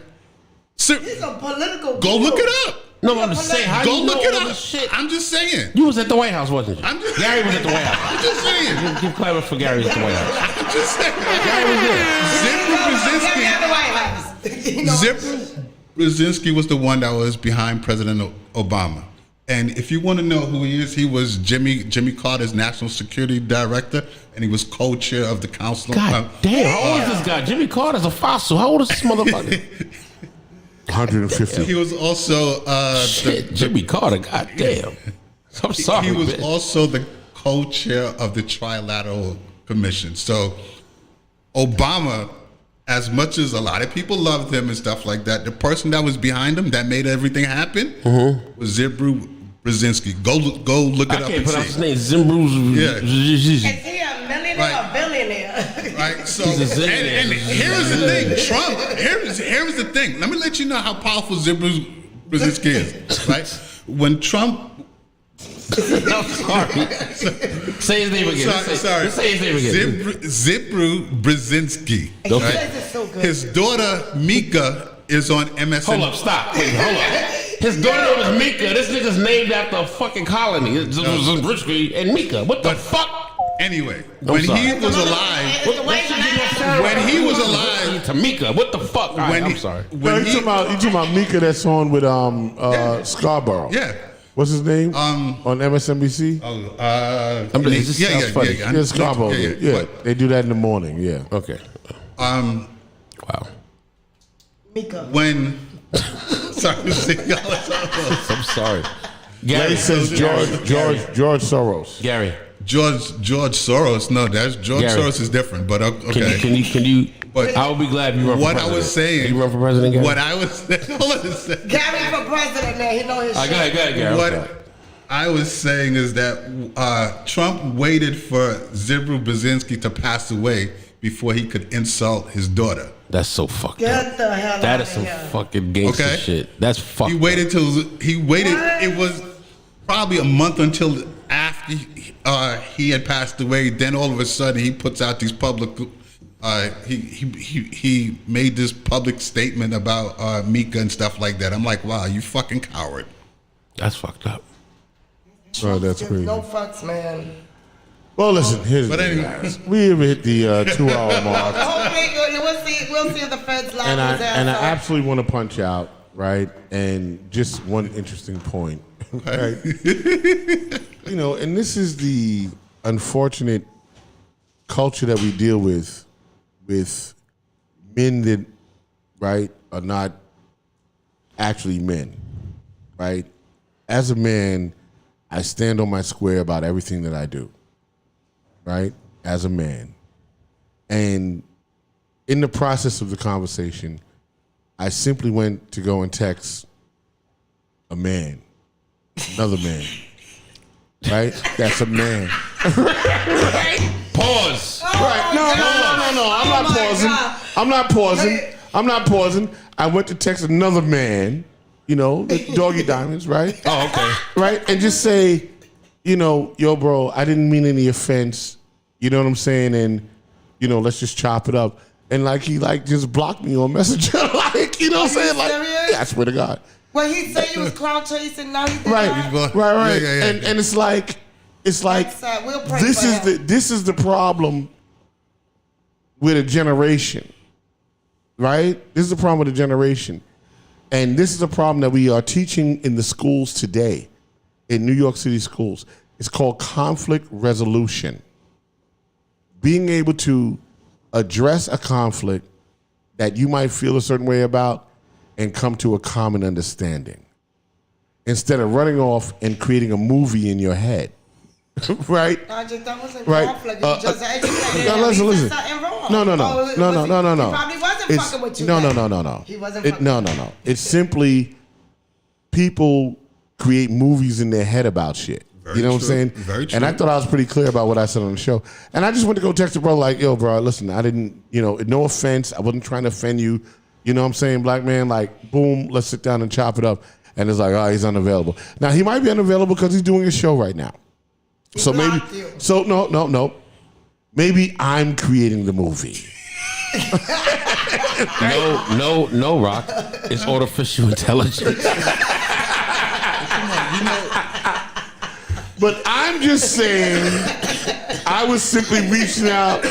So, He's a political go look it up. No, I'm just saying. How Go you look know it all up. this shit? I'm just saying. You was at the White House, wasn't you? I'm just- Gary was at the White House. I'm just saying. Give credit for Gary at the White House. I'm just saying. Gary was there. Zbigniew Brzezinski was the one that was behind President Obama. And if you want to know who he is, he was Jimmy Carter's national security director, and he was co-chair of the council. God damn, how old is this guy? Jimmy Carter's a fossil. How old is this motherfucker? 150. He was also Shit, Jimmy Carter, god damn. I'm sorry. he was man. also the co-chair of the Trilateral Commission. So Obama, as much as a lot of people loved him and stuff like that, the person that was behind him that made everything happen was Zbigniew Brzezinski. Go look it I up can't and pronounce his see. name. Zimbru. Yeah. Is he a millionaire Right. or billionaire? Right. So He's a and zillionaire. here's the thing, Trump. Here's the thing. Let me let you know how powerful Zbigniew Brzezinski is. Right. When Trump. I'm sorry. Say his name again. Sorry. Just say his name again. Zbigniew Brzezinski. He Right? says it's so good. His daughter Mika is on MSN. Hold up, stop. Wait, hold up. His daughter was Mika. This nigga's named after a fucking colony. It's Zimbru and Mika. What the fuck? Anyway, when he was alive, when he was alive, Tamika, what the fuck? All right, when I'm he- sorry. when you talking about Mika that's on with Scarborough. yeah. What's his name? On MSNBC? This sounds funny. Yeah, Scarborough. Yeah, But, they do that in the morning. Yeah. Okay. um, Wow. Mika. when sorry, I'm sorry. Gary Lay says George Soros. Gary. George Soros. No, that's George Gary. Soros is different. But okay. Can you? But I would be glad if you run for what president. I was saying. Can you run for president, Gary? What I was saying. Hold on a second. Gary for president now. He know his shit. Go ahead, Gary. What I was saying is that Trump waited for Zbigniew Brzezinski to pass away before he could insult his daughter. That's so fucked Get up. the hell That out is of some here. fucking gangster shit. That's fucked He waited up. till he waited. What? It was probably a month until after he had passed away. Then all of a sudden he puts out these public. He made this public statement about Mika and stuff like that. I'm like, wow, you fucking coward. That's fucked up. Oh, that's Gives crazy. no fucks, man. Well, listen, here's But the anyway. thing. We have hit the 2-hour mark. Hopefully, we'll see if the feds lock And I his ass up. absolutely want to punch out, right? And just one interesting point, right? You know, and this is the unfortunate culture that we deal with men that, right, are not actually men, right? As a man, I stand on my square about everything that I do, right? As a man. And in the process of the conversation, I simply went to go and text a man, another man, right? That's a man. Pause. Right. No. I'm not pausing. God. I'm not pausing. I went to text another man, you know, the Doggie Diamons, right? Oh, okay. Right? And just say, you know, yo, bro, I didn't mean any offense. You know what I'm saying? And, you know, let's just chop it up. And like he just blocked me on Messenger. Like, you know what I'm saying? Like, serious? yeah, I swear to God. Well, he said he was cloud chasing. Now he did Right. not. Right. Yeah. And it's like That's sad. We'll pray this for is him. this is the problem with a generation. Right? This is the problem with a generation. And this is a problem that we are teaching in the schools today, in New York City schools. It's called conflict resolution. Being able to address a conflict that you might feel a certain way about and come to a common understanding. Instead of running off and creating a movie in your head. Right? That wasn't Right. conflict. You just educated No, him. listen. He said something wrong. No. Oh, No. was he- He probably wasn't fucking with you. No. then. He wasn't fucking No. It's simply people create movies in their head about shit. Very you know what true. I'm saying? Very true. And I thought I was pretty clear about what I said on the show. And I just went to go text the bro like, yo, bro, listen, I didn't, you know, no offense. I wasn't trying to offend you. You know what I'm saying? Black man, like, boom, let's sit down and chop it up. And it's like, oh, he's unavailable. Now, he might be unavailable because he's doing a show right now. So maybe, blocked you. so no. Maybe I'm creating the movie. No, Rock. It's artificial intelligence. But I'm just saying, I was simply reaching out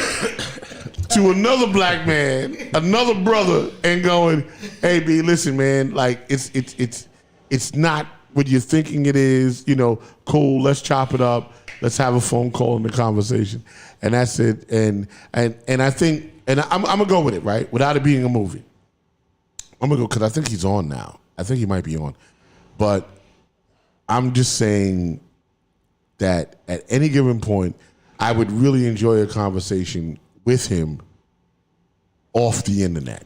to another black man, another brother, and going, "Hey, B, listen, man. Like, it's not what you're thinking it is. You know, cool. Let's chop it up. Let's have a phone call and a conversation." And that's it. And I think, and I'm gonna go with it, right? Without it being a movie, I'm gonna go because I think he's on now. I think he might be on, but I'm just saying that at any given point, I would really enjoy a conversation with him off the internet.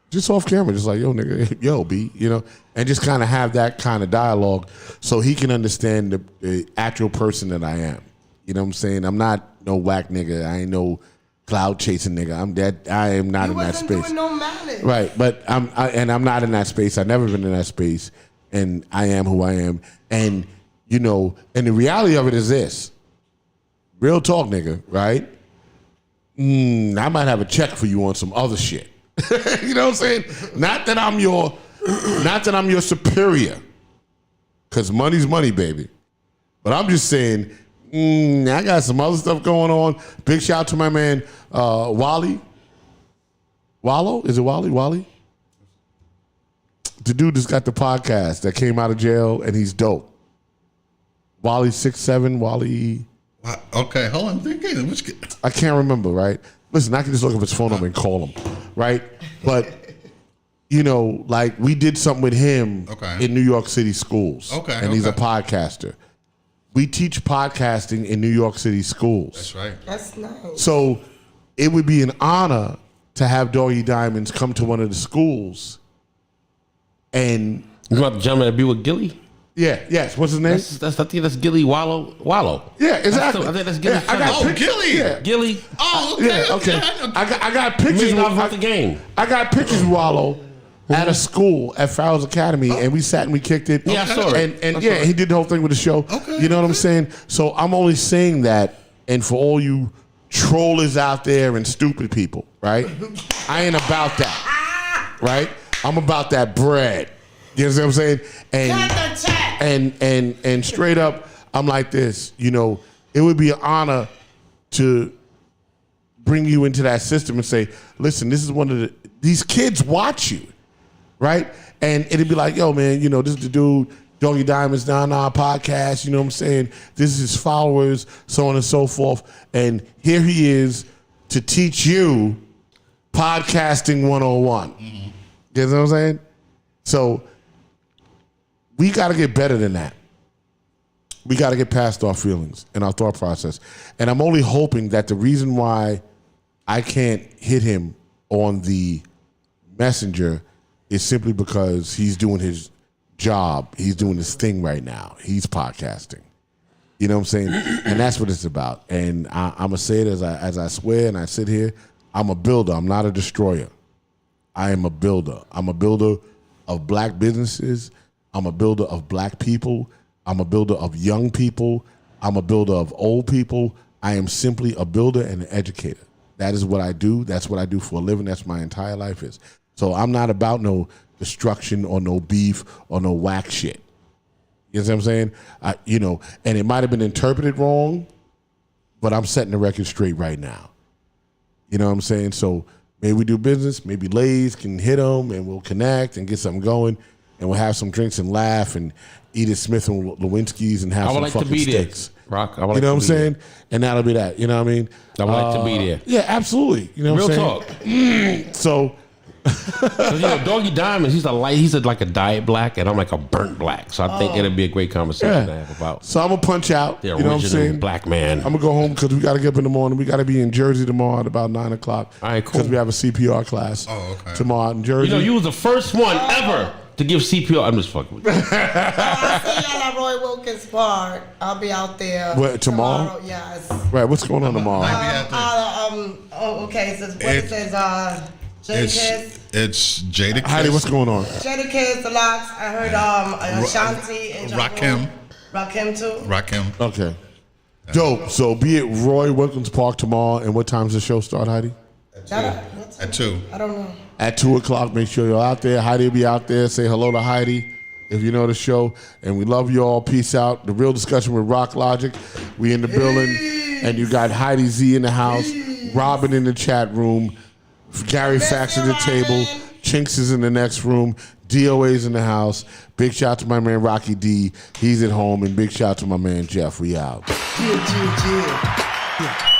Just off camera, just like, yo, nigga, yo, B, you know, and just kind of have that kind of dialogue so he can understand the actual person that I am. You know what I'm saying? I'm not no whack nigga. I ain't no cloud chasing nigga. I am not You in that wasn't space. doing no malice. Right, but I'm not in that space. I've never been in that space, and I am who I am. And you know, and the reality of it is this: real talk, nigga. Right? I might have a check for you on some other shit. You know what I'm saying? Not that I'm your superior, because money's money, baby. But I'm just saying, I got some other stuff going on. Big shout out to my man Wally. Wallow? Is it Wally? Wally? The dude that's got the podcast that came out of jail and he's dope. Wally 6'7", Wally. Okay, hold on. I'm thinking. I can't remember, right? Listen, I can just look up his phone number and call him, right? But you know, like we did something with him Okay. in New York City schools. Okay, And he's a okay. podcaster. We teach podcasting in New York City schools. That's right. That's nice. So it would be an honor to have Doggie Diamonds come to one of the schools. And You want the gentleman to be with Gilly? yes, what's his name? I think that's Gilly Wallow. Yeah, exactly. I think that's Gilly. I got pic- Gilly. Yeah. Gilly. Oh, okay. Yeah, okay. I got pictures. $1 million worth of game. I got pictures of Wallow at a school at Farrell's Academy, and we sat and we kicked it. Yeah, I saw it. And I saw yeah, it. he did the whole thing with the show. Okay. You know what I'm saying? So I'm only saying that, and for all you trollers out there and stupid people, right? I ain't about that, right? I'm about that bread. You know what I'm saying? And straight up, I'm like this. You know, it would be an honor to bring you into that system and say, listen, this is these kids watch you, right? And it'd be like, yo, man, you know, this is the dude, Doggie Diamonds down our podcast, you know what I'm saying? This is his followers, so on and so forth. And here he is to teach you podcasting 101. You know what I'm saying? So we got to get better than that. We got to get past our feelings and our thought process. And I'm only hoping that the reason why I can't hit him on the messenger is simply because he's doing his job. He's doing his thing right now. He's podcasting. You know what I'm saying? And that's what it's about. And I'm going to say it as I swear and I sit here. I'm a builder. I'm not a destroyer. I am a builder. I'm a builder of black businesses. I'm a builder of black people. I'm a builder of young people. I'm a builder of old people. I am simply a builder and an educator. That is what I do. That's what I do for a living. That's my entire life is. So I'm not about no destruction or no beef or no whack shit. You know what I'm saying? You know, and it might have been interpreted wrong, but I'm setting the record straight right now. You know what I'm saying? So maybe we do business. Maybe Lays can hit them and we'll connect and get something going. And we'll have some drinks and laugh and eat at Smith and Lewinsky's and have some fucking steaks. Rock, You know what I'm saying? And that'll be that. You know what I mean? I would like to be there. Yeah, absolutely. You know what I'm Real saying? talk. So, You know, Doggie Diamonds, he's like a diet black, and I'm like a burnt black. So I think it'll be a great conversation to have about so I'm going to punch out. the You know what I'm original saying? black man. I'm going to go home because we got to get up in the morning. We got to be in Jersey tomorrow at about 9 o'clock. All right, cool. Because we have a CPR class tomorrow in Jersey. You know, you was the first one ever to give CPR. I'm just fucking with you. I'll see y'all at Roy Wilkins Park. I'll be out there. What, tomorrow? Yes. Right, what's going on tomorrow? Okay, so what it says, Jadakiss. It's Jadakiss. Heidi, what's going on? Jadakiss, the locks. I heard Ashanti and Rakim. Rakim too. Rakim. Okay. Dope. So be at Roy Wilkins Park tomorrow. And what time's the show start, Heidi? At 2. I don't know. At 2 o'clock. Make sure you're out there. Heidi will be out there. Say hello to Heidi if you know the show. And we love you all. Peace out. The Real Discussion with Rock Logic. We in the building. And you got Heidi Z in the house. Robin in the chat room. Gary Fax at the table. Chinks is in the next room. DOA's in the house. Big shout to my man Rocky D. He's at home. And big shout to my man Jeff. We out. Yeah.